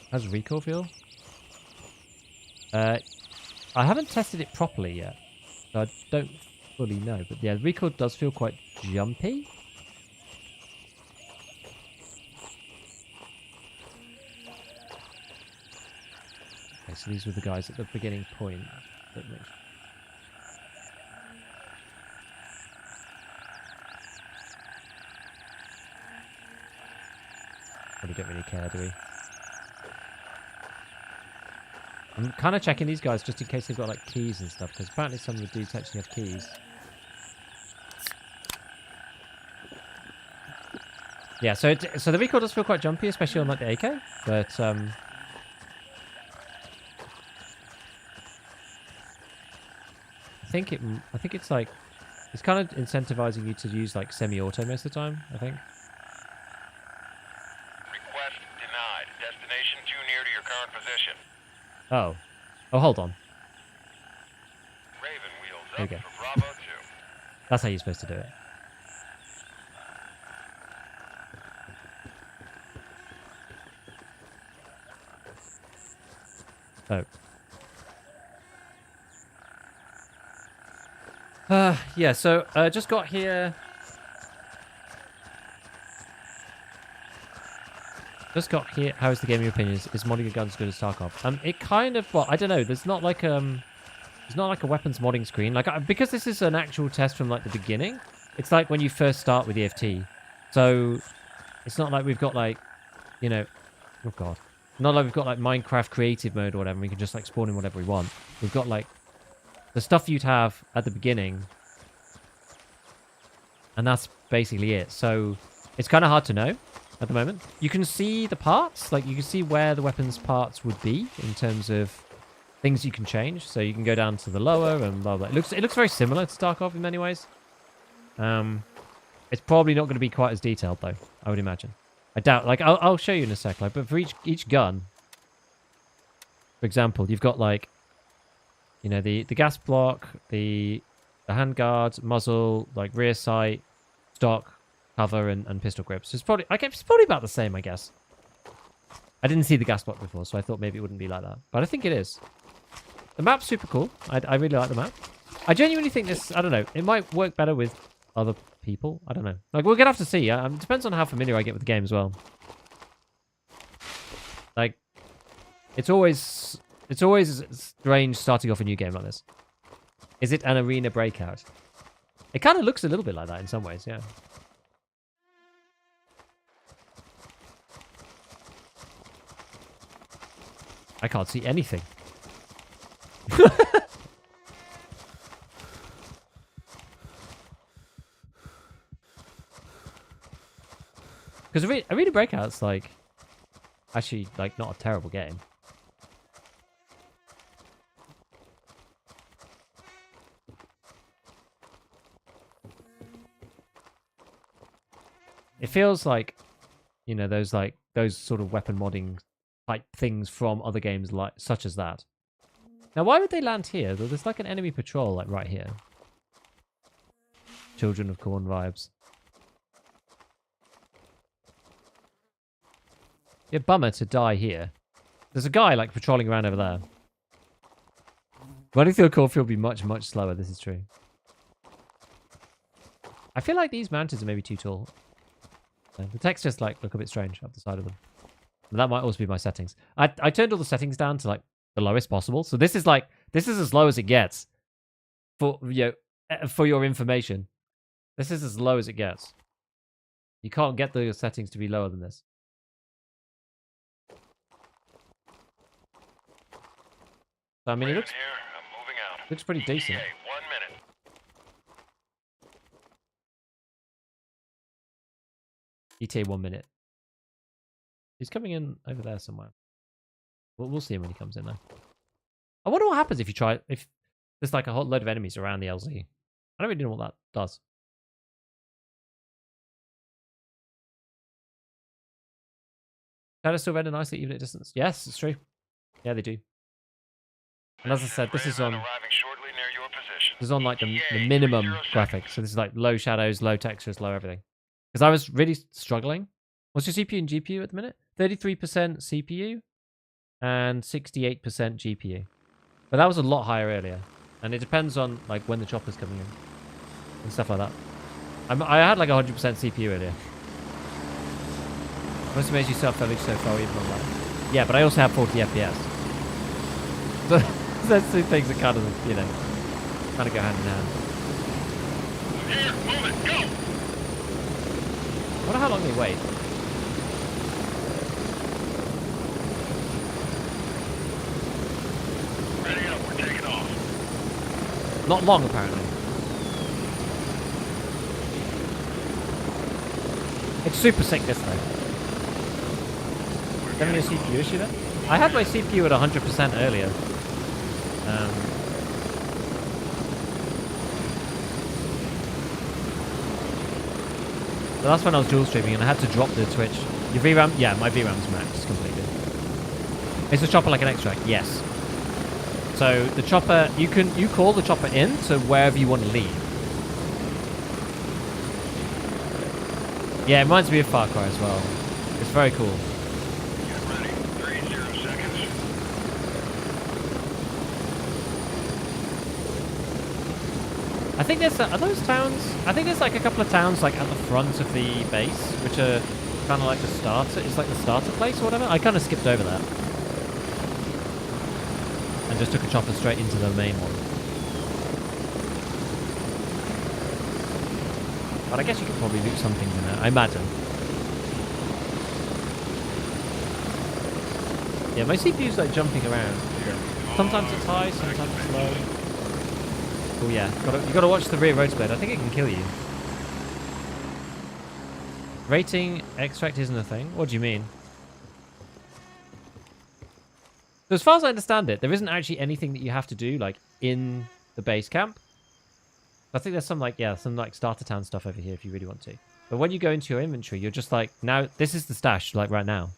How's recoil feel? I haven't tested it properly yet, so I don't fully know. But yeah, recoil does feel quite jumpy. Okay, so these were the guys at the beginning point. Probably don't really care, do we? I'm kind of checking these guys just in case they've got like keys and stuff, because apparently some of the dudes actually have keys. Yeah, so the recoil does feel quite jumpy, especially on like the AK, but I think it's like it's kind of incentivizing you to use like semi-auto most of the time, I think. Request denied. Destination too near to your current position. Oh, hold on. Raven wheels There up we go. for Bravo 2. That's how you're supposed to do it. Oh. Yeah, so just got here. How is the game in your opinion? Is modding a gun as good as Tarkov? It kind of, well, I don't know. There's not like a weapons modding screen. Like because this is an actual test from like the beginning. It's like when you first start with EFT. So it's not like we've got like, you know, oh god, not like we've got like Minecraft creative mode or whatever. We can just like spawn in whatever we want. We've got like the stuff you'd have at the beginning, and that's basically it. So it's kind of hard to know at the moment. You can see the parts, like you can see where the weapons parts would be in terms of things you can change. So you can go down to the lower and blah blah. It looks very similar to Tarkov in many ways. It's probably not going to be quite as detailed though, I would imagine. I doubt. Like I'll show you in a sec. Like, but for each gun, for example, you've got like, you know, the gas block, the handguard, muzzle, like rear sight, stock, cover, and pistol grips. It's probably about the same, I guess. I didn't see the gas block before, so I thought maybe it wouldn't be like that. But I think it is. The map's super cool. I really like the map. I genuinely think this, I don't know, it might work better with other people. I don't know. Like, we're going to have to see. It depends on how familiar I get with the game as well. Like, it's always strange starting off a new game like this. Is it an arena breakout? It kind of looks a little bit like that in some ways, yeah. I can't see anything. Because Arena Breakout's like actually like not a terrible game. It feels like, you know, those sort of weapon modding type things from other games like such as that. Now, why would they land here? There's like an enemy patrol like right here. Children of Corn vibes. Yeah, bummer to die here. There's a guy like patrolling around over there. Running through a cornfield would be much, much slower. This is true. I feel like these mountains are maybe too tall. The textures like look a bit strange up the side of them. And that might also be my settings. I turned all the settings down to like the lowest possible. So this is as low as it gets. For your information. This is as low as it gets. You can't get the settings to be lower than this. So, I mean, it looks pretty decent. 1 minute. ETA 1 minute. He's coming in over there somewhere. We'll see him when he comes in though. I wonder what happens if there's like a whole load of enemies around the LZ. I don't really know what that does. Shadows still render nicely even at distance. Yes, it's true. Yeah, they do. And as I said, this is on like the minimum graphics. So this is like low shadows, low textures, low everything. Because I was really struggling. What's your CPU and GPU at the minute? 33% CPU and 68% GPU. But that was a lot higher earlier. And it depends on like when the chopper's coming in and stuff like that. I had like 100% CPU earlier. Most amazing yourself footage so far even online. Yeah, but I also have 40 FPS. So those two things are kind of, you know, kind of go hand in hand. Here, move it, go! I wonder how long they wait. Ready up, we're taking off. Not long, apparently. It's super sick, this though. Having a CPU issue then? I had my CPU at 100% earlier. But that's when I was dual streaming and I had to drop the Twitch. Your VRAM? Yeah, my VRAM's maxed completely. Is the chopper like an extract? Yes. So the chopper, you call the chopper in to wherever you want to leave. Yeah, it reminds me of Far Cry as well. It's very cool. Get ready, 30 seconds. I think there's, are those towns? I think there's like a couple of towns like at the front of the base, which are kind of like the starter. It's like the starter place or whatever. I kind of skipped over that. And just took a chopper straight into the main one. But I guess you could probably loot some things in there, I imagine. Yeah, my CPU's like jumping around. Sometimes it's high, sometimes it's low. Oh yeah, you gotta watch the rear road split. I think it can kill you. Rating extract isn't a thing. What do you mean? So as far as I understand it, there isn't actually anything that you have to do like in the base camp. I think there's some like starter town stuff over here if you really want to. But when you go into your inventory, you're just like, now this is the stash like right now.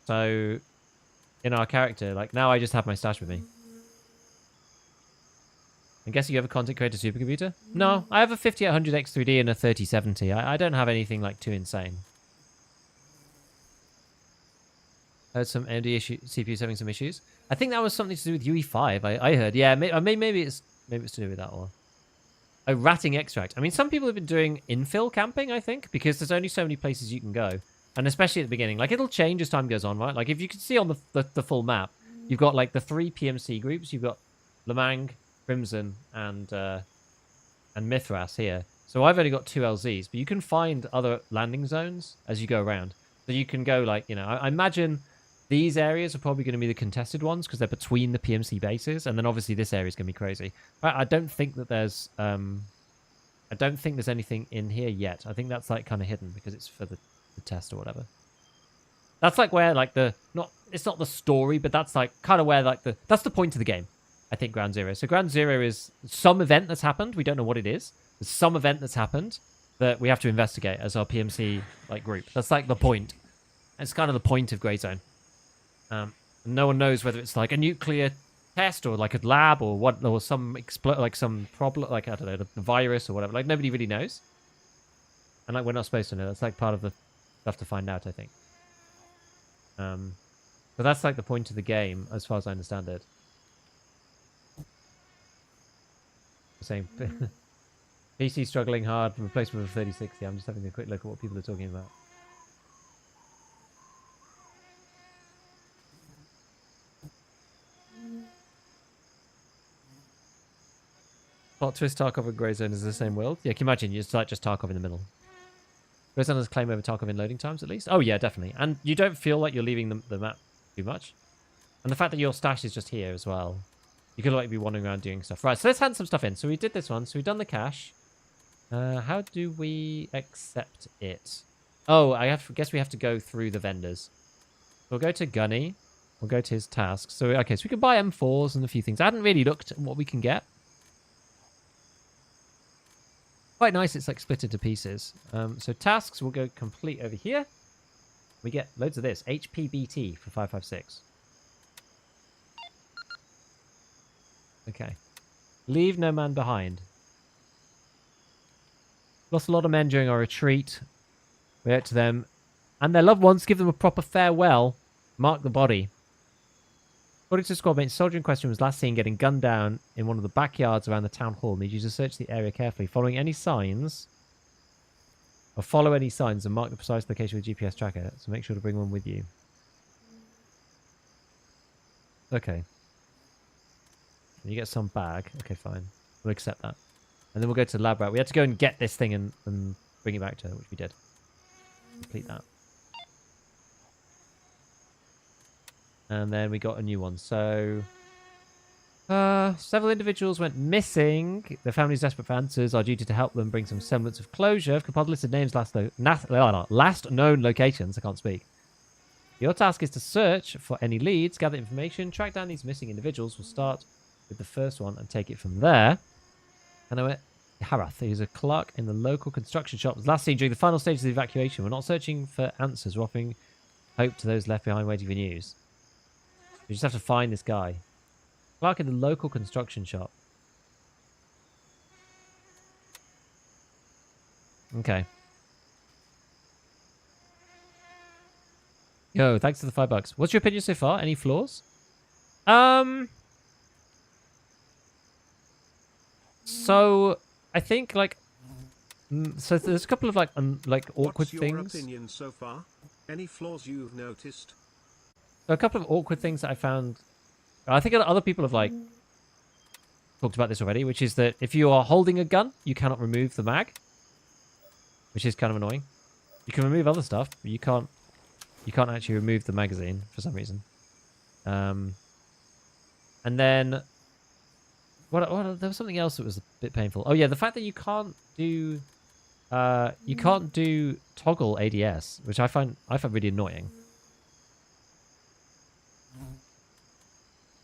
So in our character, like now I just have my stash with me. I'm guessing you have a content creator supercomputer? No, I have a 5800 X3D and a 3070. I don't have anything like too insane. Heard some AMD CPUs having some issues. I think that was something to do with UE5. I heard. Yeah, maybe it's to do with that or. Oh, ratting extract. I mean, some people have been doing infill camping, I think, because there's only so many places you can go. And especially at the beginning. Like, it'll change as time goes on, right? Like, if you can see on the full map, you've got, like, the 3 PMC groups. You've got Lemang, Crimson, and Mithras here. So I've only got 2 LZs, but you can find other landing zones as you go around. So you can go, like, you know, I imagine these areas are probably going to be the contested ones because they're between the PMC bases. And then, obviously, this area is going to be crazy. But I don't think that there's... I don't think there's anything in here yet. I think that's, like, kind of hidden because it's for the test or whatever. That's like where like it's not the story, but that's like kind of where like that's the point of the game, I think. Ground Zero. So Ground Zero is some event that's happened. We don't know what it is. There's some event that's happened that we have to investigate as our PMC like group. That's like the point. It's kind of the point of Grey Zone. No one knows whether it's like a nuclear test or like a lab or what, or some some problem, like I don't know, the virus or whatever. Like nobody really knows, and like we're not supposed to know. That's like part of the stuff to find out, I think. So that's like the point of the game, as far as I understand it. Saying PC struggling hard, replacement of 3060. I'm just having a quick look at what people are talking about. Plot twist: Tarkov and Grey Zone is the same world. Yeah, can you imagine? It's like just Tarkov in the middle. Grey Zone has claim over Tarkov in loading times, at least. Oh yeah, definitely. And you don't feel like you're leaving the map too much. And the fact that your stash is just here as well. You could like be wandering around doing stuff. Right, so let's hand some stuff in. So we did this one. So we've done the cache. How do we accept it? Oh, guess we have to go through the vendors. We'll go to Gunny. We'll go to his tasks. So okay, so we can buy M4s and a few things. I hadn't really looked at what we can get. Quite nice, it's like split into pieces. So tasks will go complete over here. We get loads of this. HPBT for 556. Okay. Leave no man behind. Lost a lot of men during our retreat. We owe it to them and their loved ones. Give them a proper farewell. Mark the body. According to squad mates, soldier in question was last seen getting gunned down in one of the backyards around the town hall. Need you to search the area carefully, following any signs, or follow any signs and mark the precise location with a GPS tracker. So make sure to bring one with you. Okay. You get some bag. Okay, fine. We'll accept that. And then we'll go to the lab route. We had to go and get this thing and bring it back to her, which we did. Complete that. And then we got a new one. So, several individuals went missing. Their families desperate for answers. Our duty to help them bring some semblance of closure. I've compiled listed names, last known locations. I can't speak. Your task is to search for any leads, gather information, track down these missing individuals. We'll start with the first one and take it from there. And I went, Harath, who's a clerk in the local construction shop, was last seen during the final stages of the evacuation. We're not searching for answers. We're offering hope to those left behind waiting for news. You just have to find this guy. Clerk in the local construction shop. Okay. Yo, thanks for the $5. What's your opinion so far? Any flaws? So I think like, so there's a couple of like awkward things. What's your opinion so far? Any flaws you've noticed? So a couple of awkward things that I found. I think other people have like talked about this already, which is that if you are holding a gun, you cannot remove the mag, which is kind of annoying. You can remove other stuff, but you can't actually remove the magazine for some reason. And then what there was something else that was a bit painful. Oh yeah, the fact that you can't do you can't do toggle ADS, which I find really annoying.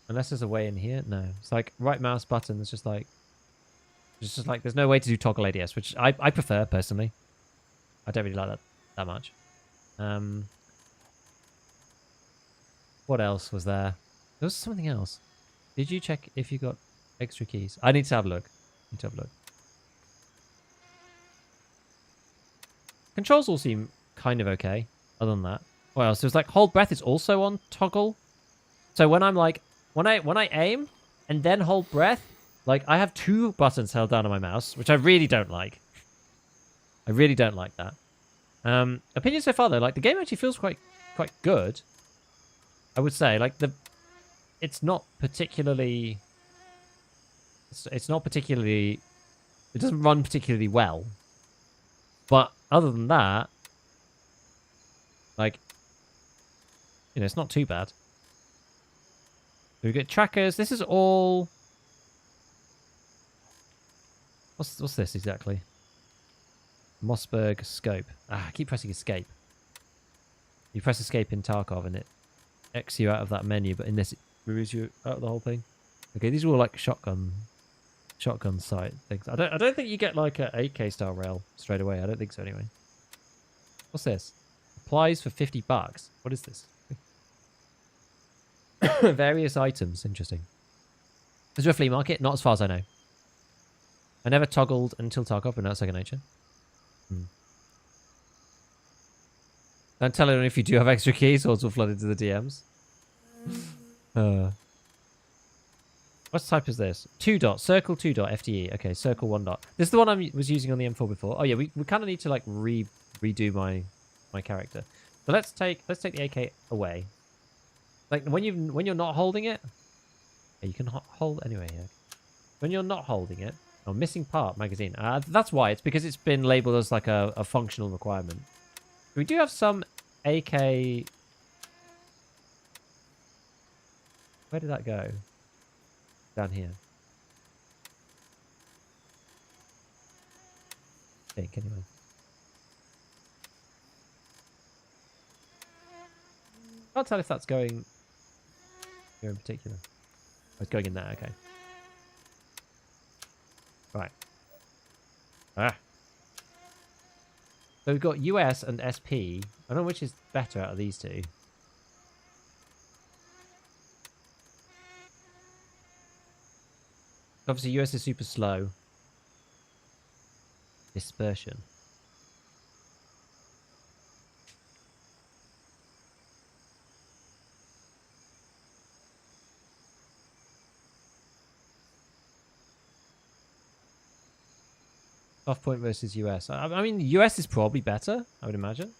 Unless there's a way in here. No, it's like right mouse button. It's just like there's no way to do toggle ADS, which I prefer personally. I don't really like that much. What else was there? There was something else. Did you check if you got extra keys? I need to have a look. Controls all seem kind of okay. Other than that, what else? There's like hold breath is also on toggle. So when I'm like when I aim and then hold breath, like I have 2 buttons held down on my mouse, which I really don't like. I really don't like that. Opinion so far though, like the game actually feels quite good. I would say like it's not particularly. It's not particularly. It doesn't run particularly well. But other than that, like, you know, it's not too bad. We get trackers. This is all. What's this exactly? Mossberg scope. I keep pressing escape. You press escape in Tarkov and it X you out of that menu, but in this it removes you out of the whole thing. Okay, these are all like shotgun sight things. I don't think you get like a AK style rail straight away. I don't think so anyway. What's this? Applies for $50. What is this? Various items. Interesting. Is there a flea market? Not as far as I know. I never toggled until Tarkov, but now it's second nature. Don't tell anyone if you do have extra keys, or will flood into the DMs. What type is this? 2 dot, circle 2 dot, FTE. Okay, circle 1 dot. This is the one I was using on the M4 before. Oh yeah, we kind of need to like redo my character. So let's take the AK away. Like when you're not holding it, yeah, you can hold anyway. Yeah. When you're not holding it, oh, missing part magazine. That's why. It's because it's been labeled as like a functional requirement. We do have some AK. Where did that go? Down here. I think anyway. Can't tell if that's going here in particular. Oh, it's going in there. Okay. Right. So we've got US and SP. I don't know which is better out of these two. Obviously, US is super slow. Dispersion. Soft point versus US. I mean, US is probably better, I would imagine.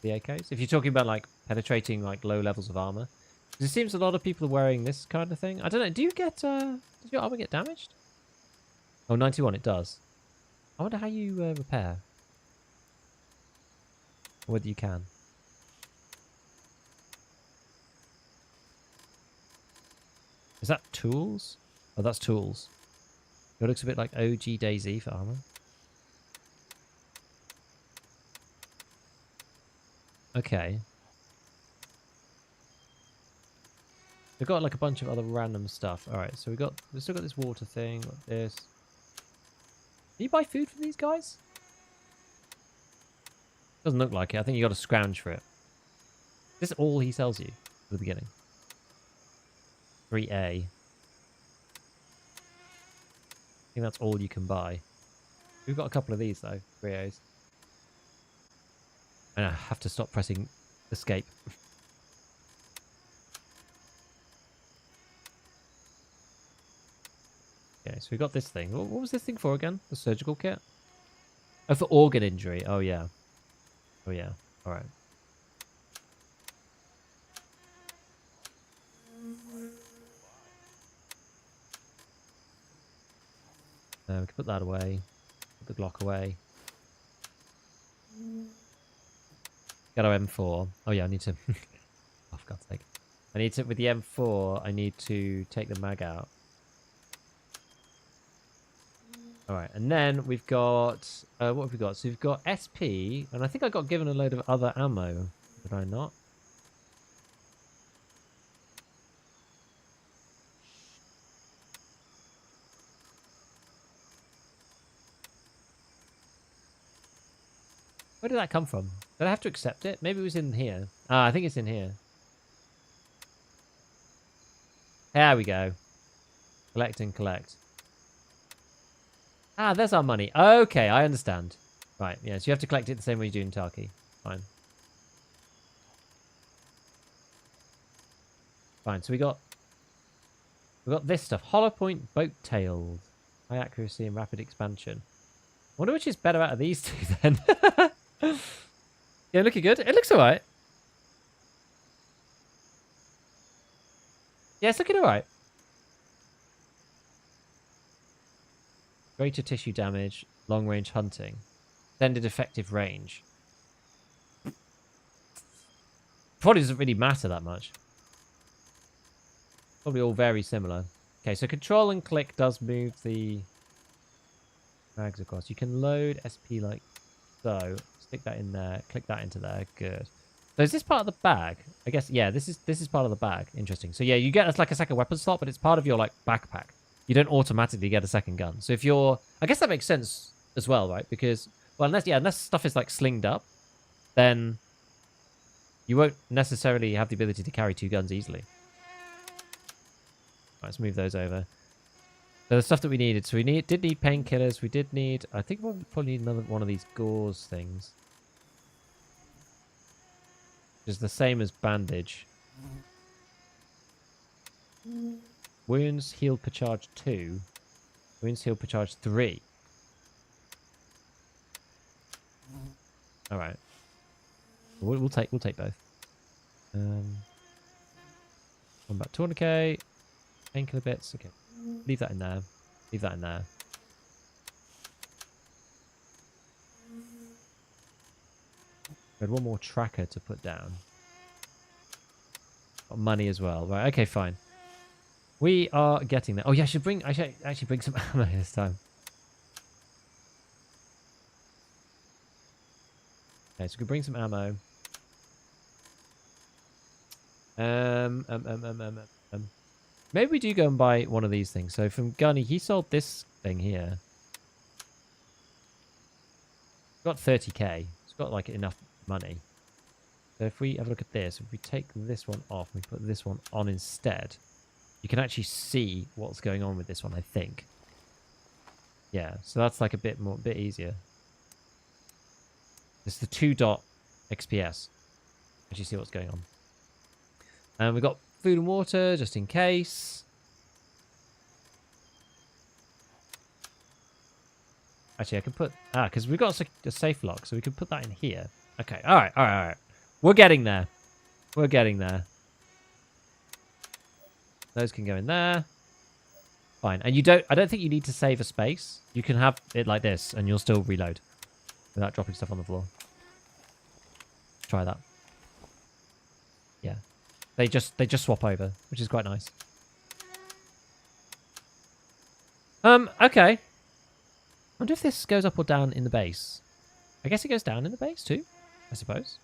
The AKs. If you're talking about like penetrating like low levels of armor. Because it seems a lot of people are wearing this kind of thing. I don't know. Do you get, does your armor get damaged? Oh, 91, it does. I wonder how you repair. Or whether you can. Is that tools? Oh, that's tools. It looks a bit like OG Daisy for armor. Okay. We've got like a bunch of other random stuff. Alright, so we've still got this water thing, got this. Can you buy food from these guys? Doesn't look like it. I think you got to scrounge for it. Is this all he sells you at the beginning? 3A. I think that's all you can buy. We've got a couple of these though, 3As. And I have to stop pressing escape. Okay, so we got this thing. What was this thing for again? The surgical kit? Oh, for organ injury. Oh, yeah. Oh, yeah. All right. We can put that away. Put the Glock away. Get our M4. Oh, yeah, I need to... oh, for God's sake. I need to... With the M4, I need to take the mag out. All right, and then we've got what have we got? So we've got SP, and I think I got given a load of other ammo. Did I not? Where did that come from? Did I have to accept it? Maybe it was in here. Ah, I think it's in here. There we go. Collect and collect. Ah, there's our money. Okay, I understand. Right, yeah, so you have to collect it the same way you do in Tarky. Fine. Fine, so we got this stuff. Hollow point boat tails. High accuracy and rapid expansion. I wonder which is better out of these two then. Yeah, looking good. It looks alright. Yeah, it's looking alright. Greater tissue damage, long range hunting. Extended effective range. Probably doesn't really matter that much. Probably all very similar. Okay, so control and click does move the mags across. You can load SP like so. Stick that in there. Click that into there. Good. So is this part of the bag? I guess, yeah, this is part of the bag. Interesting. So yeah, you get like a second weapon slot, but it's part of your like backpack. You don't automatically get a second gun. So if you're... I guess that makes sense as well, right? Because, well, unless stuff is like slinged up, then you won't necessarily have the ability to carry two guns easily. Right, let's move those over. So the stuff that we needed. So we did need painkillers. We did need... I think we'll probably need another one of these gauze things. Which is the same as bandage. Wounds healed per charge 2. Wounds healed per charge 3. All right. We'll take both. Combat tourniquet, painkiller bits. Okay, leave that in there. Leave that in there. We had one more tracker to put down. Got money as well. Right. Okay. Fine. We are getting there. Oh yeah, I should actually bring some ammo this time. Okay, so we can bring some ammo. Maybe we do go and buy one of these things. So from Gunny, he sold this thing here. Got 30k. It's got like enough money. So if we have a look at this, if we take this one off and we put this one on instead, you can actually see what's going on with this one, I think. Yeah, so that's like a bit easier. It's the 2-dot XPS. Actually see what's going on. And we've got food and water, just in case. Actually, I can put... because we've got a safe lock, so we can put that in here. Okay, alright. We're getting there. We're getting there. Those can go in there. Fine. And I don't think you need to save a space. You can have it like this, and you'll still reload without dropping stuff on the floor. Try that. Yeah. They just swap over, which is quite nice. Okay. I wonder if this goes up or down in the base. I guess it goes down in the base too, I suppose.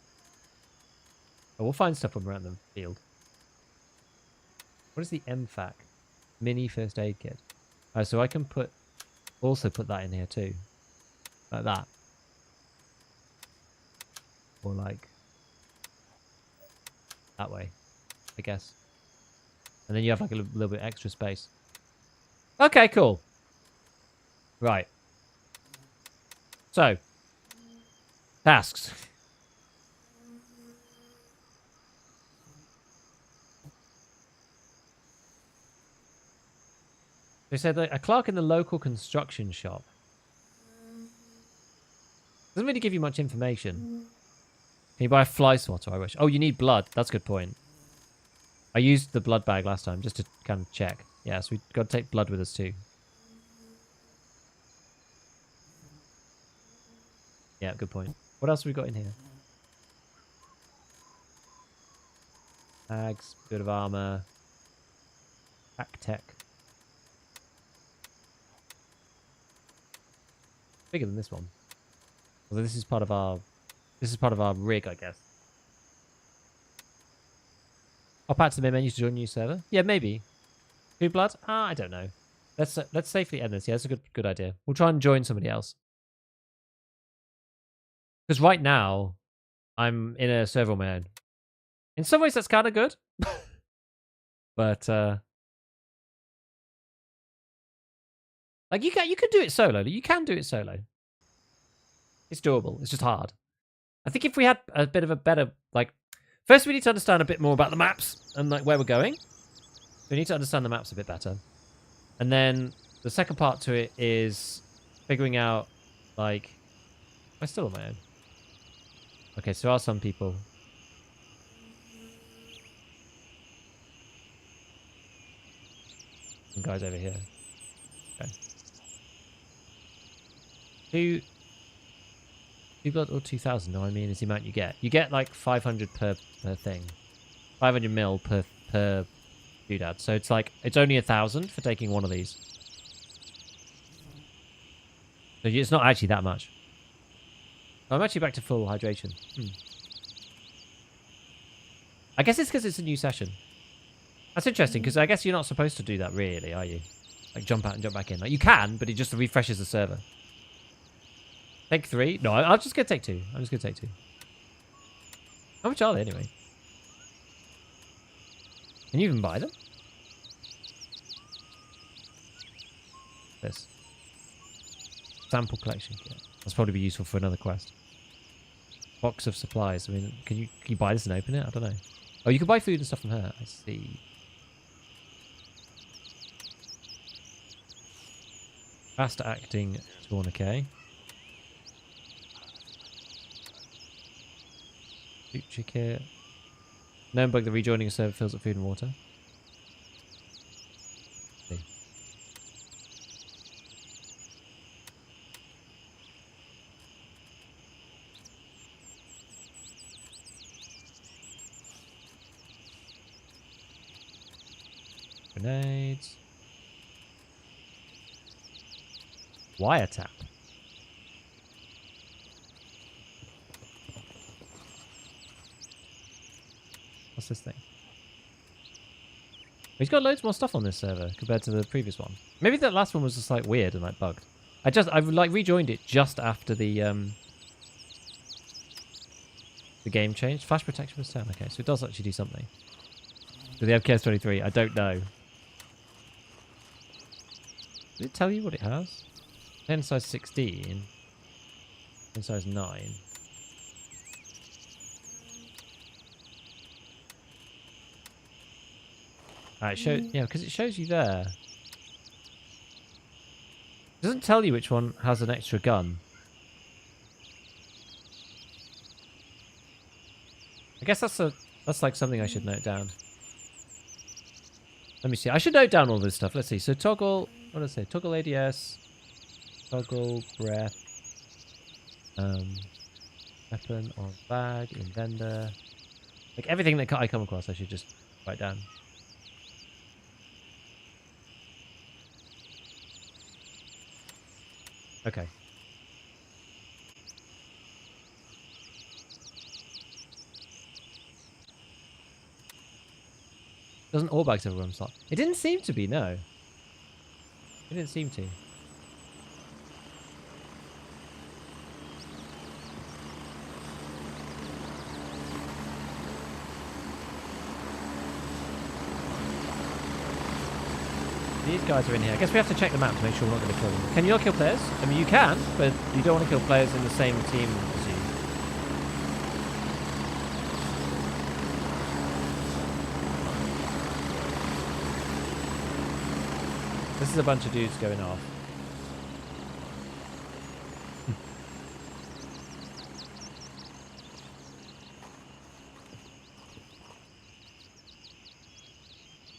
But we'll find stuff when we're around the field. What is the MFAC? Mini first aid kit. Oh, so I can also put that in here too. Like that. Or like that way, I guess. And then you have like a little bit extra space. Okay, cool. Right. So, tasks. They said that a clerk in the local construction shop. Doesn't really give you much information. Can you buy a fly swatter? I wish. Oh, you need blood. That's a good point. I used the blood bag last time just to kind of check. Yeah, so we've got to take blood with us too. Yeah, good point. What else have we got in here? Bags, bit of armor. Pack tech. Bigger than this one. Although this is part of our rig, I guess. I'll patch the main menu to join a new server. Yeah, maybe. Two blood? I don't know. Let's safely end this. Yeah, that's a good idea. We'll try and join somebody else. Because right now, I'm in a server on my own. In some ways, that's kind of good. But like you can do it solo. You can do it solo. It's doable. It's just hard. I think if we had a bit of a better like, first we need to understand a bit more about the maps and like where we're going. We need to understand the maps a bit better, and then the second part to it is figuring out like, I'm still on my own. Okay, so there are some people. Some guys over here. Okay. Two blood or 2,000? No, I mean is the amount you get. You get like 500 per thing. 500 mil per doodad. So it's like it's only 1,000 for taking one of these. So it's not actually that much. I'm actually back to full hydration. I guess it's because it's a new session. That's interesting, because I guess you're not supposed to do that, really, are you? Like, jump out and jump back in. Like, you can, but it just refreshes the server. Take 3? No, I'm just going to take 2. I'm just going to take 2. How much are they, anyway? Can you even buy them? This. Sample collection kit. That's probably be useful for another quest. Box of supplies. I mean, can you buy this and open it? I don't know. Oh, you can buy food and stuff from her. I see. Fast acting tourniquet. Future kit. Known bug, the rejoining a server fills up food and water. See. Grenades. Wiretap. What's this thing? He's got loads more stuff on this server compared to the previous one. Maybe that last one was just like weird and like bugged. I've like rejoined it just after the game changed. Flash protection was 10. Okay, so it does actually do something. So the MKS-23, I don't know. Did it tell you what it has? 10 size 16. 10 size 9. Alright, yeah, because it shows you there. It doesn't tell you which one has an extra gun. I guess that's like something I should note down. Let me see. I should note down all this stuff. Let's see. So toggle, what did I say? Toggle ADS, toggle breath, weapon or bag in vendor. Like everything that I come across, I should just write down. Okay. Doesn't all bags have a room slot? It didn't seem to be, no. It didn't seem to. These guys are in here. I guess we have to check the map to make sure we're not going to kill them. Can you not kill players? I mean, you can, but you don't want to kill players in the same team as you. This is a bunch of dudes going off.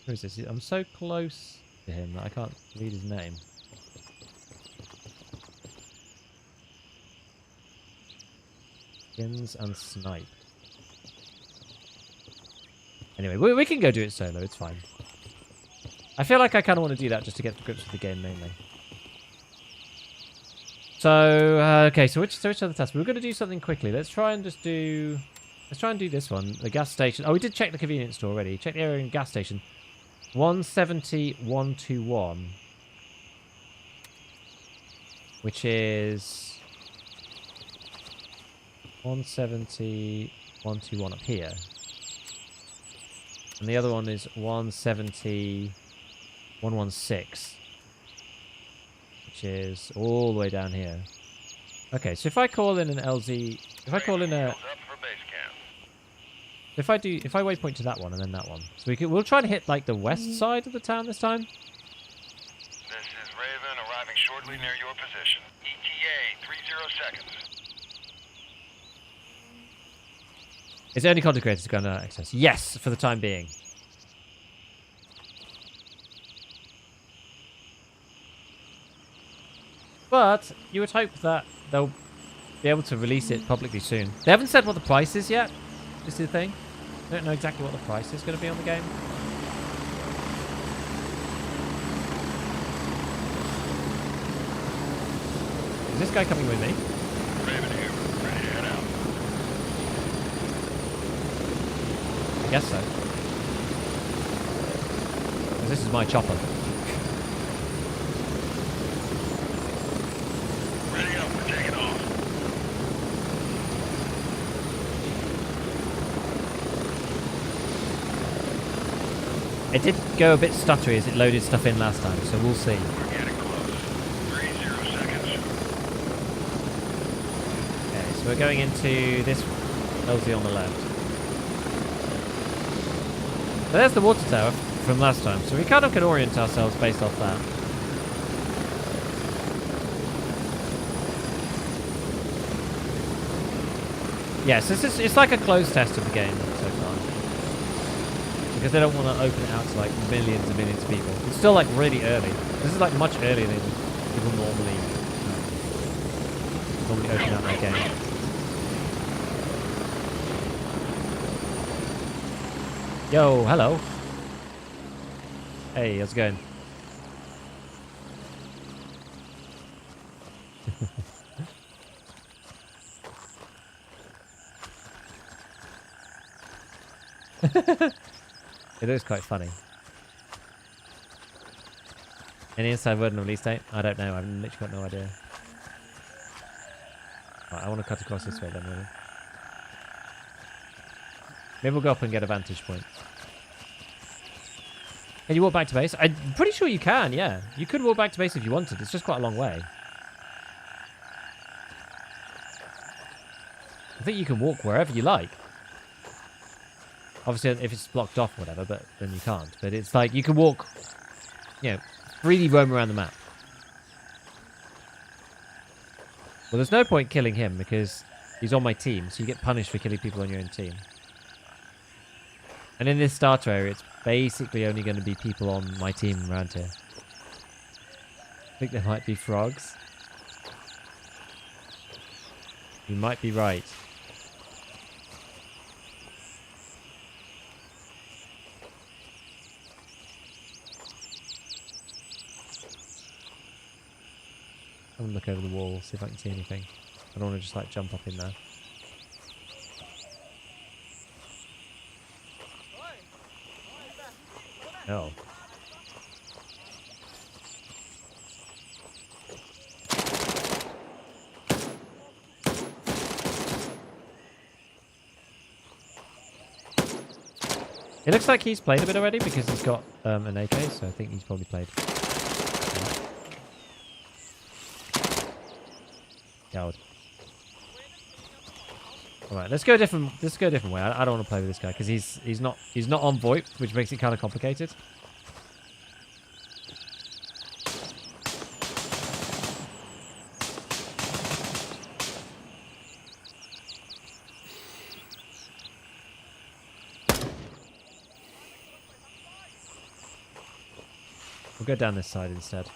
Who is this? I'm so close to him that I can't read his name. Skins and snipe. Anyway, we can go do it solo. It's fine. I feel like I kind of want to do that just to get to grips with the game mainly. So okay, so which other task? We're going to do something quickly. Let's try and do this one. The gas station. Oh, we did check the convenience store already. Check the area in gas station. 170 121, which is 170 121 up here, and the other one is 170 116, which is all the way down here. Okay, so if I call in an LZ, if I call in a, if I waypoint to that one and then that one, so we'll try to hit like the west side of the town this time. This is Raven arriving shortly near your position. ETA 30 seconds. Is only content creators going to access? Yes, for the time being. But you would hope that they'll be able to release it publicly soon. They haven't said what the price is yet. This is the thing. I don't know exactly what the price is going to be on the game. Is this guy coming with me? Raven here, ready to head out. I guess so. 'Cause this is my chopper. Ready up, we're taking off. It did go a bit stuttery as it loaded stuff in last time, so we'll see. We're getting close. 30 seconds. Okay, so we're going into this LZ on the left. So there's the water tower from last time, so we kind of can orient ourselves based off that. Yes, it's like a closed test of the game so far. Because they don't want to open it out to like millions and millions of people. It's still like really early. This is like much earlier than people normally open out their game. Yo, hello. Hey, how's it going? It looks quite funny. Any inside word on the release date? I don't know. I've literally got no idea. Right, I want to cut across this way then, really. Maybe we'll go up and get a vantage point. Can you walk back to base? I'm pretty sure you can, yeah. You could walk back to base if you wanted. It's just quite a long way. I think you can walk wherever you like. Obviously, if it's blocked off or whatever, but then you can't. But it's like you can walk, you know, freely roam around the map. Well, there's no point killing him because he's on my team, so you get punished for killing people on your own team. And in this starter area, it's basically only going to be people on my team around here. I think there might be frogs. You might be right. I'm gonna look over the wall, see if I can see anything. I don't want to just like jump up in there. Oh. It looks like he's played a bit already because he's got an AK, so I think he's probably played. Coward. All right, let's go a different way. I don't want to play with this guy because he's not on VoIP, which makes it kind of complicated. We'll go down this side instead.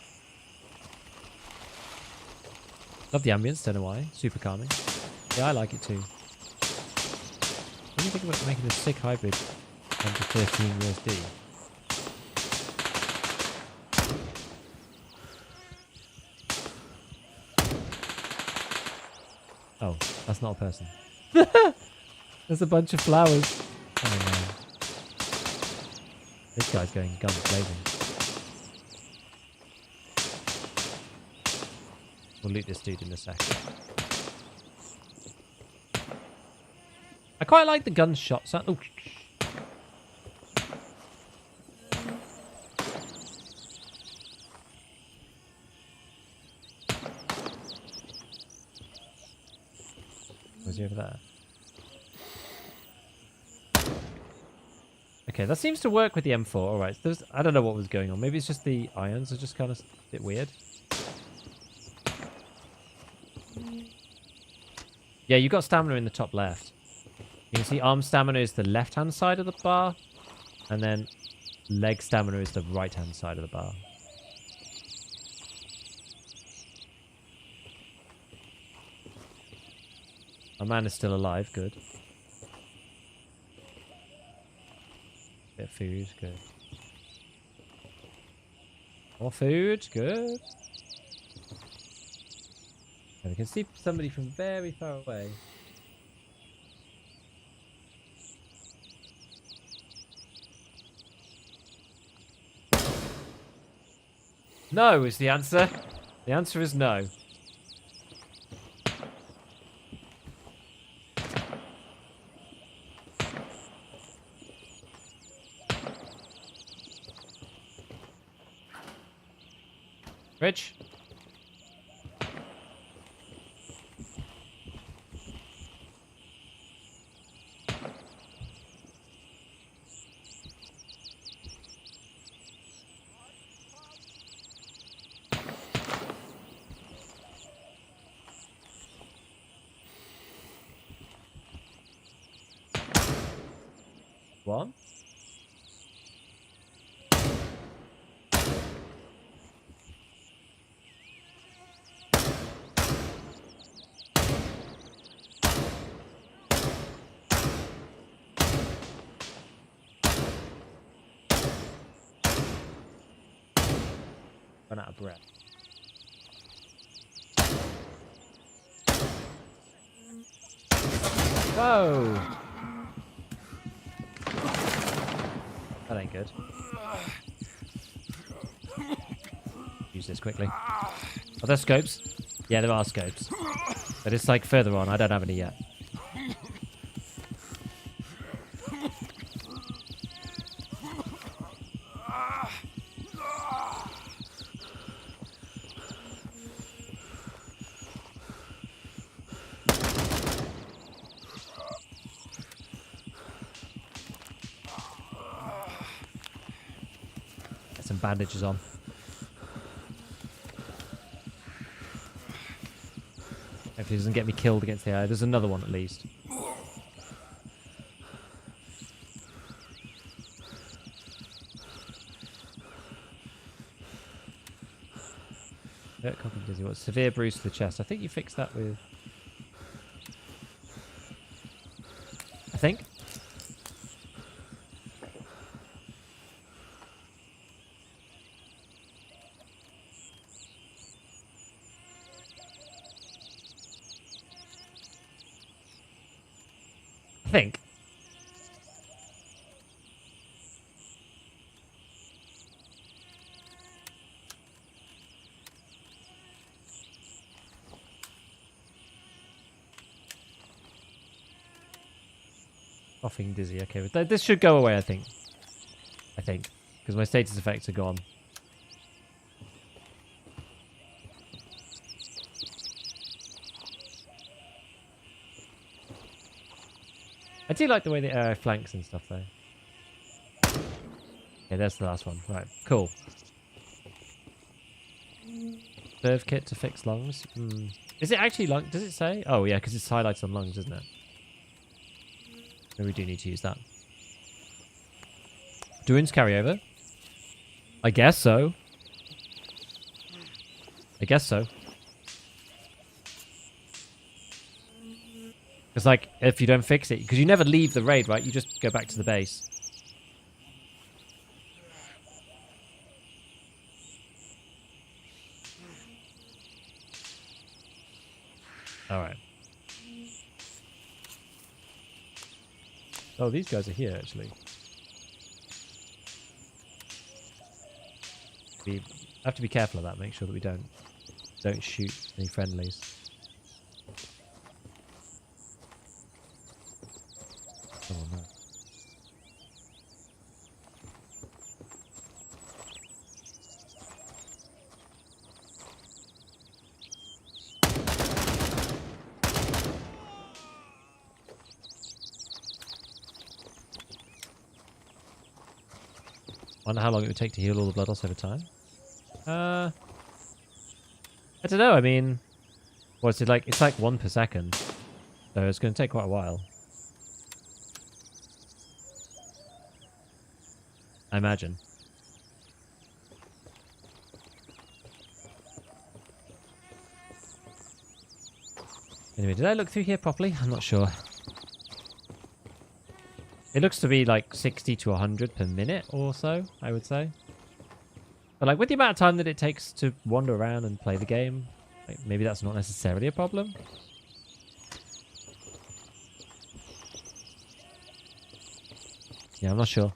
Love the ambience, don't know why. Super calming. Yeah, I like it too. What do you think about making a sick hybrid under 13 USD? Oh, that's not a person. There's a bunch of flowers. Oh man. This guy's going guns blazing. We'll loot this dude in a sec. I quite like the gunshot sound. Oh. Was he over there? Okay, that seems to work with the M4. All right, I don't know what was going on. Maybe it's just the irons are just kind of a bit weird. Yeah, you got stamina in the top left. You can see arm stamina is the left-hand side of the bar, and then leg stamina is the right-hand side of the bar. Our man is still alive. Good. Bit of food. Good. More food. Good. And we can see somebody from very far away. No is the answer. The answer is no. Rich? What? Run out of breath. Whoa! That ain't good. Use this quickly. Are there scopes? Yeah, there are scopes. But it's like further on. I don't have any yet. Get some bandages on. Hopefully it doesn't get me killed against the air. There's another one at least. Hurt, cough, and dizzy. What? Severe bruise to the chest. I think you fixed that with... I think. Coughing, dizzy. Okay, but this should go away, I think. Because my status effects are gone. I do like the way the air flanks and stuff, though. Okay, there's the last one. Right, cool. Serve kit to fix lungs. Is it actually lung? Does it say? Oh, yeah, because it's highlighted on lungs, isn't it? Maybe we do need to use that. Do wounds carry over? I guess so. Because, like, if you don't fix it... Because you never leave the raid, right? You just go back to the base. Alright. Oh, these guys are here, actually. We have to be careful of that. Make sure that we don't shoot any friendlies. Oh, no. Wonder how long it would take to heal all the blood loss over time. I don't know. I mean, what's it like? It's like 1 per second, so it's going to take quite a while. I imagine. Anyway, did I look through here properly? I'm not sure. It looks to be like 60 to 100 per minute or so, I would say. But like with the amount of time that it takes to wander around and play the game, like maybe that's not necessarily a problem. Yeah, I'm not sure.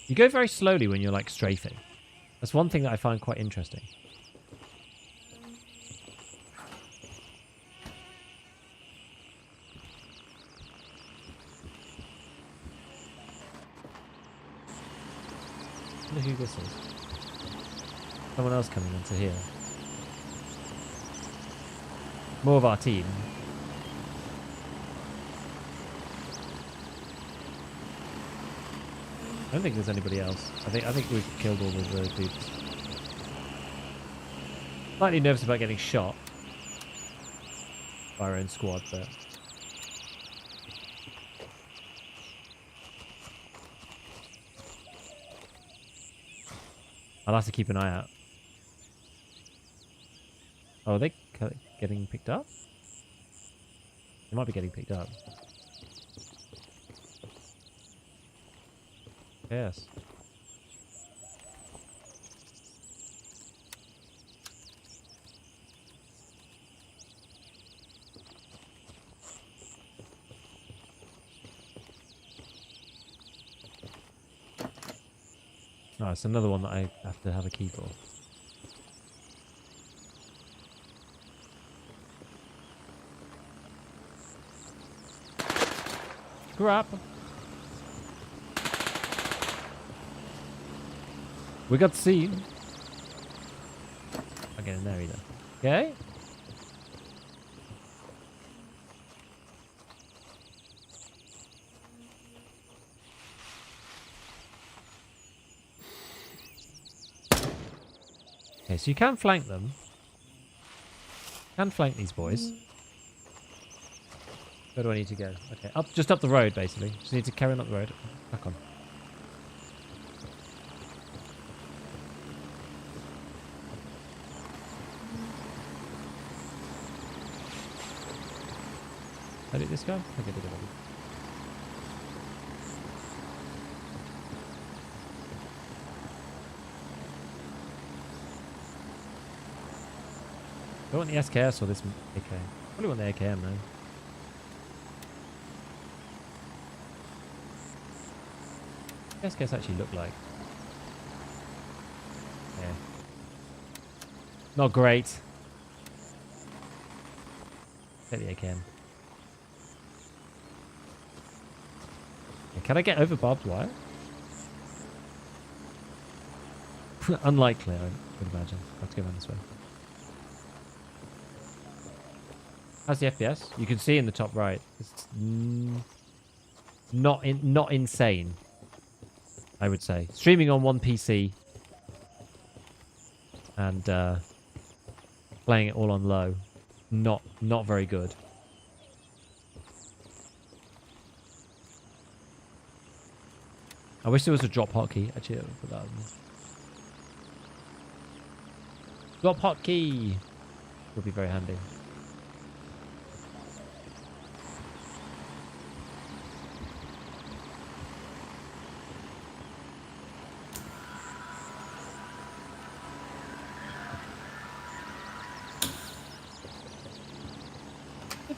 You go very slowly when you're like strafing. That's one thing that I find quite interesting. I wonder who this is. Someone else coming into here. More of our team. I don't think there's anybody else. I think we've killed all of the dudes. Slightly nervous about getting shot by our own squad, but I'll have to keep an eye out. Oh, are they getting picked up? They might be getting picked up. Yes. Oh, it's another one that I have to have a key for. Crap. We got seen. I'll get in there either. Okay. Okay, so you can flank them. Can flank these boys. Where do I need to go? Okay, just up the road, basically. Just need to carry on up the road. Back on. How did this go? Okay, did it already. Do I want the SKS or this AK? Probably want the AKM though. SKS actually look like? Yeah. Not great. Take the AKM. Can I get over barbed wire? Unlikely, I would imagine. I have to go around this way. How's the FPS? You can see in the top right. It's not insane, I would say. Streaming on one PC and playing it all on low. Not very good. I wish there was a drop hotkey. Actually, I would put that on. Drop hotkey would be very handy.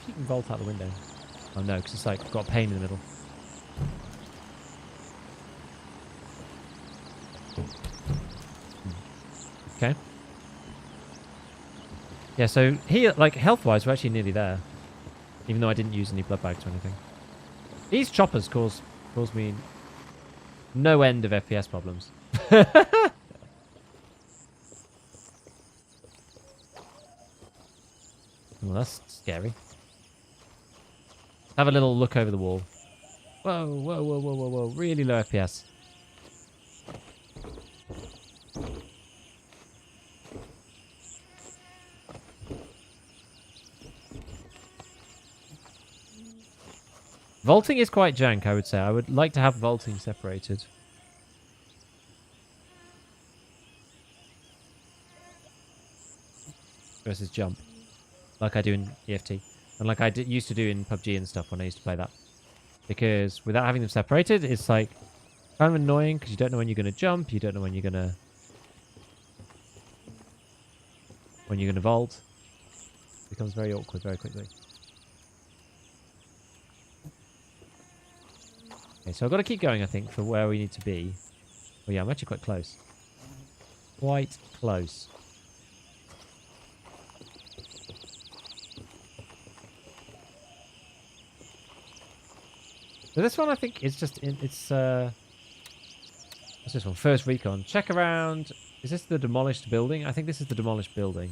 if you can vault out the window. Oh no, because it's like got a pane in the middle. Okay. Yeah, so here, like, health-wise, we're actually nearly there. Even though I didn't use any blood bags or anything. These choppers cause me no end of FPS problems. Well, that's scary. Have a little look over the wall. Whoa, whoa, whoa, whoa, whoa, whoa. Really low FPS. Vaulting is quite jank, I would say. I would like to have vaulting separated. Versus jump. Like I do in EFT. And like I used to do in PUBG and stuff when I used to play that. Because without having them separated, it's like kind of annoying because you don't know when you're going to jump. You don't know when you're going to vault. It becomes very awkward very quickly. Okay, so I've got to keep going, I think, for where we need to be. Oh yeah, I'm actually quite close. Quite close. So this one, I think, is just in, it's what's this one? First recon. Check around. Is this the demolished building? I think this is the demolished building.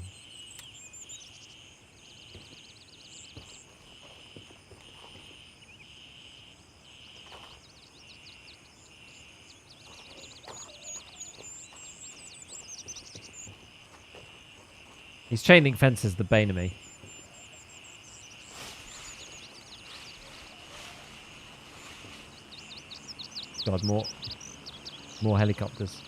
These chain link fences, the bane of me. God, more helicopters.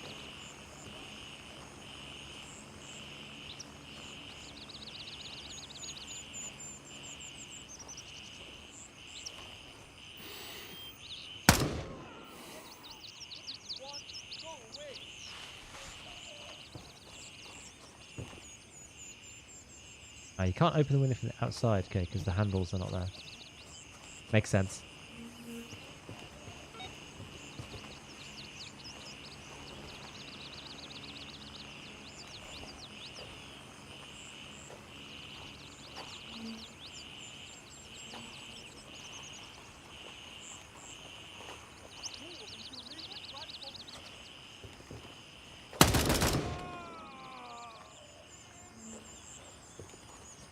Ah, you can't open the window from the outside, okay, because the handles are not there. Makes sense.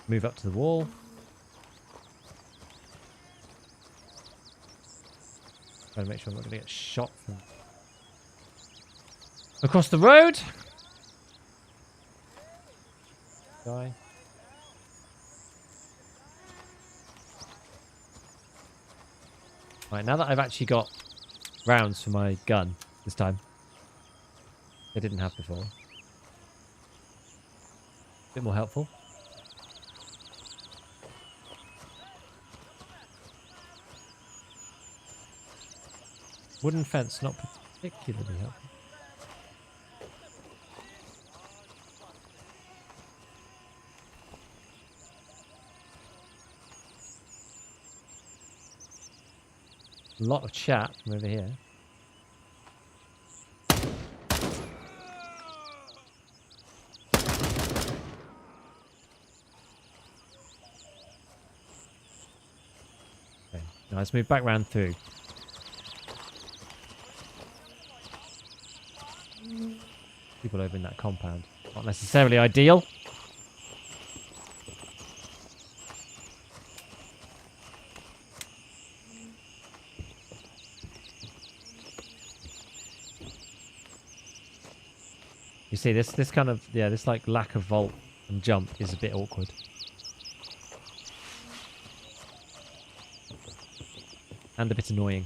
Move up to the wall. Try to make sure I'm not going to get shot from across the road. Die. Right, now that I've actually got rounds for my gun this time. I didn't have before. Bit more helpful. Wooden fence, not particularly helpful. A lot of chat from over here. Okay, now let's move back round through. People over in that compound. Not necessarily ideal. You see, this kind of, yeah, this like lack of vault and jump is a bit awkward. And a bit annoying.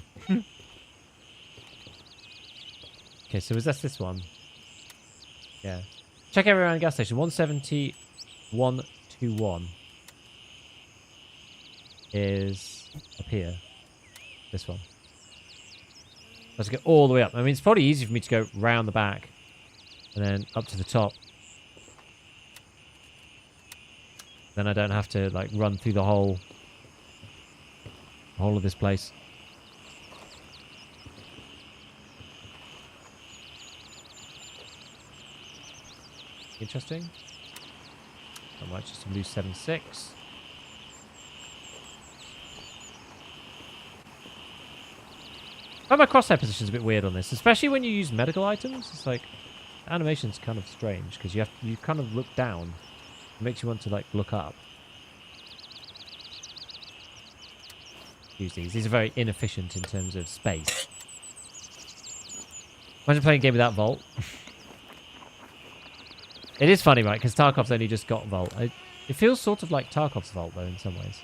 Okay, so is that this one? Yeah. Check everywhere around the gas station. 170, 121 is up here. This one. Let's go all the way up. I mean, it's probably easy for me to go round the back and then up to the top. Then I don't have to like run through the whole The whole of this place. Interesting. I might just lose 7-6. My crosshair position is a bit weird on this, especially when you use medical items. It's like animation's kind of strange because you kind of look down. It makes you want to like look up. Use these. These are very inefficient in terms of space. Imagine playing a game without Vault. It is funny, right? Because Tarkov's only just got Vault. It feels sort of like Tarkov's Vault, though, in some ways.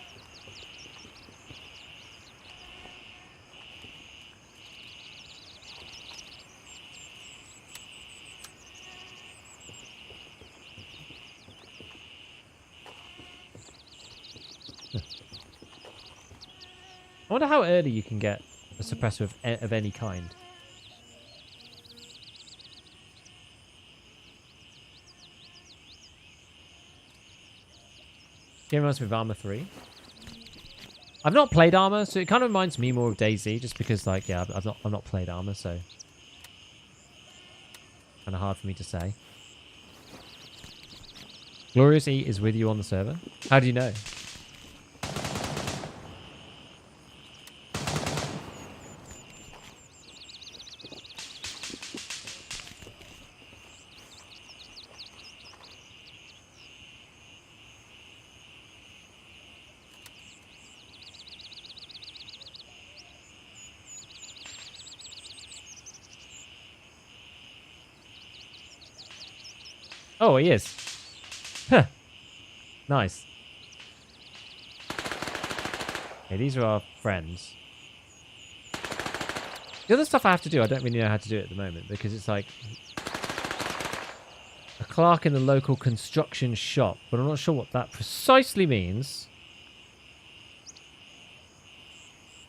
I wonder how early you can get a suppressor of any kind. Game reminds me of Arma 3. I've not played Arma, so it kind of reminds me more of DayZ, just because, like, yeah, I've not played Arma, so kind of hard for me to say. Glorious E is with you on the server. How do you know? Oh, he is. Huh. Nice. Okay, these are our friends. The other stuff I have to do, I don't really know how to do it at the moment because it's like a clerk in the local construction shop, but I'm not sure what that precisely means.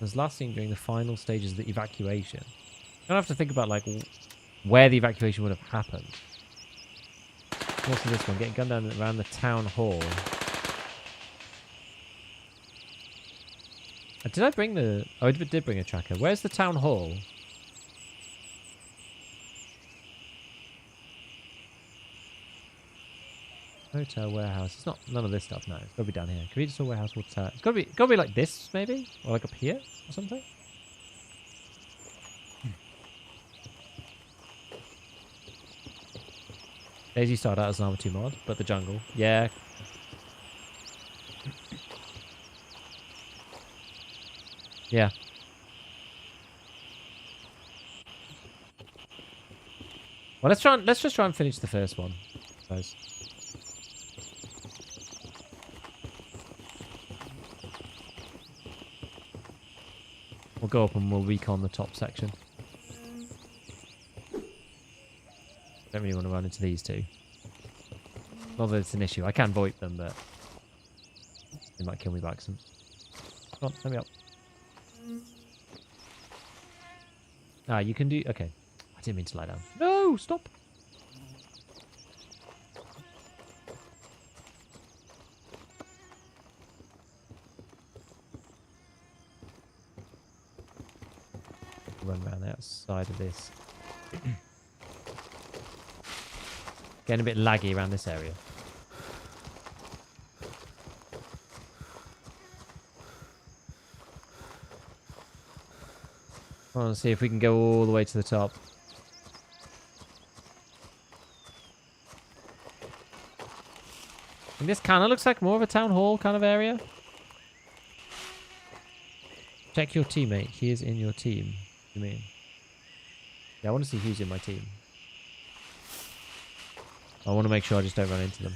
I was last seen during the final stages of the evacuation. I'm gonna have to think about like where the evacuation would have happened. Also this one, getting gunned down around the town hall. Did I bring the... Oh, I did bring a tracker. Where's the town hall? Hotel, warehouse. It's not none of this stuff, no. It's got to be down here. Convenience store, warehouse, water tower. It's got to be like this, maybe? Or like up here or something? Daisy started out as an Arma 2 mod, but the jungle. Yeah. Yeah. Well, let's just try and finish the first one, I suppose. We'll go up and we'll recon the top section. Don't really want to run into these two. Not that it's an issue. I can VoIP them, but they might kill me by accident. Come on, let me up. Ah, you can do... Okay. I didn't mean to lie down. No! Stop! Run around the outside of this. Getting a bit laggy around this area. I want to see if we can go all the way to the top. And this kind of looks like more of a town hall kind of area. Check your teammate. He is in your team. What do you mean? Yeah, I want to see who's in my team. I want to make sure I just don't run into them.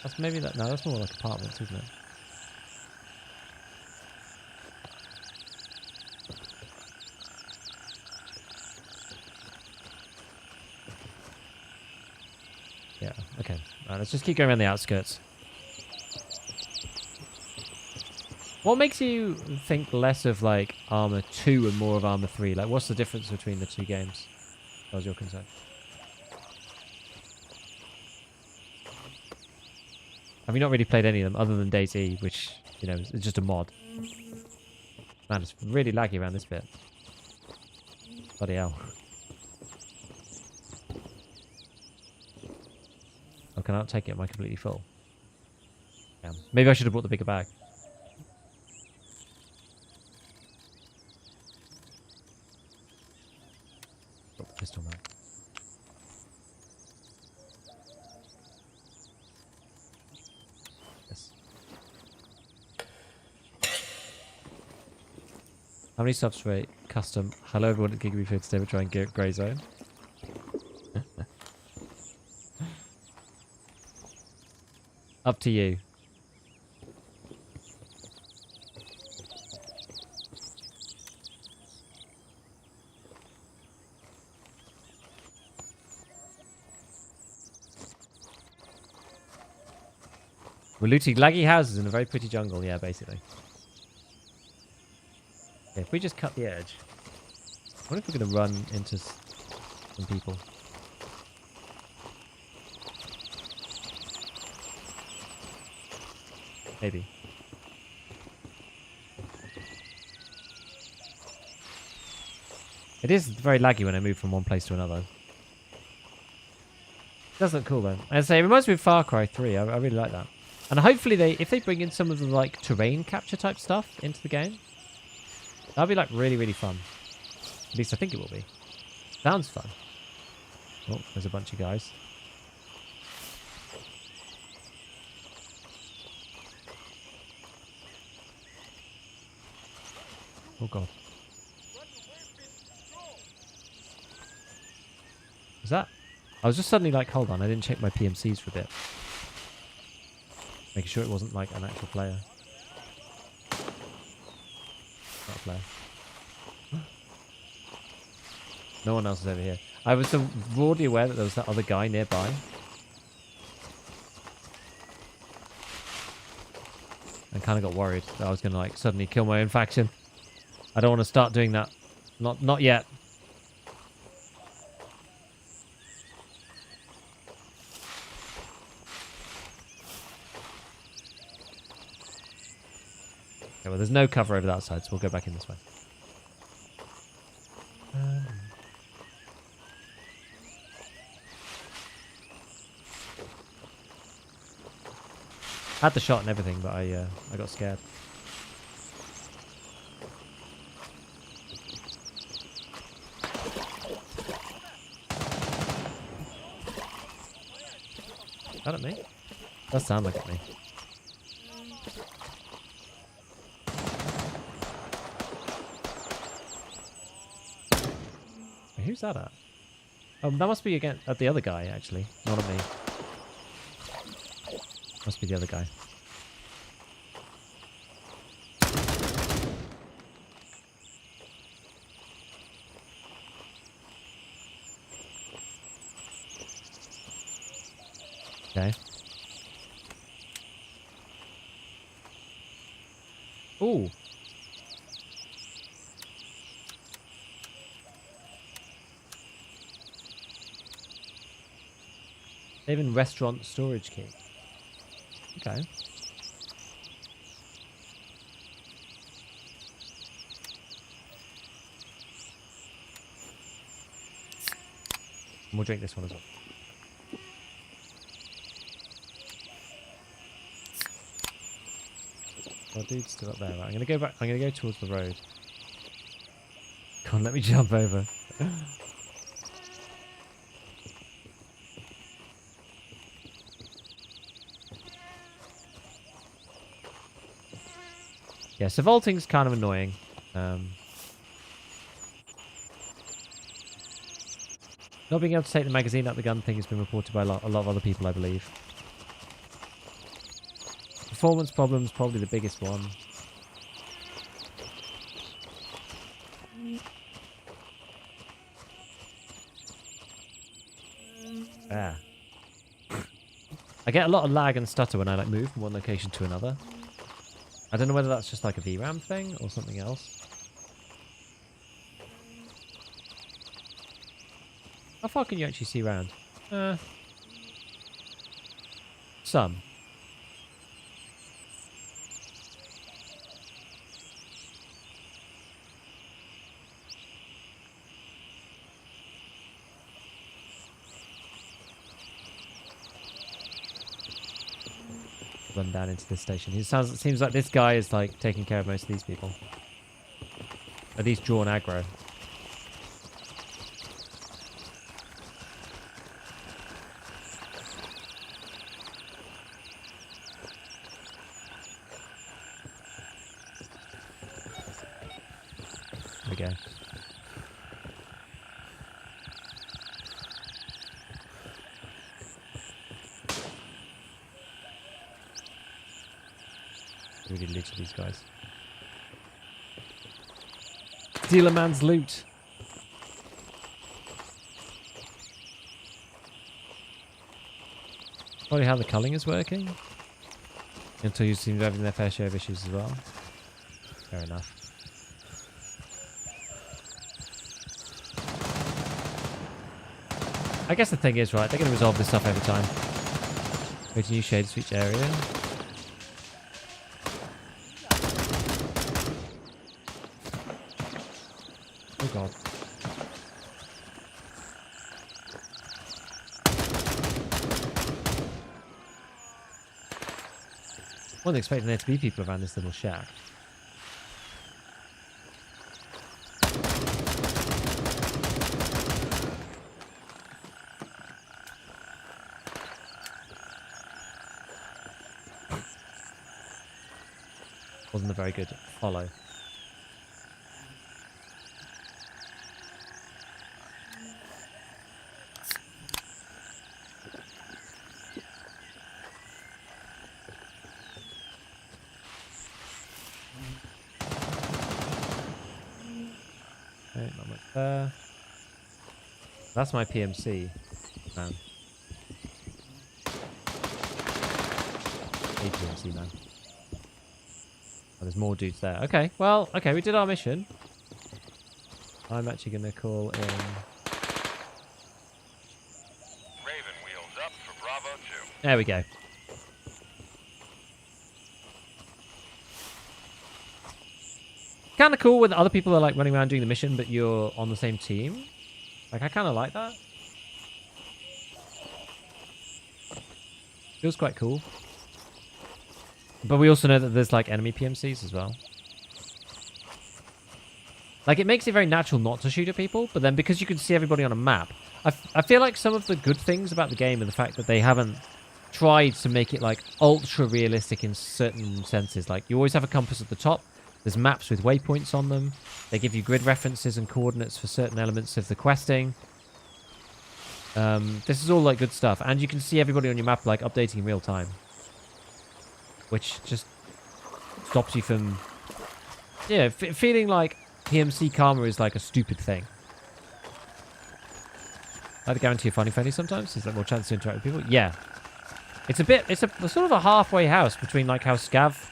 That's maybe that. No, that's more like apartments, isn't it? Yeah, okay. Alright, let's just keep going around the outskirts. What makes you think less of like Arma 2 and more of Arma 3? Like, what's the difference between the two games? As far as you're concerned. Have you not really played any of them other than DayZ, which, you know, is just a mod? Man, it's really laggy around this bit. Bloody hell. Oh, can I not take it? Am I completely full? Yeah. Maybe I should have brought the bigger bag. Got the pistol now. Yes. How many subs for a custom? Hello everyone at Gigabee Fit today. We're trying Grey Zone. Up to you. We're looting laggy houses in a very pretty jungle, yeah, basically. Okay, if we just cut the edge, what if we're going to run into some people? Maybe. It is very laggy when I move from one place to another. It does look cool though. And I say, it reminds me of Far Cry 3. I really like that. And hopefully if they bring in some of the like terrain capture type stuff into the game, that'll be like really, really fun. At least I think it will be. Sounds fun. Oh, there's a bunch of guys. Oh god. Was that? I was just suddenly like, hold on, I didn't check my PMCs for a bit. Making sure it wasn't like an actual player. Not a player. No one else is over here. I was so broadly aware that there was that other guy nearby. And kind of got worried that I was going to like suddenly kill my own faction. I don't want to start doing that. Not yet. Okay, well, there's no cover over that side, so we'll go back in this way. Had the shot and everything, but I got scared. Is that at me? That sounds like at me. Wait, who's that at? Oh, that must be again at the other guy, actually. Not at me. Must be the other guy. Okay. Ooh. Even restaurant storage key. Okay. And we'll drink this one as well. Oh, dude's still up there. Right, I'm gonna go back. I'm gonna go towards the road. Come on, let me jump over. Yeah, so vaulting's kind of annoying. Not being able to take the magazine out the gun thing has been reported by a lot of other people, I believe. Performance problems, probably the biggest one. Ah. I get a lot of lag and stutter when I like move from one location to another. I don't know whether that's just like a VRAM thing or something else. How far can you actually see around? Some. run down into this station. It seems like this guy is like taking care of most of these people. At least drawn aggro. There we go. Really looted these guys. Steal a man's loot. Probably how the culling is working. Until you seem to be having their fair share of issues as well. Fair enough. I guess the thing is, right, they're going to resolve this stuff over time. Create new shades for each area. Oh god. Wasn't expecting there to be people around this little shack. Wasn't a very good follow. Okay, not much there. That's my PMC, man. A PMC, man. Oh, there's more dudes there. Okay, well, okay, we did our mission. I'm actually going to call in... Raven wheels up for Bravo 2. There we go. Kind of cool when other people are like running around doing the mission, but you're on the same team. Like, I kind of like that. Feels quite cool. But we also know that there's like enemy PMCs as well. Like, it makes it very natural not to shoot at people, but then because you can see everybody on a map, I feel like some of the good things about the game are the fact that they haven't tried to make it like ultra realistic in certain senses. Like, you always have a compass at the top. There's maps with waypoints on them. They give you grid references and coordinates for certain elements of the questing. This is all like good stuff. And you can see everybody on your map like updating in real time. Which just stops you from... Yeah, feeling like PMC karma is like a stupid thing. Like the guarantee of finding friendly sometimes? Is there more chance to interact with people? Yeah. It's a sort of a halfway house between like how Scav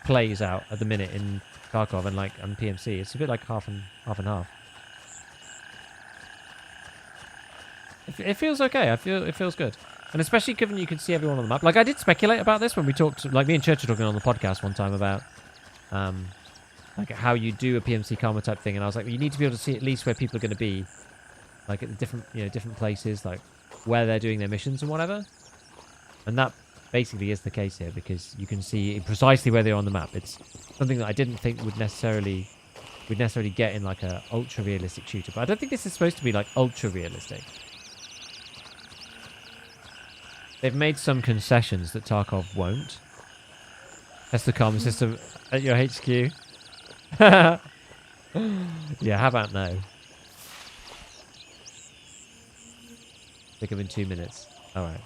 plays out at the minute in Tarkov and like and PMC. It's a bit like half and half. It feels okay. It feels good. And especially given you can see everyone on the map. Like, I did speculate about this when we talked... Like, me and Church were talking on the podcast one time about... like, how you do a PMC karma type thing. And I was like, well, you need to be able to see at least where people are going to be. Like, at the different, different places. Like, where they're doing their missions and whatever. And that basically is the case here. Because you can see precisely where they are on the map. It's something that I didn't think would necessarily get in, like, a ultra-realistic shooter. But I don't think this is supposed to be, like, ultra-realistic. They've made some concessions that Tarkov won't. Test the karma system at your HQ. Yeah, how about no? Pick up in 2 minutes. Alright.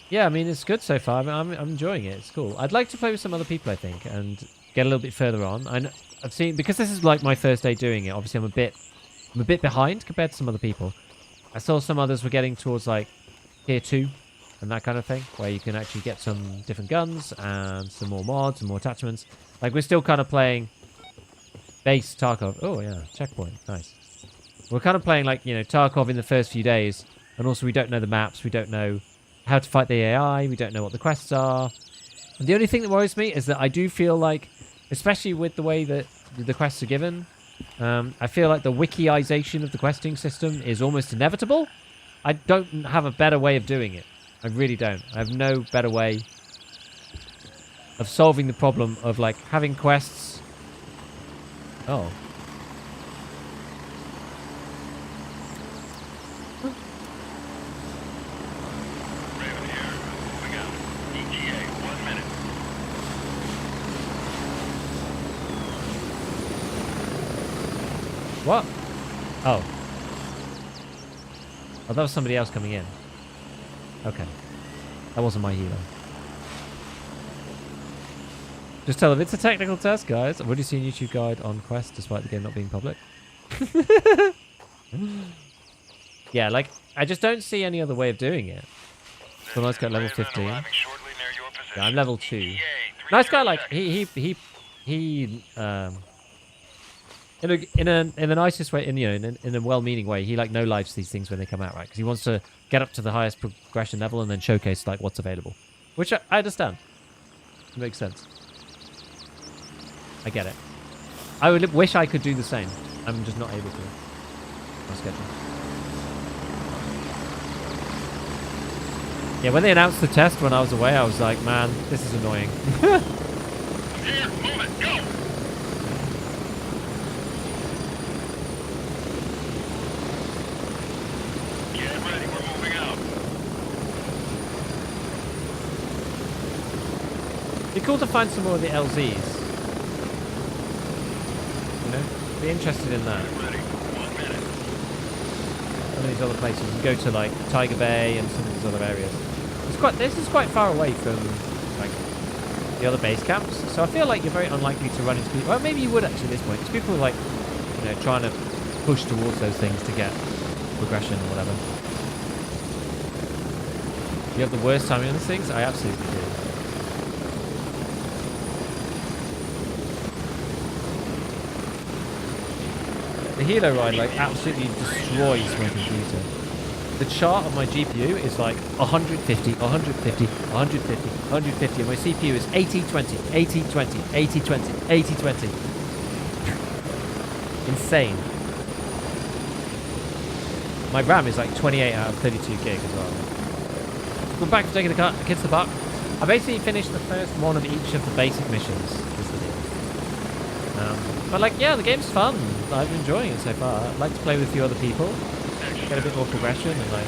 Yeah, I mean, it's good so far. I'm enjoying it. It's cool. I'd like to play with some other people, I think, and get a little bit further on. I've seen... Because this is like my first day doing it, obviously I'm a bit behind compared to some other people. I saw some others were getting towards like tier 2 and that kind of thing, where you can actually get some different guns and some more mods and more attachments. Like, we're still kind of playing base Tarkov. Oh yeah, checkpoint, nice. We're kind of playing like, Tarkov in the first few days, and also we don't know the maps, we don't know how to fight the AI, we don't know what the quests are. And the only thing that worries me is that I do feel like, especially with the way that the quests are given, I feel like the wikiization of the questing system is almost inevitable. I don't have a better way of doing it. I really don't. I have no better way of solving the problem of like having quests. Oh. Raven here. Moving out. ETA, 1 minute. What? Oh. Oh, that was somebody else coming in. Okay. That wasn't my helo. Just tell them it's a technical test, guys. I've already seen a YouTube guide on Quest despite the game not being public. Yeah, like, I just don't see any other way of doing it. So nice guy at level 15. Yeah, I'm level 2. Nice guy, like, he in the nicest way, in a well-meaning way, he like no lives these things when they come out, right? Because he wants to get up to the highest progression level and then showcase like what's available, which I understand. It makes sense. I get it. I would wish I could do the same. I'm just not able to. My schedule. Yeah, when they announced the test when I was away, I was like, man, this is annoying. Here, move it, go! Get ready, we're moving out. It'd be cool to find some more of the LZs. You know, be interested in that. Ready, 1 minute. Some of these other places. You go to like Tiger Bay and some of these other areas. This is quite far away from like the other base camps, so I feel like you're very unlikely to run into people. Well, maybe you would actually at this point, because people are like, trying to push towards those things to get progression or whatever. You have the worst timing on these things? I absolutely do. The helo ride like absolutely destroys my computer. The chart on my GPU is like 150, 150, 150, 150, and my CPU is 80-20, 80-20, 80-20, 80-20. Insane. My RAM is like 28 out of 32 gig as well. We're back to taking the kids to the park. I basically finished the first one of each of the basic missions. Is the deal. But like, yeah, the game's fun. I'm enjoying it so far. I'd like to play with a few other people. Get a bit more progression and like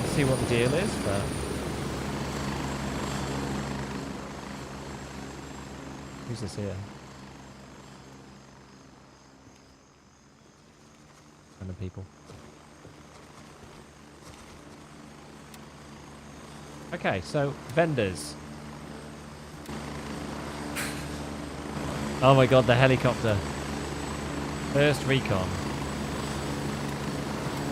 see what the deal is, but who's this here? Random people. Okay, so vendors. Oh my god, the helicopter. First recon.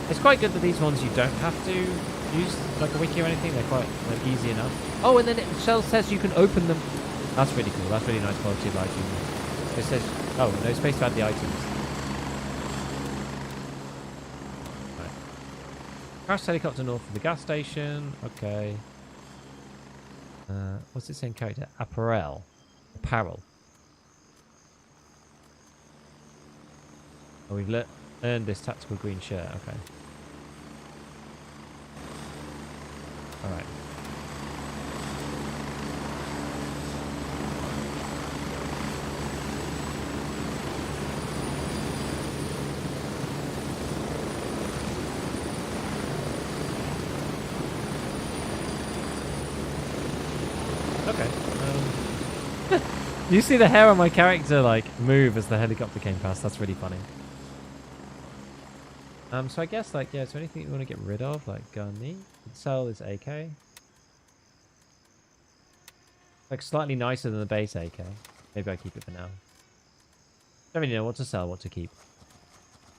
It's quite good that these ones you don't have to use like a wiki or anything. They're quite like easy enough. Oh, and then it says you can open them. That's really cool. That's really nice quality of lighting. It says, oh, no space to add the items. Right. Crash helicopter north of the gas station. Okay. What's it saying character? Apparel. Apparel. Oh, we've earned this tactical green shirt. Okay. Alright. Okay. You see the hair on my character like move as the helicopter came past. That's really funny. So I guess like, yeah, is there anything you want to get rid of? Like gunny? Sell this AK. Like slightly nicer than the base AK. Maybe I keep it for now. Don't really know what to sell, what to keep.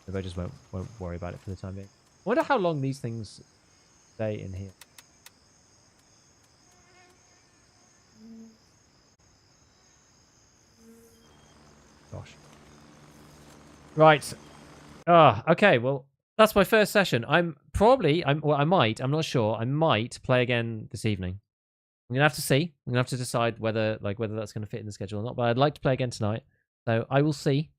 Maybe I just won't worry about it for the time being. I wonder how long these things stay in here. Gosh. Right. Okay, well, that's my first session. I'm not sure. I might play again this evening. I'm gonna have to see. I'm gonna have to decide whether that's gonna fit in the schedule or not. But I'd like to play again tonight, so I will see.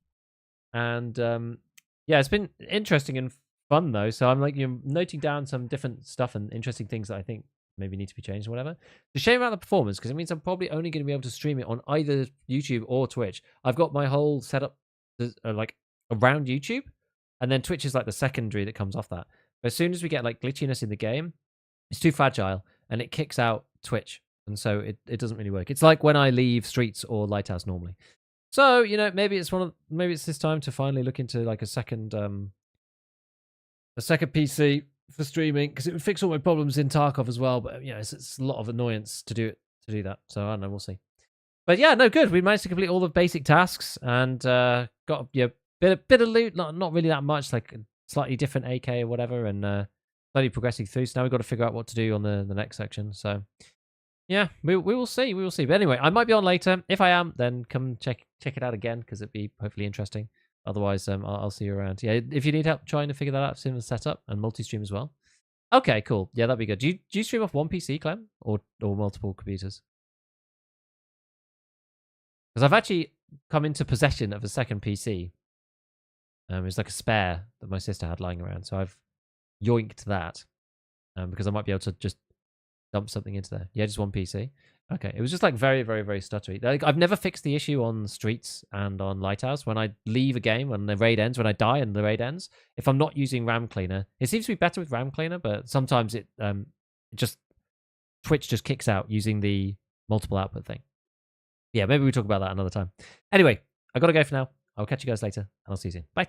And yeah, it's been interesting and fun though. So I'm like, noting down some different stuff and interesting things that I think maybe need to be changed or whatever. It's a shame about the performance because it means I'm probably only going to be able to stream it on either YouTube or Twitch. I've got my whole setup like around YouTube, and then Twitch is like the secondary that comes off that. But as soon as we get like glitchiness in the game, it's too fragile and it kicks out Twitch, and so it doesn't really work. It's like when I leave Streets or Lighthouse normally. So maybe it's this time to finally look into like a second PC for streaming, because it would fix all my problems in Tarkov as well. But it's a lot of annoyance to do that. So I don't know, we'll see. But yeah, no, good. We managed to complete all the basic tasks and got a bit of loot. Not really that much, like a slightly different AK or whatever, and slowly progressing through. So now we've got to figure out what to do on the next section. So yeah, we will see. We will see. But anyway, I might be on later. If I am, then come check it out again, because it'd be hopefully interesting. Otherwise, I'll see you around. Yeah, if you need help trying to figure that out, similar setup and multi-stream as well. Okay, cool. Yeah, that'd be good. Do you stream off one PC, Clem, or multiple computers? Because I've actually come into possession of a second PC. It's like a spare that my sister had lying around, so I've yoinked that because I might be able to just dump something into there. Yeah, just one PC. Okay, it was just like very, very, very stuttery. Like, I've never fixed the issue on Streets and on Lighthouse. When I leave a game, when the raid ends, when I die and the raid ends, if I'm not using RAM Cleaner, it seems to be better with RAM Cleaner, but sometimes Twitch just kicks out using the multiple output thing. Yeah, maybe we talk about that another time. Anyway, I gotta go for now. I'll catch you guys later, and I'll see you soon. Bye.